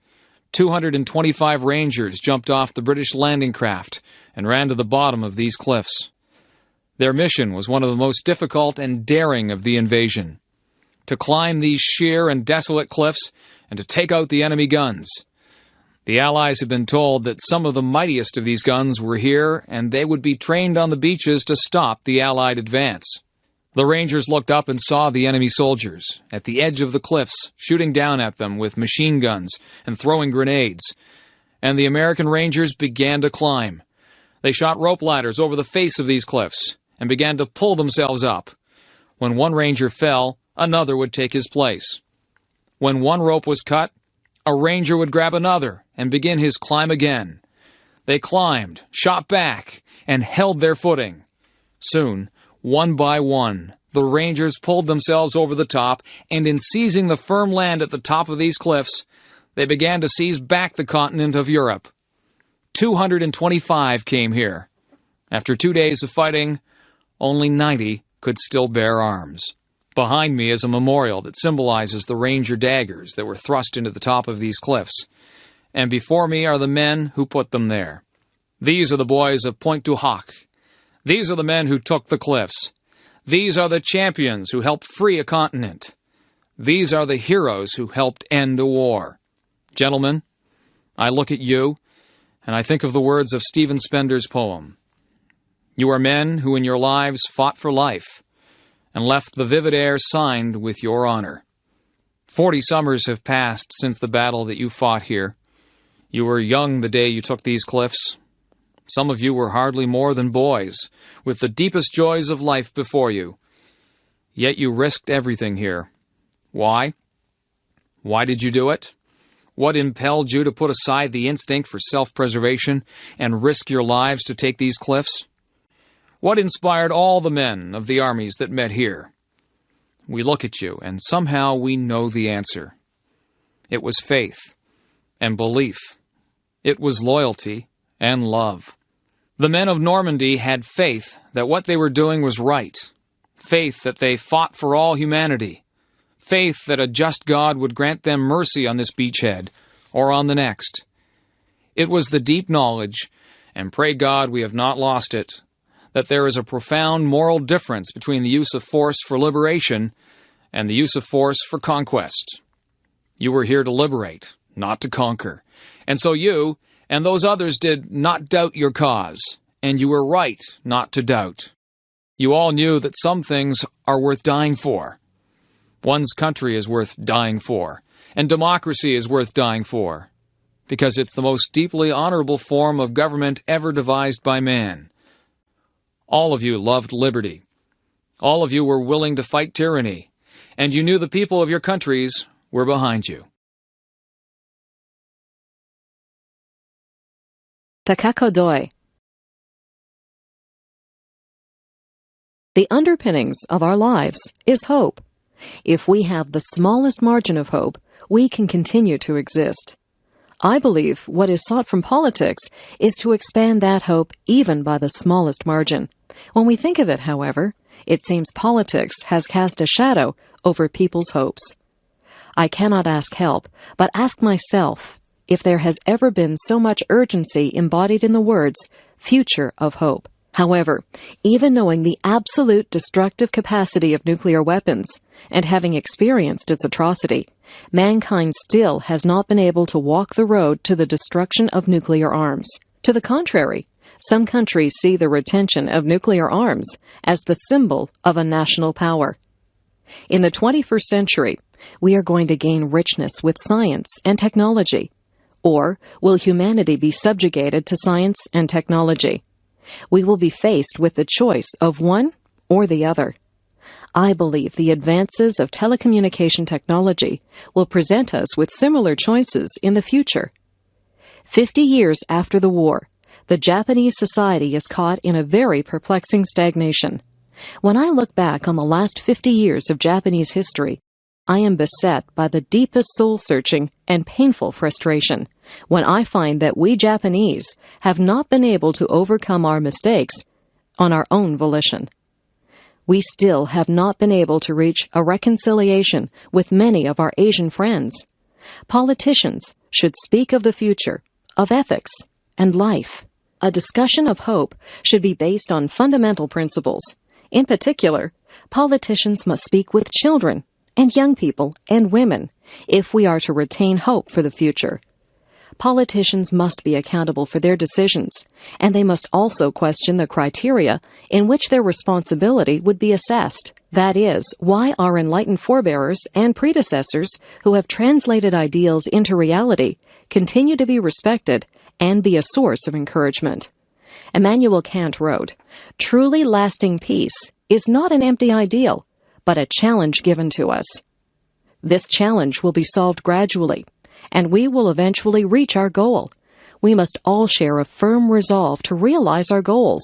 225 Rangers jumped off the British landing craft and ran to the bottom of these cliffs. Their mission was one of the most difficult and daring of the invasion: to climb these sheer and desolate cliffs and to take out the enemy guns. The Allies had been told that some of the mightiest of these guns were here, and they would be trained on the beaches to stop the Allied advance. The Rangers looked up and saw the enemy soldiers at the edge of the cliffs, shooting down at them with machine guns and throwing grenades. And the American Rangers began to climb. They shot rope ladders over the face of these cliffs and began to pull themselves up. When one Ranger fell, another would take his place. When one rope was cut, a Ranger would grab another and begin his climb again. They climbed, shot back, and held their footing. Soon, one by one, the Rangers pulled themselves over the top, and in seizing the firm land at the top of these cliffs, they began to seize back the continent of Europe. 225 came here. After 2 days of fighting, only 90 could still bear arms. Behind me is a memorial that symbolizes the Ranger daggers that were thrust into the top of these cliffs, and before me are the men who put them there. These are the boys of Pointe du Hoc. These are the men who took the cliffs. These are the champions who helped free a continent. These are the heroes who helped end a war. Gentlemen, I look at you, and I think of the words of Stephen Spender's poem. You are men who in your lives fought for life, and left the vivid air signed with your honor. 40 summers have passed since the battle that you fought here. You were young the day you took these cliffs. Some of you were hardly more than boys, with the deepest joys of life before you. Yet you risked everything here. Why? Why did you do it? What impelled you to put aside the instinct for self-preservation and risk your lives to take these cliffs? What inspired all the men of the armies that met here? We look at you, and somehow we know the answer. It was faith and belief. It was loyalty and love. The men of Normandy had faith that what they were doing was right, faith that they fought for all humanity, faith that a just God would grant them mercy on this beachhead or on the next. It was the deep knowledge, and pray God we have not lost it, that there is a profound moral difference between the use of force for liberation and the use of force for conquest. You were here to liberate, not to conquer, and so you and those others did not doubt your cause, and you were right not to doubt. You all knew that some things are worth dying for. One's country is worth dying for, and democracy is worth dying for, because it's the most deeply honorable form of government ever devised by man. All of you loved liberty. All of you were willing to fight tyranny, and you knew the people of your countries were behind you. Takako Doi. The underpinnings of our lives is hope. If we have the smallest margin of hope, we can continue to exist. I believe what is sought from politics is to expand that hope even by the smallest margin. When we think of it, however, it seems politics has cast a shadow over people's hopes. I cannot ask help, but ask myself if there has ever been so much urgency embodied in the words, future of hope. However, even knowing the absolute destructive capacity of nuclear weapons, and having experienced its atrocity, mankind still has not been able to walk the road to the destruction of nuclear arms. To the contrary, Some countries see the retention of nuclear arms as the symbol of a national power. In the 21st century, we are going to gain richness with science and technology. Or will humanity be subjugated to science and technology? We will be faced with the choice of one or the other. I believe the advances of telecommunication technology will present us with similar choices in the future. 50 years after the war, the Japanese society is caught in a very perplexing stagnation. When I look back on the last 50 years of Japanese history, I am beset by the deepest soul-searching and painful frustration when I find that we Japanese have not been able to overcome our mistakes on our own volition. We still have not been able to reach a reconciliation with many of our Asian friends. Politicians should speak of the future, of ethics, and life. A discussion of hope should be based on fundamental principles. In particular, politicians must speak with children and young people and women if we are to retain hope for the future. Politicians must be accountable for their decisions, and they must also question the criteria in which their responsibility would be assessed. That is, why our enlightened forebears and predecessors who have translated ideals into reality continue to be respected and be a source of encouragement. Immanuel Kant wrote, "Truly lasting peace is not an empty ideal, but a challenge given to us. This challenge will be solved gradually, and we will eventually reach our goal. We must all share a firm resolve to realize our goals.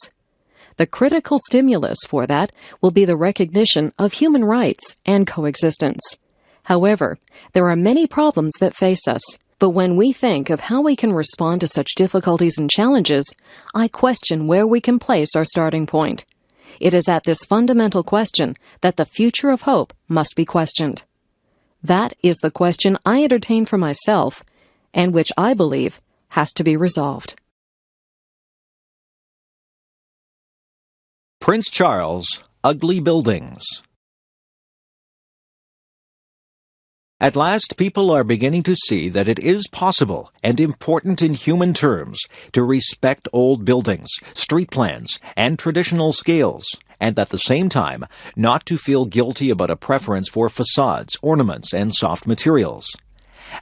The critical stimulus for that will be the recognition of human rights and coexistence. However, there are many problems that face us, but when we think of how we can respond to such difficulties and challenges, I question where we can place our starting point. It is at this fundamental question that the future of hope must be questioned. That is the question I entertain for myself, and which I believe has to be resolved." Prince Charles, Ugly Buildings. At last, people are beginning to see that it is possible and important in human terms to respect old buildings, street plans, and traditional scales, and at the same time not to feel guilty about a preference for facades, ornaments, and soft materials.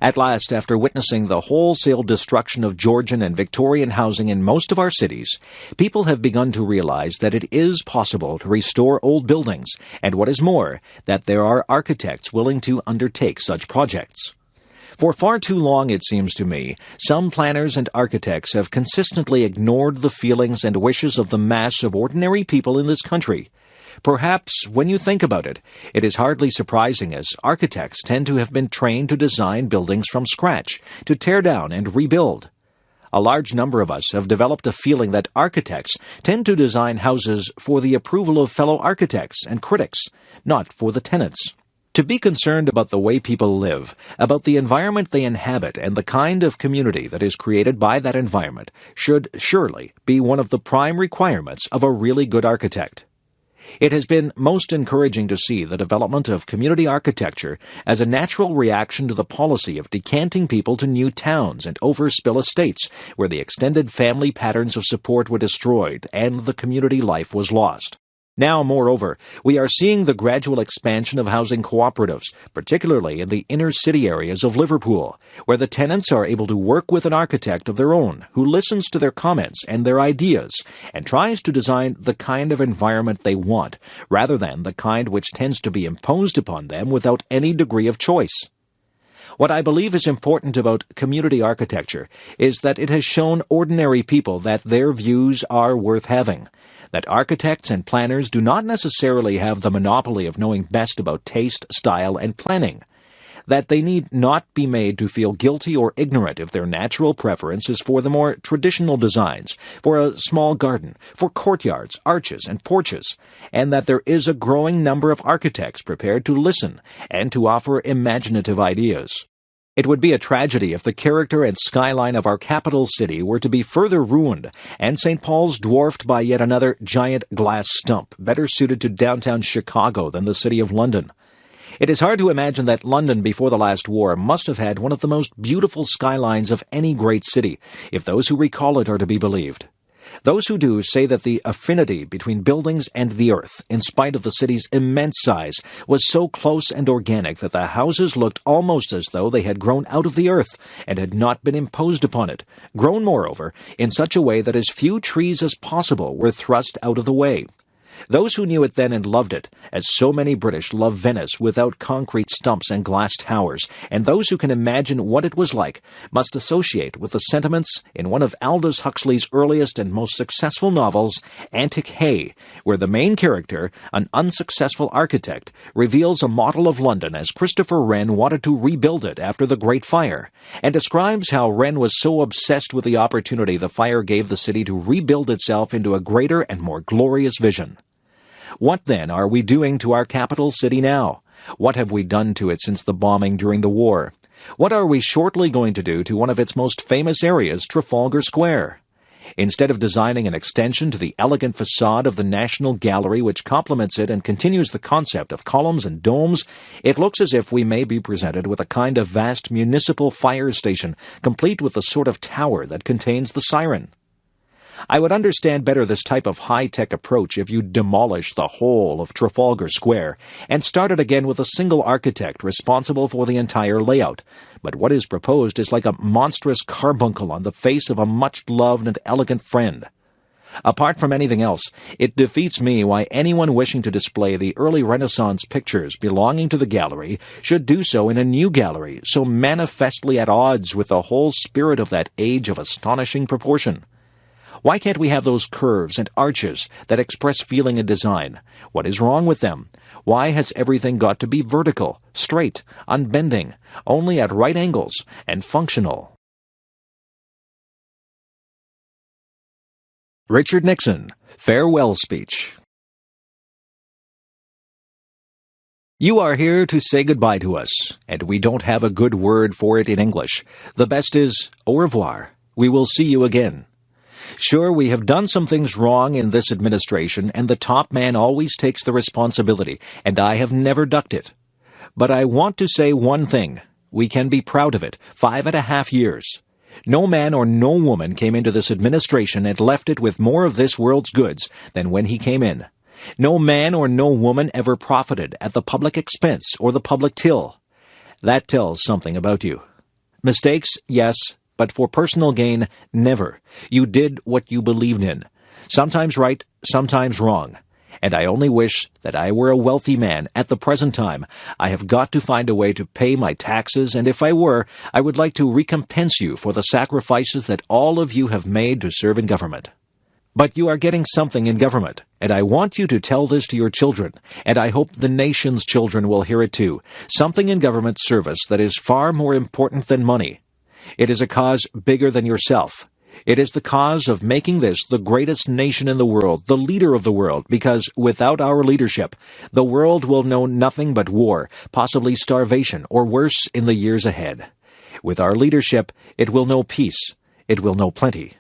At last, after witnessing the wholesale destruction of Georgian and Victorian housing in most of our cities, people have begun to realize that it is possible to restore old buildings, and what is more, that there are architects willing to undertake such projects. For far too long, it seems to me, some planners and architects have consistently ignored the feelings and wishes of the mass of ordinary people in this country. Perhaps, when you think about it, it is hardly surprising, as architects tend to have been trained to design buildings from scratch, to tear down and rebuild. A large number of us have developed a feeling that architects tend to design houses for the approval of fellow architects and critics, not for the tenants. To be concerned about the way people live, about the environment they inhabit, and the kind of community that is created by that environment should surely be one of the prime requirements of a really good architect. It has been most encouraging to see the development of community architecture as a natural reaction to the policy of decanting people to new towns and overspill estates where the extended family patterns of support were destroyed and the community life was lost. Now, moreover, we are seeing the gradual expansion of housing cooperatives, particularly in the inner-city areas of Liverpool, where the tenants are able to work with an architect of their own who listens to their comments and their ideas and tries to design the kind of environment they want, rather than the kind which tends to be imposed upon them without any degree of choice. What I believe is important about community architecture is that it has shown ordinary people that their views are worth having, that architects and planners do not necessarily have the monopoly of knowing best about taste, style, and planning, that they need not be made to feel guilty or ignorant if their natural preference is for the more traditional designs, for a small garden, for courtyards, arches, and porches, and that there is a growing number of architects prepared to listen and to offer imaginative ideas. It would be a tragedy if the character and skyline of our capital city were to be further ruined, and St. Paul's dwarfed by yet another giant glass stump, better suited to downtown Chicago than the city of London. It is hard to imagine that London before the last war must have had one of the most beautiful skylines of any great city, if those who recall it are to be believed. Those who do say that the affinity between buildings and the earth, in spite of the city's immense size, was so close and organic that the houses looked almost as though they had grown out of the earth and had not been imposed upon it, grown, moreover, in such a way that as few trees as possible were thrust out of the way. Those who knew it then and loved it, as so many British love Venice without concrete stumps and glass towers, and those who can imagine what it was like, must associate with the sentiments in one of Aldous Huxley's earliest and most successful novels, Antic Hay, where the main character, an unsuccessful architect, reveals a model of London as Christopher Wren wanted to rebuild it after the Great Fire, and describes how Wren was so obsessed with the opportunity the fire gave the city to rebuild itself into a greater and more glorious vision. What, then, are we doing to our capital city now? What have we done to it since the bombing during the war? What are we shortly going to do to one of its most famous areas, Trafalgar Square? Instead of designing an extension to the elegant facade of the National Gallery which complements it and continues the concept of columns and domes, it looks as if we may be presented with a kind of vast municipal fire station, complete with the sort of tower that contains the siren. I would understand better this type of high-tech approach if you demolished the whole of Trafalgar Square and started again with a single architect responsible for the entire layout. But what is proposed is like a monstrous carbuncle on the face of a much-loved and elegant friend. Apart from anything else, it defeats me why anyone wishing to display the early Renaissance pictures belonging to the gallery should do so in a new gallery so manifestly at odds with the whole spirit of that age of astonishing proportion. Why can't we have those curves and arches that express feeling and design? What is wrong with them? Why has everything got to be vertical, straight, unbending, only at right angles, and functional? Richard Nixon, Farewell Speech. You are here to say goodbye to us, and we don't have a good word for it in English. The best is au revoir. We will see you again. Sure, we have done some things wrong in this administration, and the top man always takes the responsibility, and I have never ducked it. But I want to say one thing. We can be proud of it. 5.5 years. No man or no woman came into this administration and left it with more of this world's goods than when he came in. No man or no woman ever profited at the public expense or the public till. That tells something about you. Mistakes, yes, but for personal gain, never. You did what you believed in. Sometimes right, sometimes wrong. And I only wish that I were a wealthy man at the present time. I have got to find a way to pay my taxes, and if I were, I would like to recompense you for the sacrifices that all of you have made to serve in government. But you are getting something in government, and I want you to tell this to your children, and I hope the nation's children will hear it too. Something in government service that is far more important than money. It is a cause bigger than yourself. It is the cause of making this the greatest nation in the world, the leader of the world, because without our leadership, the world will know nothing but war, possibly starvation, or worse in the years ahead. With our leadership, it will know peace. It will know plenty.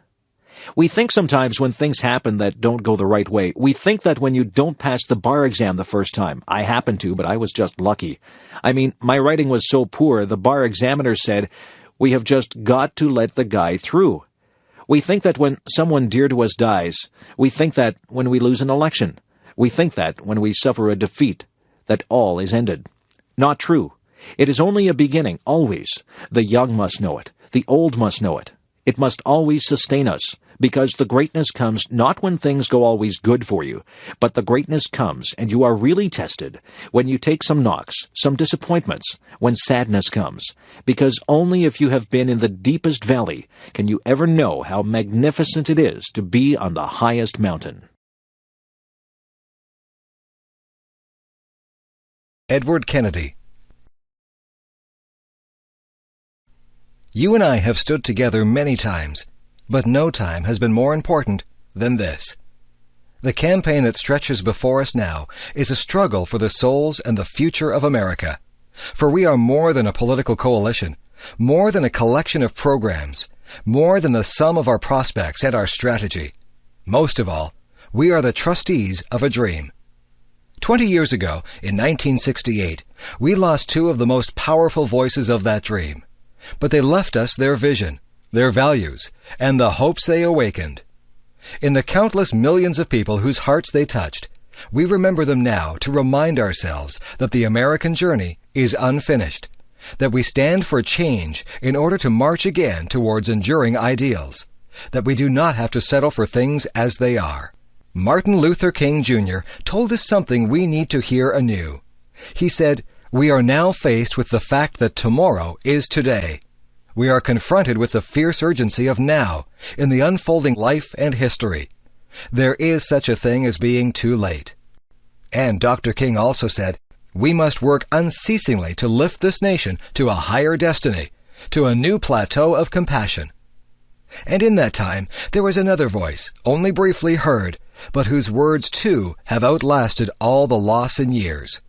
We think sometimes when things happen that don't go the right way, we think that when you don't pass the bar exam the first time, I happened to, but I was just lucky. I mean, my writing was so poor, the bar examiner said, "We have just got to let the guy through." We think that when someone dear to us dies, we think that when we lose an election, we think that when we suffer a defeat, that all is ended. Not true. It is only a beginning, always. The young must know it. The old must know it. It must always sustain us, because the greatness comes not when things go always good for you, but the greatness comes, and you are really tested, when you take some knocks, some disappointments, when sadness comes, because only if you have been in the deepest valley can you ever know how magnificent it is to be on the highest mountain. Edward Kennedy. You and I have stood together many times, but no time has been more important than this. The campaign that stretches before us now is a struggle for the souls and the future of America. For we are more than a political coalition, more than a collection of programs, more than the sum of our prospects and our strategy. Most of all, we are the trustees of a dream. 20 years ago, in 1968, we lost two of the most powerful voices of that dream. But they left us their vision, their values, and the hopes they awakened. In the countless millions of people whose hearts they touched, we remember them now to remind ourselves that the American journey is unfinished, that we stand for change in order to march again towards enduring ideals, that we do not have to settle for things as they are. Martin Luther King Jr. told us something we need to hear anew. He said, "We are now faced with the fact that tomorrow is today. We are confronted with the fierce urgency of now in the unfolding life and history. There is such a thing as being too late." And Dr. King also said, "We must work unceasingly to lift this nation to a higher destiny, to a new plateau of compassion." And in that time, there was another voice, only briefly heard, but whose words too have outlasted all the loss in years.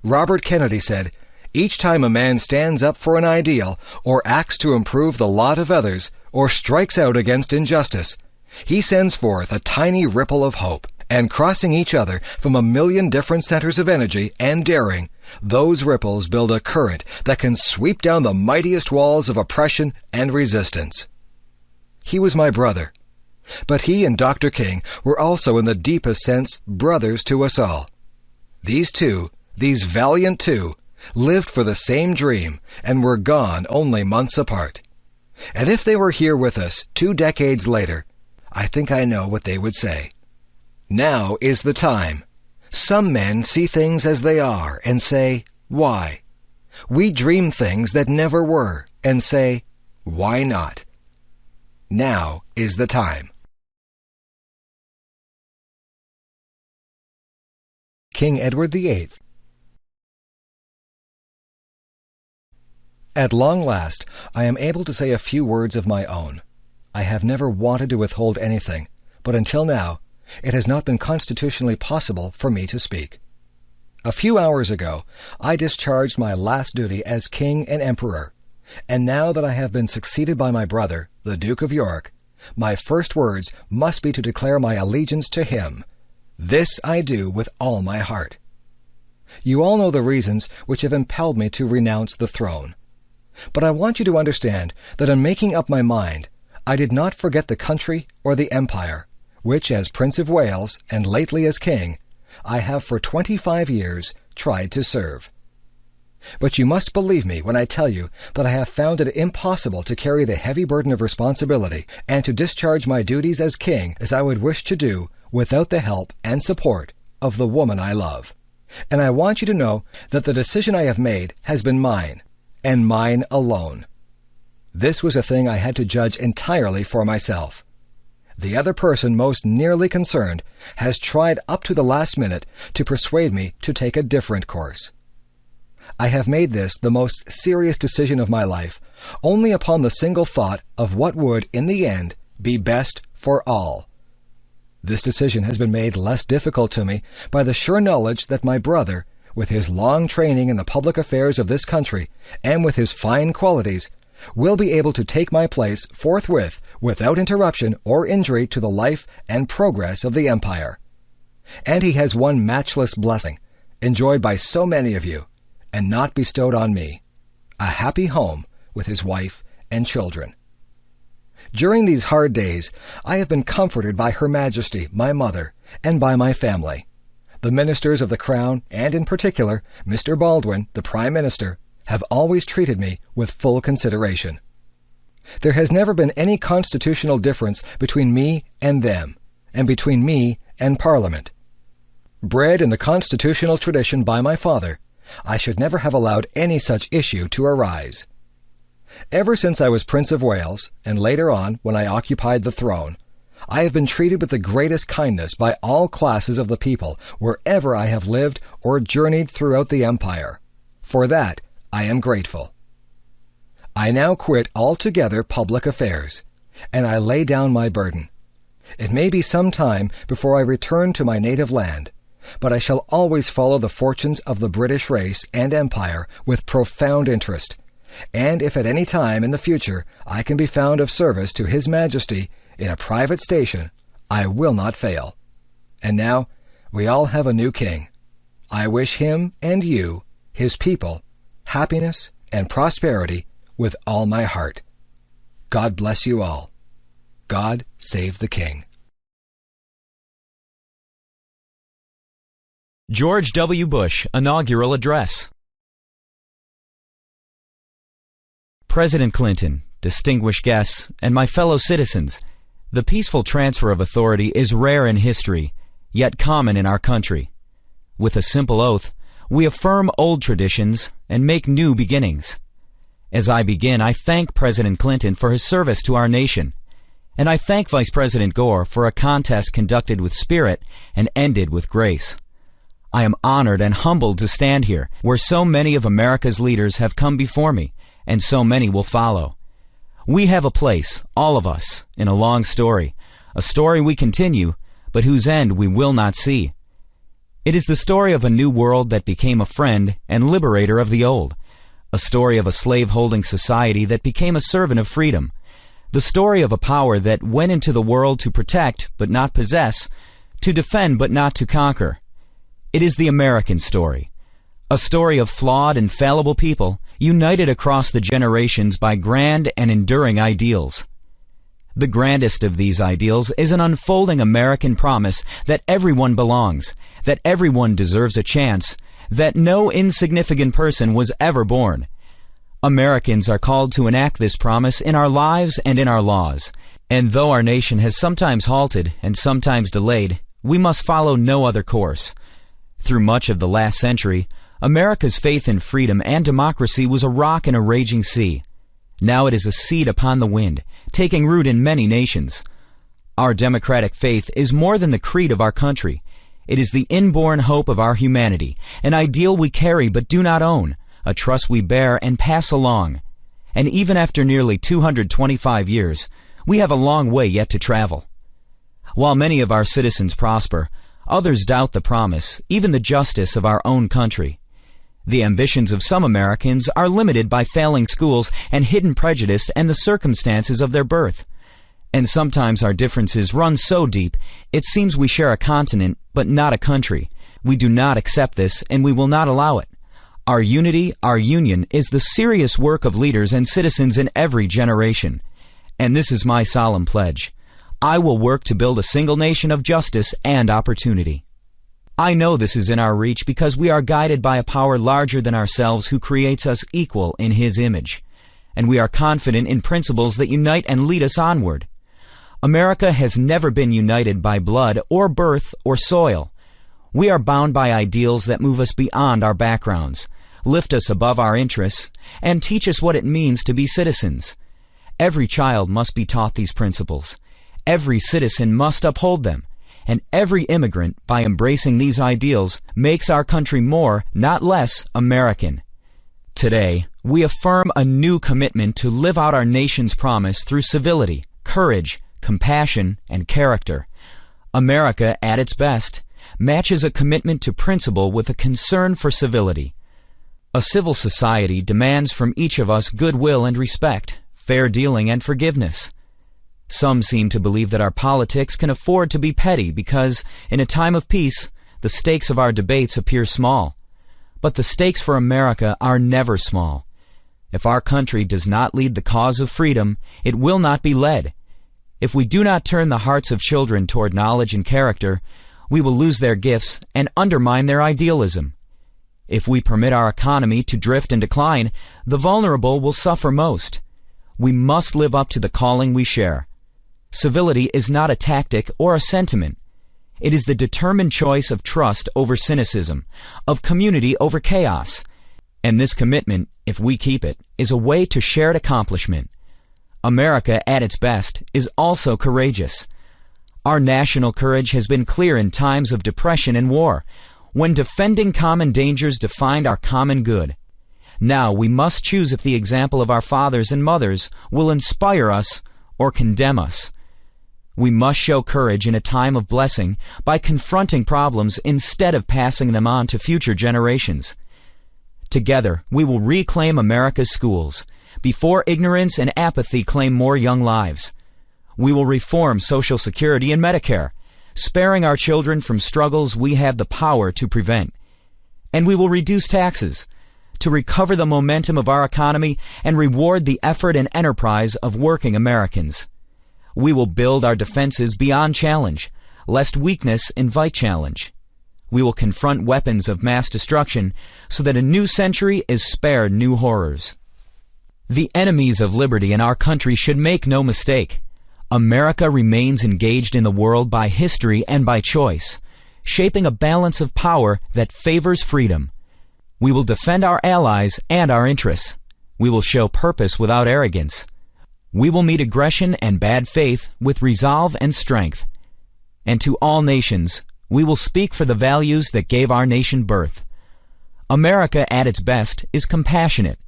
Robert Kennedy said, "Each time a man stands up for an ideal, or acts to improve the lot of others, or strikes out against injustice, he sends forth a tiny ripple of hope, and crossing each other from a million different centers of energy and daring, those ripples build a current that can sweep down the mightiest walls of oppression and resistance." He was my brother. But he and Dr. King were also in the deepest sense brothers to us all. These two, these valiant two, lived for the same dream and were gone only months apart. And if they were here with us 2 decades later, I think I know what they would say. Now is the time. Some men see things as they are and say, "Why?" We dream things that never were and say, "Why not?" Now is the time. King Edward VIII. At long last, I am able to say a few words of my own. I have never wanted to withhold anything, but until now, it has not been constitutionally possible for me to speak. A few hours ago, I discharged my last duty as King and Emperor, and now that I have been succeeded by my brother, the Duke of York, my first words must be to declare my allegiance to him. This I do with all my heart. You all know the reasons which have impelled me to renounce the throne. But I want you to understand that in making up my mind, I did not forget the country or the empire, which as Prince of Wales, and lately as King, I have for 25 years tried to serve. But you must believe me when I tell you that I have found it impossible to carry the heavy burden of responsibility and to discharge my duties as King as I would wish to do without the help and support of the woman I love. And I want you to know that the decision I have made has been mine, and mine alone. This was a thing I had to judge entirely for myself. The other person most nearly concerned has tried up to the last minute to persuade me to take a different course. I have made this the most serious decision of my life only upon the single thought of what would, in the end, be best for all. This decision has been made less difficult to me by the sure knowledge that my brother, with his long training in the public affairs of this country, and with his fine qualities, will be able to take my place forthwith without interruption or injury to the life and progress of the empire. And he has one matchless blessing, enjoyed by so many of you, and not bestowed on me, a happy home with his wife and children. During these hard days, I have been comforted by Her Majesty, my mother, and by my family. The ministers of the Crown, and in particular, Mr. Baldwin, the Prime Minister, have always treated me with full consideration. There has never been any constitutional difference between me and them, and between me and Parliament. Bred in the constitutional tradition by my father, I should never have allowed any such issue to arise. Ever since I was Prince of Wales, and later on when I occupied the throne, I have been treated with the greatest kindness by all classes of the people wherever I have lived or journeyed throughout the empire. For that, I am grateful. I now quit altogether public affairs, and I lay down my burden. It may be some time before I return to my native land, but I shall always follow the fortunes of the British race and empire with profound interest, and if at any time in the future I can be found of service to His Majesty in a private station, I will not fail. And now, we all have a new king. I wish him and you, his people, happiness and prosperity with all my heart. God bless you all. God save the King. George W. Bush Inaugural Address. President Clinton, distinguished guests, and my fellow citizens, the peaceful transfer of authority is rare in history, yet common in our country. With a simple oath, we affirm old traditions and make new beginnings. As I begin, I thank President Clinton for his service to our nation, and I thank Vice President Gore for a contest conducted with spirit and ended with grace. I am honored and humbled to stand here, where so many of America's leaders have come before me, and so many will follow. We have a place, all of us, in a long story, a story we continue, but whose end we will not see. It is the story of a new world that became a friend and liberator of the old, a story of a slave-holding society that became a servant of freedom, the story of a power that went into the world to protect but not possess, to defend but not to conquer. It is the American story, a story of flawed and fallible people united across the generations by grand and enduring ideals. The grandest of these ideals is an unfolding American promise that everyone belongs, that everyone deserves a chance, that no insignificant person was ever born. Americans are called to enact this promise in our lives and in our laws, and though our nation has sometimes halted and sometimes delayed, we must follow no other course. Through much of the last century, America's faith in freedom and democracy was a rock in a raging sea. Now it is a seed upon the wind, taking root in many nations. Our democratic faith is more than the creed of our country. It is the inborn hope of our humanity, an ideal we carry but do not own, a trust we bear and pass along. And even after nearly 225 years, we have a long way yet to travel. While many of our citizens prosper, others doubt the promise, even the justice of our own country. The ambitions of some Americans are limited by failing schools and hidden prejudice and the circumstances of their birth. And sometimes our differences run so deep, it seems we share a continent, but not a country. We do not accept this, and we will not allow it. Our unity, our union, is the serious work of leaders and citizens in every generation. And this is my solemn pledge. I will work to build a single nation of justice and opportunity. I know this is in our reach because we are guided by a power larger than ourselves who creates us equal in His image. And we are confident in principles that unite and lead us onward. America has never been united by blood or birth or soil. We are bound by ideals that move us beyond our backgrounds, lift us above our interests, and teach us what it means to be citizens. Every child must be taught these principles. Every citizen must uphold them. And every immigrant, by embracing these ideals, makes our country more, not less, American. Today, we affirm a new commitment to live out our nation's promise through civility, courage, compassion, and character. America, at its best, matches a commitment to principle with a concern for civility. A civil society demands from each of us goodwill and respect, fair dealing and forgiveness. Some seem to believe that our politics can afford to be petty because, in a time of peace, the stakes of our debates appear small. But the stakes for America are never small. If our country does not lead the cause of freedom, it will not be led. If we do not turn the hearts of children toward knowledge and character, we will lose their gifts and undermine their idealism. If we permit our economy to drift and decline, the vulnerable will suffer most. We must live up to the calling we share. Civility is not a tactic or a sentiment. It is the determined choice of trust over cynicism, of community over chaos. And this commitment, if we keep it, is a way to shared accomplishment. America, at its best, is also courageous. Our national courage has been clear in times of depression and war, when defending common dangers defined our common good. Now we must choose if the example of our fathers and mothers will inspire us or condemn us. We must show courage in a time of blessing by confronting problems instead of passing them on to future generations. Together, we will reclaim America's schools, before ignorance and apathy claim more young lives. We will reform Social Security and Medicare, sparing our children from struggles we have the power to prevent. And we will reduce taxes, to recover the momentum of our economy and reward the effort and enterprise of working Americans. We will build our defenses beyond challenge, lest weakness invite challenge. We will confront weapons of mass destruction so that a new century is spared new horrors. The enemies of liberty in our country should make no mistake. America remains engaged in the world by history and by choice, shaping a balance of power that favors freedom. We will defend our allies and our interests. We will show purpose without arrogance. We will meet aggression and bad faith with resolve and strength. And to all nations, we will speak for the values that gave our nation birth. America at its best is compassionate.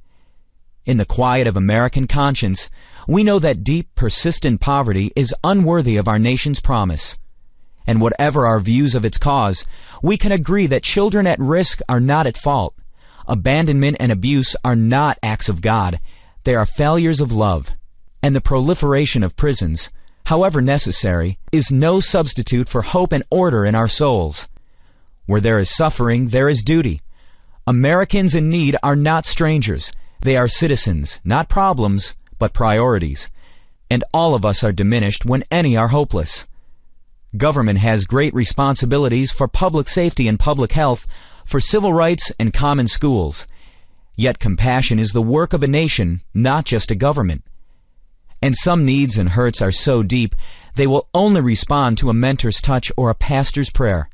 In the quiet of American conscience, we know that deep, persistent poverty is unworthy of our nation's promise. And whatever our views of its cause, we can agree that children at risk are not at fault. Abandonment and abuse are not acts of God. They are failures of love. And the proliferation of prisons, however necessary, is no substitute for hope and order in our souls. Where there is suffering, there is duty. Americans in need are not strangers. They are citizens, not problems, but priorities. And all of us are diminished when any are hopeless. Government has great responsibilities for public safety and public health, for civil rights and common schools. Yet compassion is the work of a nation, not just a government. And some needs and hurts are so deep, they will only respond to a mentor's touch or a pastor's prayer.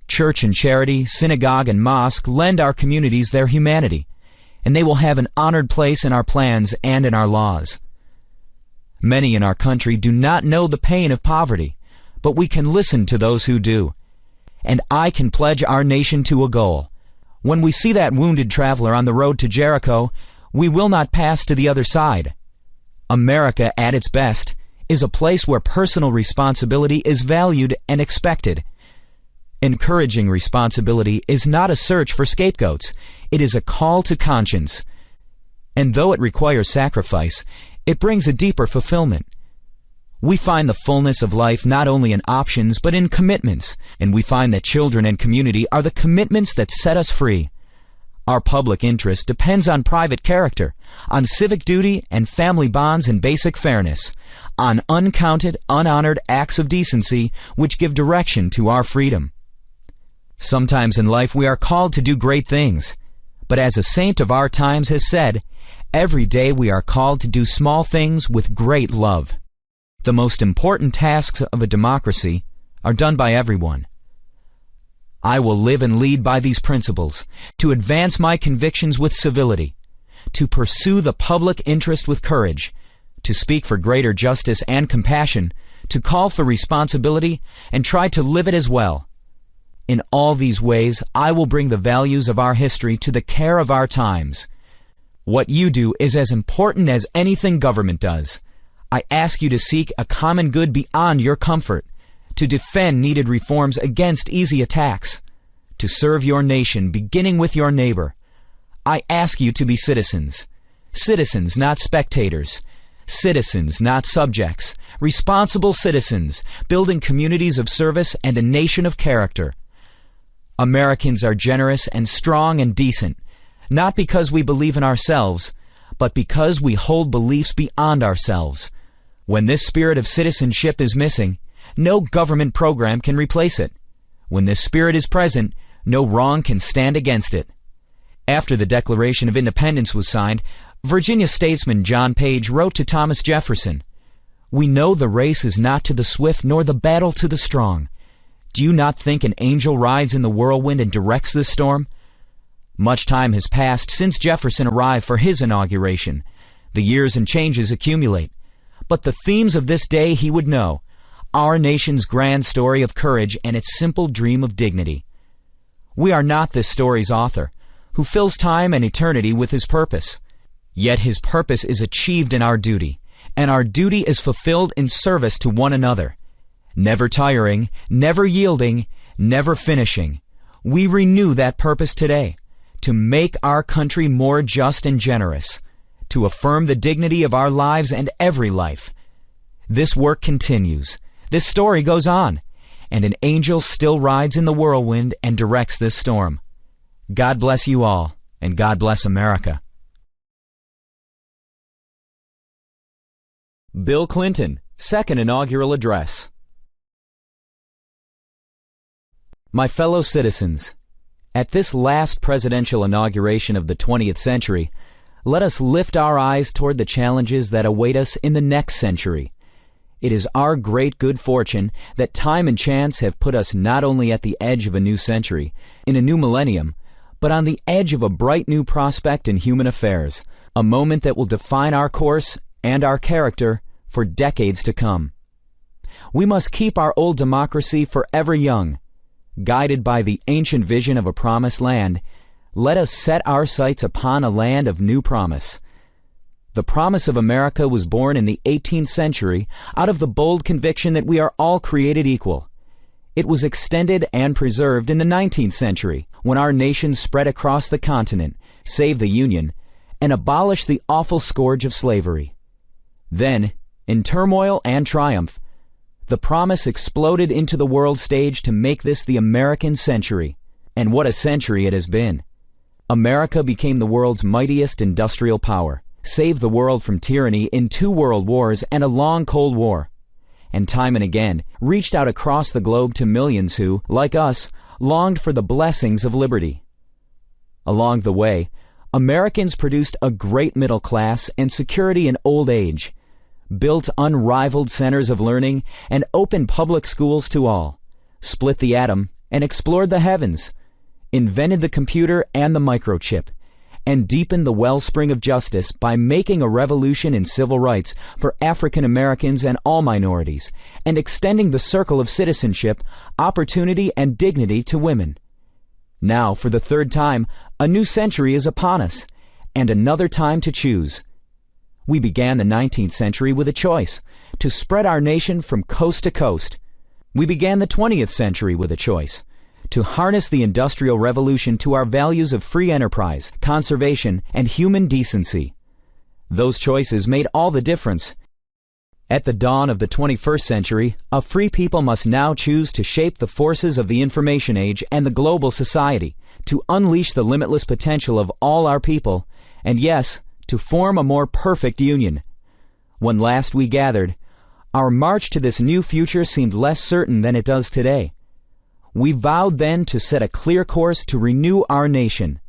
Church and charity, synagogue and mosque lend our communities their humanity, and they will have an honored place in our plans and in our laws. Many in our country do not know the pain of poverty, but we can listen to those who do. And I can pledge our nation to a goal. When we see that wounded traveler on the road to Jericho, we will not pass to the other side. America at its best is a place where personal responsibility is valued and expected. Encouraging responsibility is not a search for scapegoats. It is a call to conscience. And though it requires sacrifice, it brings a deeper fulfillment. We find the fullness of life not only in options but in commitments, and we find that children and community are the commitments that set us free. Our public interest depends on private character, on civic duty and family bonds and basic fairness, on uncounted, unhonored acts of decency which give direction to our freedom. Sometimes in life we are called to do great things, but as a saint of our times has said, every day we are called to do small things with great love. The most important tasks of a democracy are done by everyone. I will live and lead by these principles, to advance my convictions with civility, to pursue the public interest with courage, to speak for greater justice and compassion, to call for responsibility, and try to live it as well. In all these ways, I will bring the values of our history to the care of our times. What you do is as important as anything government does. I ask you to seek a common good beyond your comfort, to defend needed reforms against easy attacks, to serve your nation beginning with your neighbor. I ask you to be citizens. Citizens, not spectators. Citizens, not subjects. Responsible citizens, building communities of service and a nation of character. Americans are generous and strong and decent, not because we believe in ourselves, but because we hold beliefs beyond ourselves. When this spirit of citizenship is missing, no government program can replace it. When this spirit is present, no wrong can stand against it. After the Declaration of Independence was signed, Virginia statesman John Page wrote to Thomas Jefferson, "We know the race is not to the swift nor the battle to the strong. Do you not think an angel rides in the whirlwind and directs this storm?" Much time has passed since Jefferson arrived for his inauguration. The years and changes accumulate. But the themes of this day he would know, our nation's grand story of courage and its simple dream of dignity. We are not this story's author, who fills time and eternity with his purpose. Yet his purpose is achieved in our duty, and our duty is fulfilled in service to one another. Never tiring, never yielding, never finishing, we renew that purpose today, to make our country more just and generous, to affirm the dignity of our lives and every life. This work continues. This story goes on, and an angel still rides in the whirlwind and directs this storm. God bless you all, and God bless America. Bill Clinton, Second Inaugural Address. My fellow citizens, at this last presidential inauguration of the 20th century, let us lift our eyes toward the challenges that await us in the next century. It is our great good fortune that time and chance have put us not only at the edge of a new century, in a new millennium, but on the edge of a bright new prospect in human affairs, a moment that will define our course and our character for decades to come. We must keep our old democracy forever young. Guided by the ancient vision of a promised land, let us set our sights upon a land of new promise. The promise of America was born in the 18th century out of the bold conviction that we are all created equal. It was extended and preserved in the 19th century, when our nation spread across the continent, saved the Union, and abolished the awful scourge of slavery. Then, in turmoil and triumph, the promise exploded into the world stage to make this the American century. And what a century it has been. America became the world's mightiest industrial power, saved the world from tyranny in 2 world wars and a long Cold War, and time and again reached out across the globe to millions who, like us, longed for the blessings of liberty. Along the way, Americans produced a great middle class and security in old age, built unrivaled centers of learning and opened public schools to all, split the atom and explored the heavens, invented the computer and the microchip, and deepened the wellspring of justice by making a revolution in civil rights for African Americans and all minorities, and extending the circle of citizenship, opportunity, and dignity to women. Now, for the 3rd time, a new century is upon us, and another time to choose. We began the 19th century with a choice, to spread our nation from coast to coast. We began the 20th century with a choice, to harness the Industrial Revolution to our values of free enterprise, conservation, and human decency. Those choices made all the difference. At the dawn of the 21st century, a free people must now choose to shape the forces of the information age and the global society, to unleash the limitless potential of all our people, and yes, to form a more perfect union. When last we gathered, our march to this new future seemed less certain than it does today. We vowed then to set a clear course to renew our nation.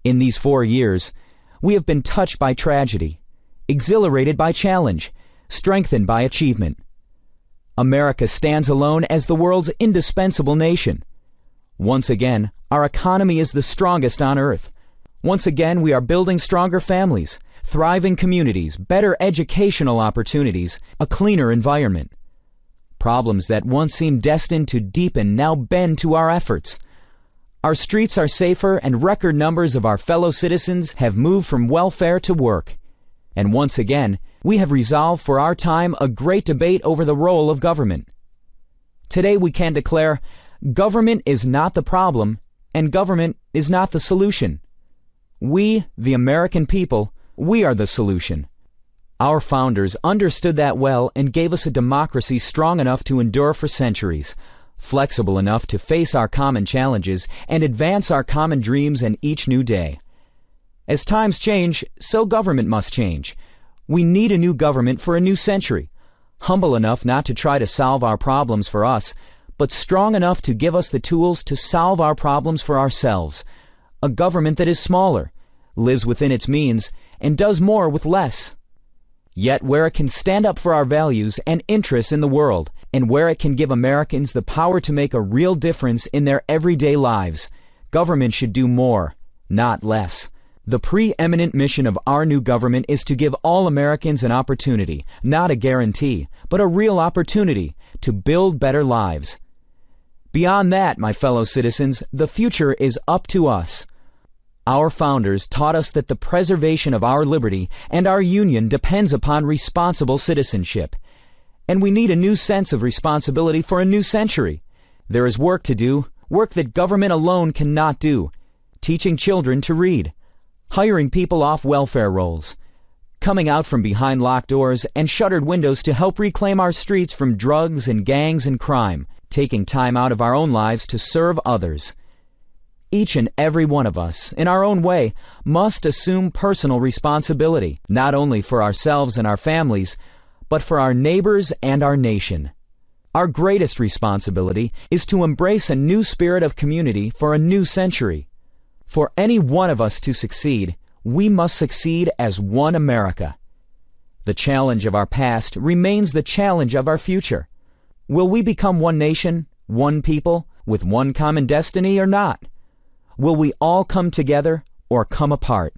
In these 4 years, we have been touched by tragedy, exhilarated by challenge, strengthened by achievement. America stands alone as the world's indispensable nation. Once again, our economy is the strongest on earth. Once again, we are building stronger families, thriving communities, better educational opportunities, a cleaner environment. Problems that once seemed destined to deepen now bend to our efforts. Our streets are safer, and record numbers of our fellow citizens have moved from welfare to work. And once again, we have resolved for our time a great debate over the role of government. Today we can declare, government is not the problem, and government is not the solution. We, the American people, we are the solution. Our founders understood that well and gave us a democracy strong enough to endure for centuries, flexible enough to face our common challenges and advance our common dreams in each new day. As times change, so government must change. We need a new government for a new century, humble enough not to try to solve our problems for us, but strong enough to give us the tools to solve our problems for ourselves. A government that is smaller, lives within its means, and does more with less. Yet where it can stand up for our values and interests in the world, and where it can give Americans the power to make a real difference in their everyday lives, government should do more, not less. The preeminent mission of our new government is to give all Americans an opportunity, not a guarantee, but a real opportunity to build better lives. Beyond that, my fellow citizens, the future is up to us. Our founders taught us that the preservation of our liberty and our union depends upon responsible citizenship. And we need a new sense of responsibility for a new century. There is work to do, work that government alone cannot do. Teaching children to read, hiring people off welfare rolls, coming out from behind locked doors and shuttered windows to help reclaim our streets from drugs and gangs and crime, taking time out of our own lives to serve others. Each and every one of us, in our own way, must assume personal responsibility, not only for ourselves and our families, but for our neighbors and our nation. Our greatest responsibility is to embrace a new spirit of community for a new century. For any one of us to succeed, we must succeed as one America. The challenge of our past remains the challenge of our future. Will we become one nation, one people, with one common destiny or not? Will we all come together or come apart?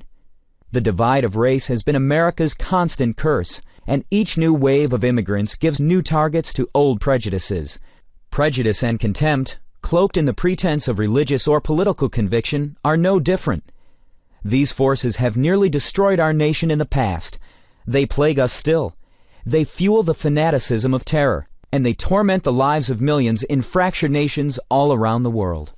The divide of race has been America's constant curse, and each new wave of immigrants gives new targets to old prejudices. Prejudice and contempt, cloaked in the pretense of religious or political conviction, are no different. These forces have nearly destroyed our nation in the past. They plague us still. They fuel the fanaticism of terror, and they torment the lives of millions in fractured nations all around the world.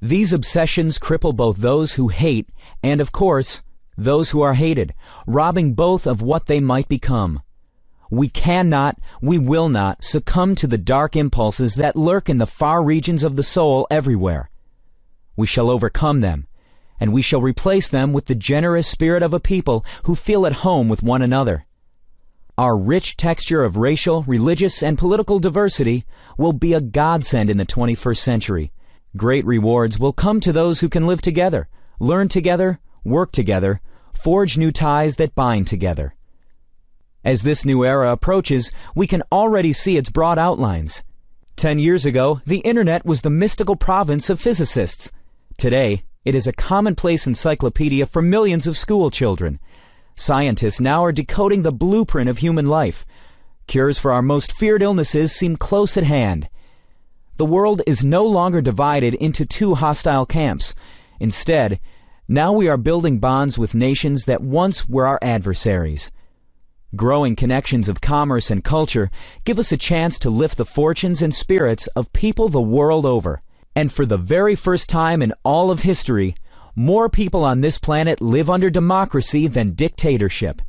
These obsessions cripple both those who hate and, of course, those who are hated, robbing both of what they might become. We cannot, we will not succumb to the dark impulses that lurk in the far regions of the soul everywhere. We shall overcome them, and we shall replace them with the generous spirit of a people who feel at home with one another. Our rich texture of racial, religious, and political diversity will be a godsend in the 21st century. Great rewards will come to those who can live together, learn together, work together, forge new ties that bind together. As this new era approaches, we can already see its broad outlines. 10 years ago, the Internet was the mystical province of physicists. Today, it is a commonplace encyclopedia for millions of school children. Scientists now are decoding the blueprint of human life. Cures for our most feared illnesses seem close at hand. The world is no longer divided into two hostile camps. Instead, now we are building bonds with nations that once were our adversaries. Growing connections of commerce and culture give us a chance to lift the fortunes and spirits of people the world over. And for the very first time in all of history, more people on this planet live under democracy than dictatorship.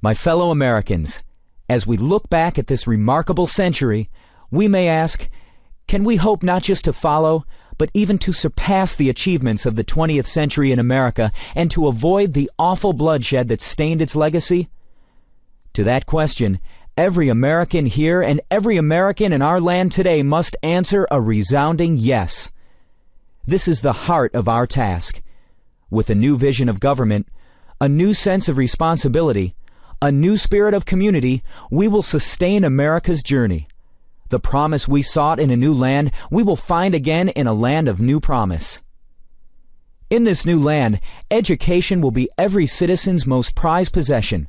My fellow Americans, as we look back at this remarkable century, we may ask, can we hope not just to follow, but even to surpass the achievements of the 20th century in America and to avoid the awful bloodshed that stained its legacy? To that question, every American here and every American in our land today must answer a resounding yes. This is the heart of our task. With a new vision of government, a new sense of responsibility, a new spirit of community, we will sustain America's journey. The promise we sought in a new land, we will find again in a land of new promise. In this new land, education will be every citizen's most prized possession.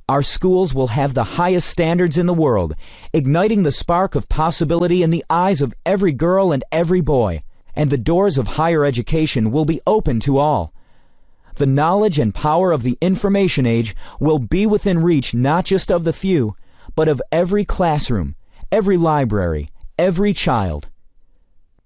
Our schools will have the highest standards in the world, igniting the spark of possibility in the eyes of every girl and every boy, and the doors of higher education will be open to all. The knowledge and power of the information age will be within reach not just of the few, but of every classroom, every library, every child.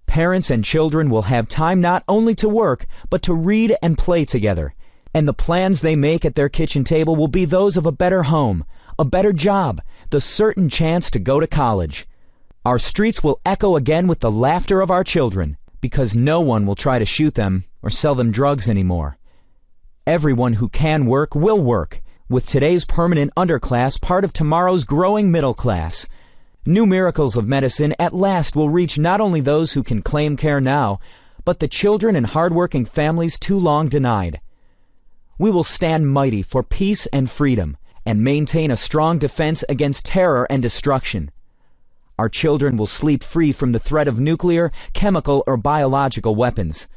Parents and children will have time not only to work, but to read and play together, and the plans they make at their kitchen table will be those of a better home, a better job, the certain chance to go to college. Our streets will echo again with the laughter of our children, because no one will try to shoot them or sell them drugs anymore. Everyone who can work will work, with today's permanent underclass part of tomorrow's growing middle class. New miracles of medicine at last will reach not only those who can claim care now, but the children and hard-working families too long denied. We will stand mighty for peace and freedom, and maintain a strong defense against terror and destruction. Our children will sleep free from the threat of nuclear, chemical, or biological weapons.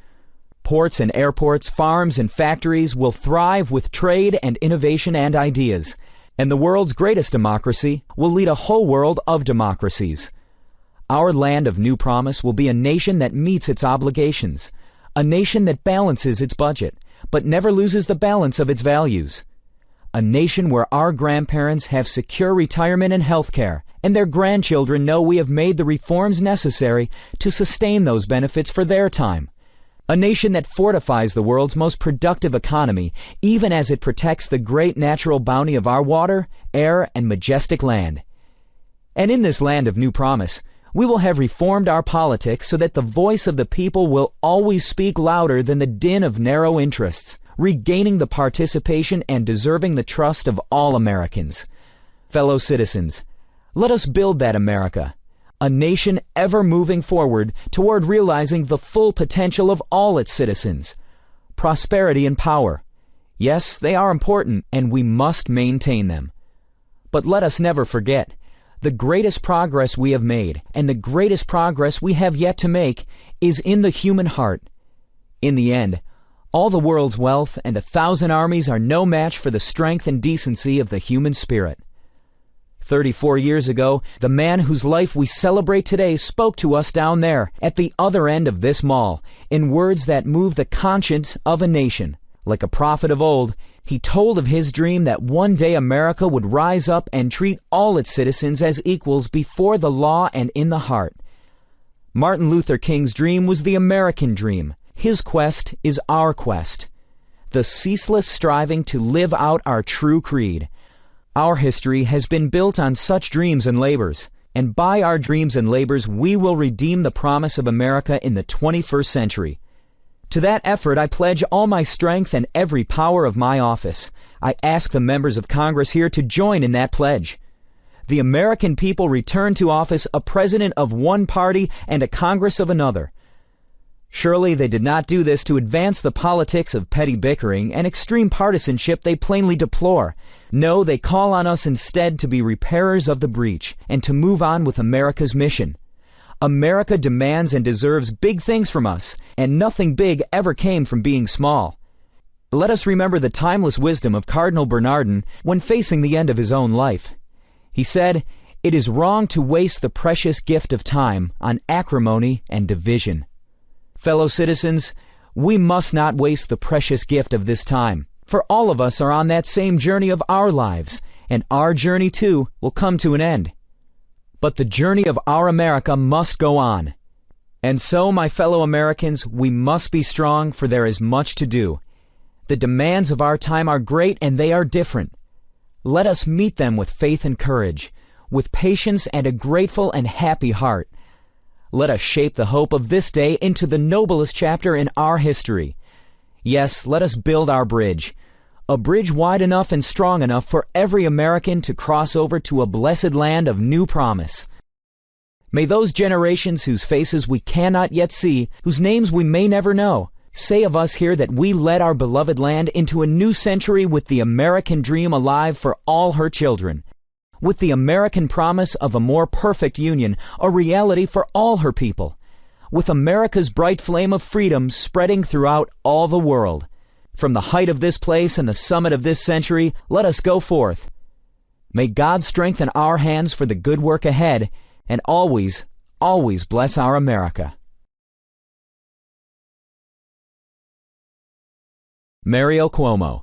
Ports and airports, farms and factories will thrive with trade and innovation and ideas. And the world's greatest democracy will lead a whole world of democracies. Our land of new promise will be a nation that meets its obligations, a nation that balances its budget, but never loses the balance of its values. A nation where our grandparents have secure retirement and health care, and their grandchildren know we have made the reforms necessary to sustain those benefits for their time. A nation that fortifies the world's most productive economy, even as it protects the great natural bounty of our water, air, and majestic land. And in this land of new promise, we will have reformed our politics so that the voice of the people will always speak louder than the din of narrow interests, regaining the participation and deserving the trust of all Americans. Fellow citizens, let us build that America, a nation ever moving forward toward realizing the full potential of all its citizens. Prosperity and power. Yes, they are important, and we must maintain them. But let us never forget, the greatest progress we have made, and the greatest progress we have yet to make, is in the human heart. In the end, all the world's wealth and 1,000 armies are no match for the strength and decency of the human spirit. 34 years ago, the man whose life we celebrate today spoke to us down there, at the other end of this mall, in words that moved the conscience of a nation. Like a prophet of old, he told of his dream that one day America would rise up and treat all its citizens as equals before the law and in the heart. Martin Luther King's dream was the American dream. His quest is our quest. The ceaseless striving to live out our true creed. Our history has been built on such dreams and labors, and by our dreams and labors we will redeem the promise of America in the 21st century. To that effort I pledge all my strength and every power of my office. I ask the members of Congress here to join in that pledge. The American people return to office a president of one party and a Congress of another. Surely they did not do this to advance the politics of petty bickering and extreme partisanship they plainly deplore. No, they call on us instead to be repairers of the breach and to move on with America's mission. America demands and deserves big things from us, and nothing big ever came from being small. Let us remember the timeless wisdom of Cardinal Bernardin when facing the end of his own life. He said, "It is wrong to waste the precious gift of time on acrimony and division." Fellow citizens, we must not waste the precious gift of this time, for all of us are on that same journey of our lives, and our journey too will come to an end. But the journey of our America must go on. And so, my fellow Americans, we must be strong, for there is much to do. The demands of our time are great and they are different. Let us meet them with faith and courage, with patience and a grateful and happy heart. Let us shape the hope of this day into the noblest chapter in our history. Yes, let us build our bridge. A bridge wide enough and strong enough for every American to cross over to a blessed land of new promise. May those generations whose faces we cannot yet see, whose names we may never know, say of us here that we led our beloved land into a new century with the American dream alive for all her children, with the American promise of a more perfect union, a reality for all her people, with America's bright flame of freedom spreading throughout all the world. From the height of this place and the summit of this century, let us go forth. May God strengthen our hands for the good work ahead, and always, always bless our America. Mario Cuomo.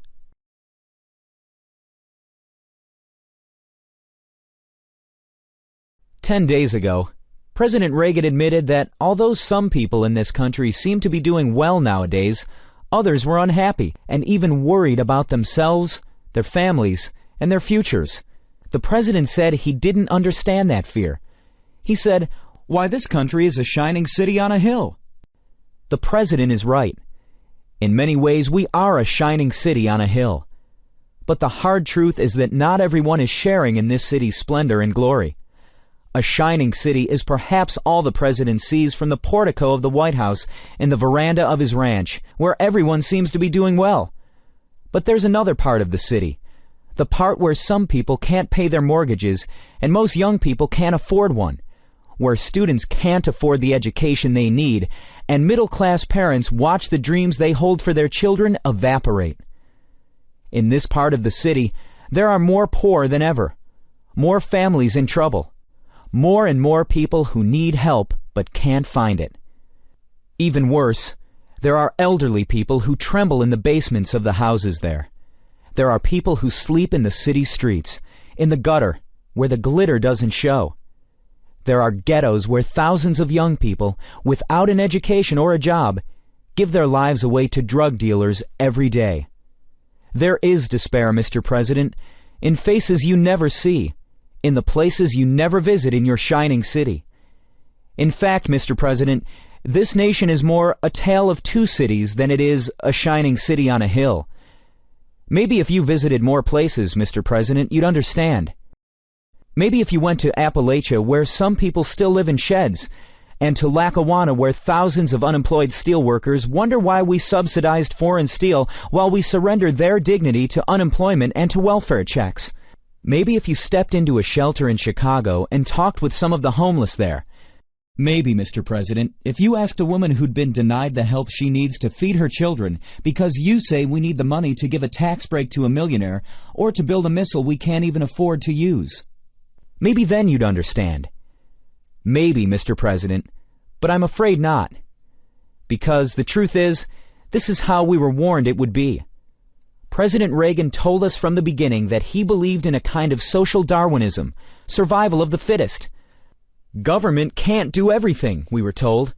"10 days ago, President Reagan admitted that although some people in this country seem to be doing well nowadays, others were unhappy and even worried about themselves, their families, and their futures. The president said he didn't understand that fear. He said, 'Why, this country is a shining city on a hill.' The president is right. In many ways, we are a shining city on a hill. But the hard truth is that not everyone is sharing in this city's splendor and glory. A shining city is perhaps all the president sees from the portico of the White House and the veranda of his ranch, where everyone seems to be doing well. But there's another part of the city, the part where some people can't pay their mortgages and most young people can't afford one, where students can't afford the education they need, and middle-class parents watch the dreams they hold for their children evaporate. In this part of the city, there are more poor than ever, more families in trouble, more and more people who need help but can't find it. Even worse, there are elderly people who tremble in the basements of the houses there. There are people who sleep in the city streets, in the gutter, where the glitter doesn't show. There are ghettos where thousands of young people, without an education or a job, give their lives away to drug dealers every day. There is despair, Mr. President, in faces you never see, in the places you never visit in your shining city. In fact, Mr. President, this nation is more a tale of two cities than it is a shining city on a hill. Maybe if you visited more places, Mr. President, you'd understand. Maybe if you went to Appalachia, where some people still live in sheds, and to Lackawanna, where thousands of unemployed steelworkers wonder why we subsidized foreign steel while we surrender their dignity to unemployment and to welfare checks. Maybe if you stepped into a shelter in Chicago and talked with some of the homeless there. Maybe, Mr. President, if you asked a woman who'd been denied the help she needs to feed her children because you say we need the money to give a tax break to a millionaire or to build a missile we can't even afford to use. Maybe then you'd understand. Maybe, Mr. President, but I'm afraid not. Because the truth is, this is how we were warned it would be. President Reagan told us from the beginning that he believed in a kind of social Darwinism, survival of the fittest. Government can't do everything, we were told,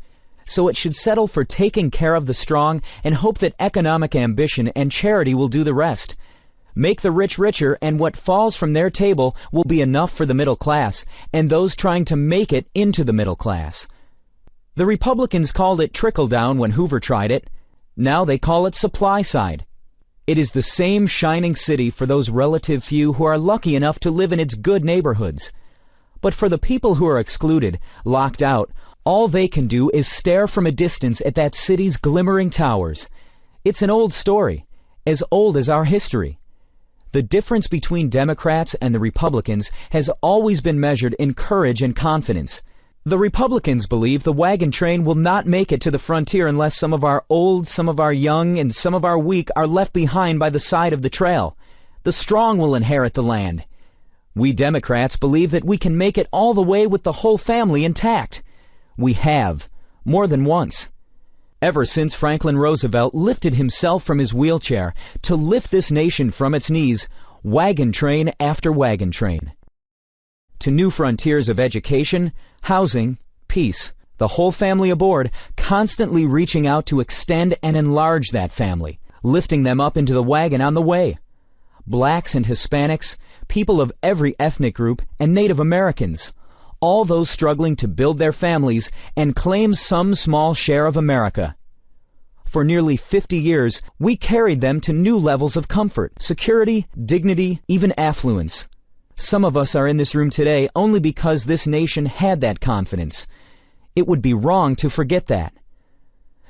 so it should settle for taking care of the strong and hope that economic ambition and charity will do the rest. Make the rich richer, and what falls from their table will be enough for the middle class and those trying to make it into the middle class. The Republicans called it trickle-down when Hoover tried it. Now they call it supply side. It is the same shining city for those relative few who are lucky enough to live in its good neighborhoods. But for the people who are excluded, locked out, all they can do is stare from a distance at that city's glimmering towers. It's an old story, as old as our history. The difference between Democrats and the Republicans has always been measured in courage and confidence. The Republicans believe the wagon train will not make it to the frontier unless some of our old, some of our young, and some of our weak are left behind by the side of the trail. The strong will inherit the land. We Democrats believe that we can make it all the way with the whole family intact. We have, more than once. Ever since Franklin Roosevelt lifted himself from his wheelchair to lift this nation from its knees, wagon train after wagon train. To new frontiers of education, housing, peace, the whole family aboard, constantly reaching out to extend and enlarge that family, lifting them up into the wagon on the way. Blacks and Hispanics, people of every ethnic group, and Native Americans, all those struggling to build their families and claim some small share of America. For nearly 50 years, we carried them to new levels of comfort, security, dignity, even affluence. Some of us are in this room today only because this nation had that confidence. It would be wrong to forget that.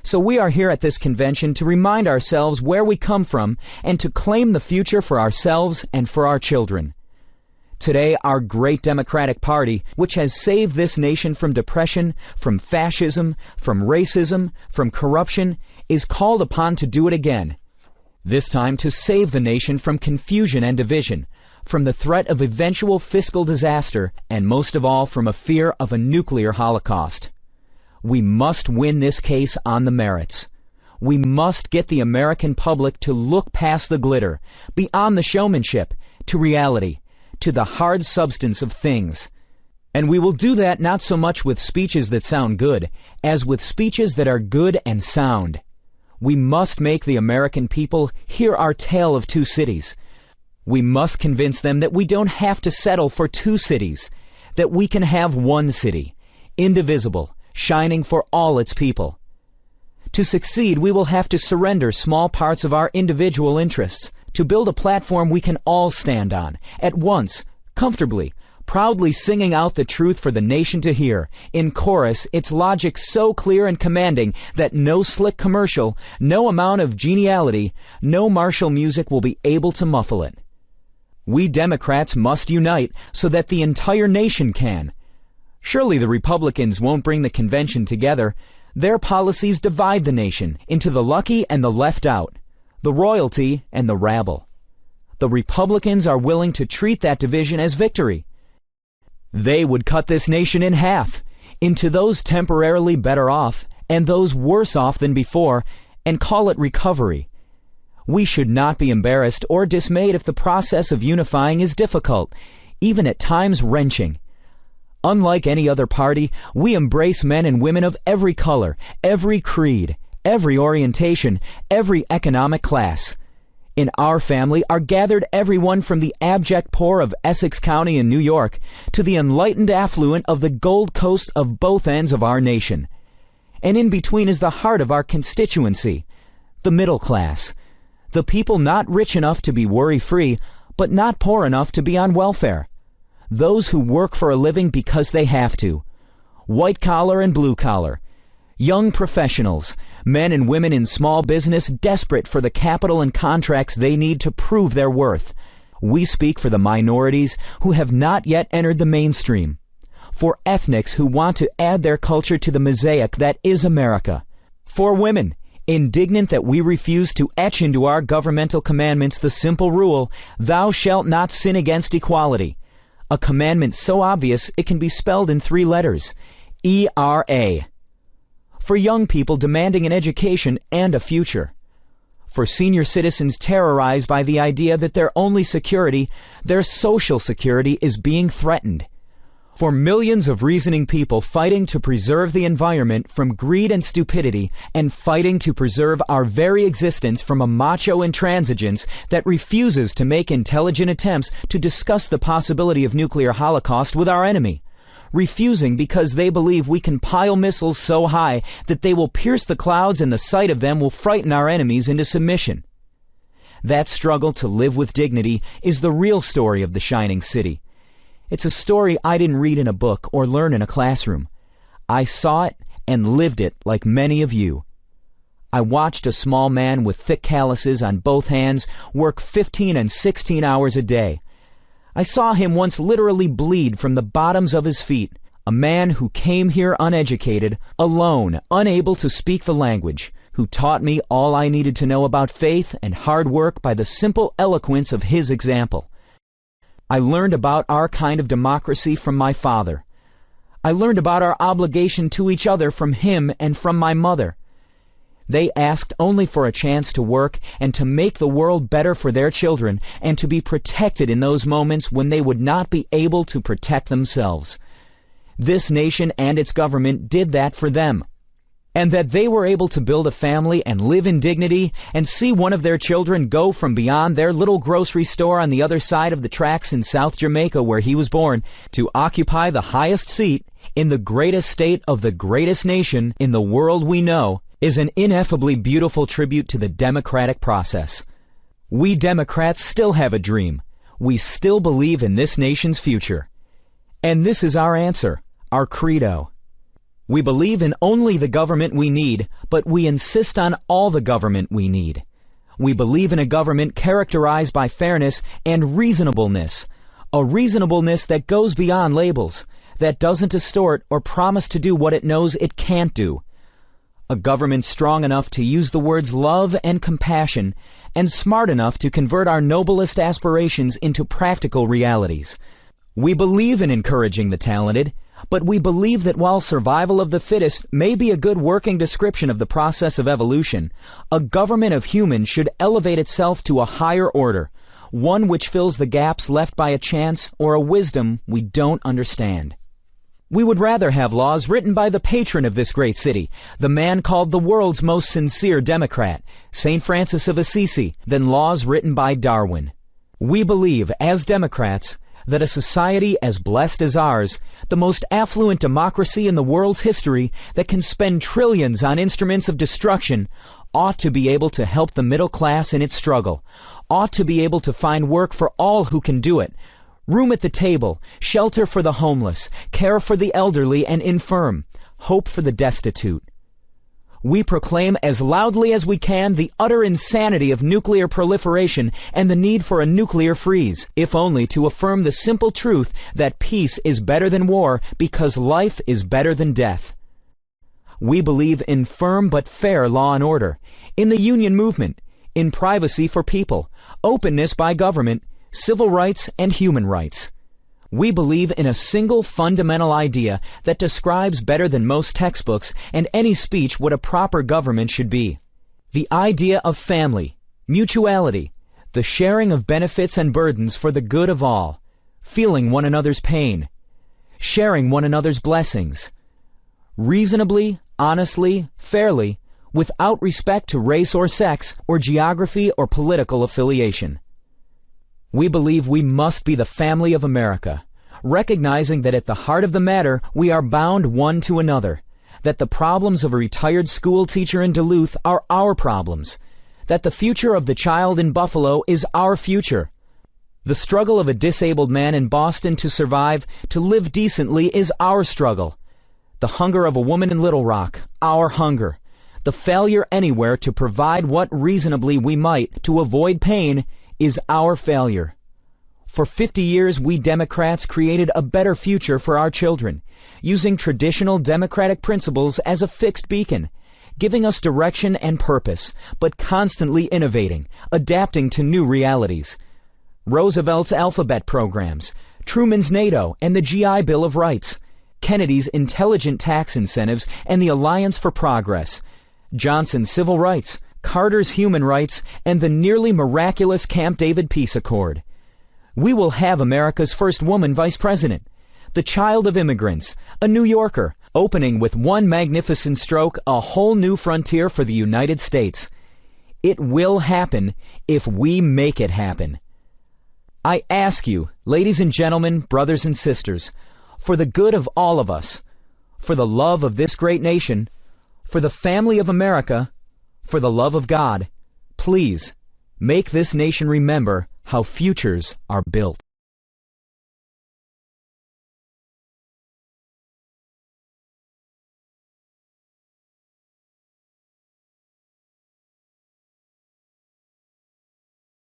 So we are here at this convention to remind ourselves where we come from and to claim the future for ourselves and for our children. Today, our great Democratic Party, which has saved this nation from depression, from fascism, from racism, from corruption, is called upon to do it again. This time to save the nation from confusion and division, from the threat of eventual fiscal disaster, and most of all from a fear of a nuclear holocaust. We must win this case on the merits. We must get the American public to look past the glitter, beyond the showmanship, to reality, to the hard substance of things. And we will do that not so much with speeches that sound good, as with speeches that are good and sound. We must make the American people hear our tale of two cities. We must convince them that we don't have to settle for two cities, that we can have one city, indivisible, shining for all its people. To succeed, we will have to surrender small parts of our individual interests, to build a platform we can all stand on, at once, comfortably, proudly singing out the truth for the nation to hear, in chorus, its logic so clear and commanding that no slick commercial, no amount of geniality, no martial music will be able to muffle it. We Democrats must unite so that the entire nation can. Surely the Republicans won't bring the convention together. Their policies divide the nation into the lucky and the left out, the royalty and the rabble. The Republicans are willing to treat that division as victory. They would cut this nation in half, into those temporarily better off and those worse off than before, and call it recovery. We should not be embarrassed or dismayed if the process of unifying is difficult, even at times wrenching. Unlike any other party, we embrace men and women of every color, every creed, every orientation, every economic class. In our family are gathered everyone from the abject poor of Essex County in New York to the enlightened affluent of the Gold Coast of both ends of our nation. And in between is the heart of our constituency, the middle class, the people not rich enough to be worry-free, but not poor enough to be on welfare, those who work for a living because they have to, white collar and blue collar, young professionals, men and women in small business desperate for the capital and contracts they need to prove their worth. We speak for the minorities who have not yet entered the mainstream, for ethnics who want to add their culture to the mosaic that is America, for women indignant that we refuse to etch into our governmental commandments the simple rule, "Thou shalt not sin against equality," a commandment so obvious it can be spelled in 3 letters, ERA. For young people demanding an education and a future. For senior citizens terrorized by the idea that their only security, their social security, is being threatened. For millions of reasoning people fighting to preserve the environment from greed and stupidity, and fighting to preserve our very existence from a macho intransigence that refuses to make intelligent attempts to discuss the possibility of nuclear holocaust with our enemy. Refusing because they believe we can pile missiles so high that they will pierce the clouds and the sight of them will frighten our enemies into submission. That struggle to live with dignity is the real story of the shining city. It's a story I didn't read in a book or learn in a classroom. I saw it and lived it like many of you. I watched a small man with thick calluses on both hands work 15 and 16 hours a day. I saw him once literally bleed from the bottoms of his feet, a man who came here uneducated, alone, unable to speak the language, who taught me all I needed to know about faith and hard work by the simple eloquence of his example. I learned about our kind of democracy from my father. I learned about our obligation to each other from him and from my mother. They asked only for a chance to work and to make the world better for their children and to be protected in those moments when they would not be able to protect themselves. This nation and its government did that for them. And that they were able to build a family and live in dignity and see one of their children go from beyond their little grocery store on the other side of the tracks in South Jamaica where he was born to occupy the highest seat in the greatest state of the greatest nation in the world we know is an ineffably beautiful tribute to the democratic process. We Democrats still have a dream. We still believe in this nation's future. And this is our answer, our credo. We believe in only the government we need, but we insist on all the government we need. We believe in a government characterized by fairness and reasonableness, a reasonableness that goes beyond labels, that doesn't distort or promise to do what it knows it can't do. A government strong enough to use the words love and compassion, and smart enough to convert our noblest aspirations into practical realities. We believe in encouraging the talented, but we believe that while survival of the fittest may be a good working description of the process of evolution, a government of humans should elevate itself to a higher order, one which fills the gaps left by a chance or a wisdom we don't understand. We would rather have laws written by the patron of this great city, the man called the world's most sincere Democrat, St. Francis of Assisi, than laws written by Darwin. We believe, as Democrats, that a society as blessed as ours, the most affluent democracy in the world's history that can spend trillions on instruments of destruction, ought to be able to help the middle class in its struggle, ought to be able to find work for all who can do it, room at the table, shelter for the homeless, care for the elderly and infirm, hope for the destitute. We proclaim as loudly as we can the utter insanity of nuclear proliferation and the need for a nuclear freeze, if only to affirm the simple truth that peace is better than war because life is better than death. We believe in firm but fair law and order, in the union movement, in privacy for people, openness by government, civil rights and human rights. We believe in a single fundamental idea that describes better than most textbooks and any speech what a proper government should be. The idea of family, mutuality, the sharing of benefits and burdens for the good of all, feeling one another's pain, sharing one another's blessings, reasonably, honestly, fairly, without respect to race or sex or geography or political affiliation. We believe we must be the family of America, recognizing that at the heart of the matter we are bound one to another, that the problems of a retired school teacher in Duluth are our problems, that the future of the child in Buffalo is our future. The struggle of a disabled man in Boston to survive, to live decently, is our struggle. The hunger of a woman in Little Rock, our hunger. The failure anywhere to provide what reasonably we might to avoid pain is our failure. For 50 years, we Democrats created a better future for our children, using traditional democratic principles as a fixed beacon, giving us direction and purpose, but constantly innovating, adapting to new realities. Roosevelt's alphabet programs, Truman's NATO and the GI Bill of Rights, Kennedy's intelligent tax incentives and the Alliance for Progress, Johnson's civil rights, Carter's human rights, and the nearly miraculous Camp David peace accord. We will have America's first woman vice president, the child of immigrants, a New Yorker, opening with one magnificent stroke a whole new frontier for the United States. It will happen if we make it happen. I ask you, ladies and gentlemen, brothers and sisters, for the good of all of us, for the love of this great nation, for the family of America, for the love of God, please make this nation remember how futures are built.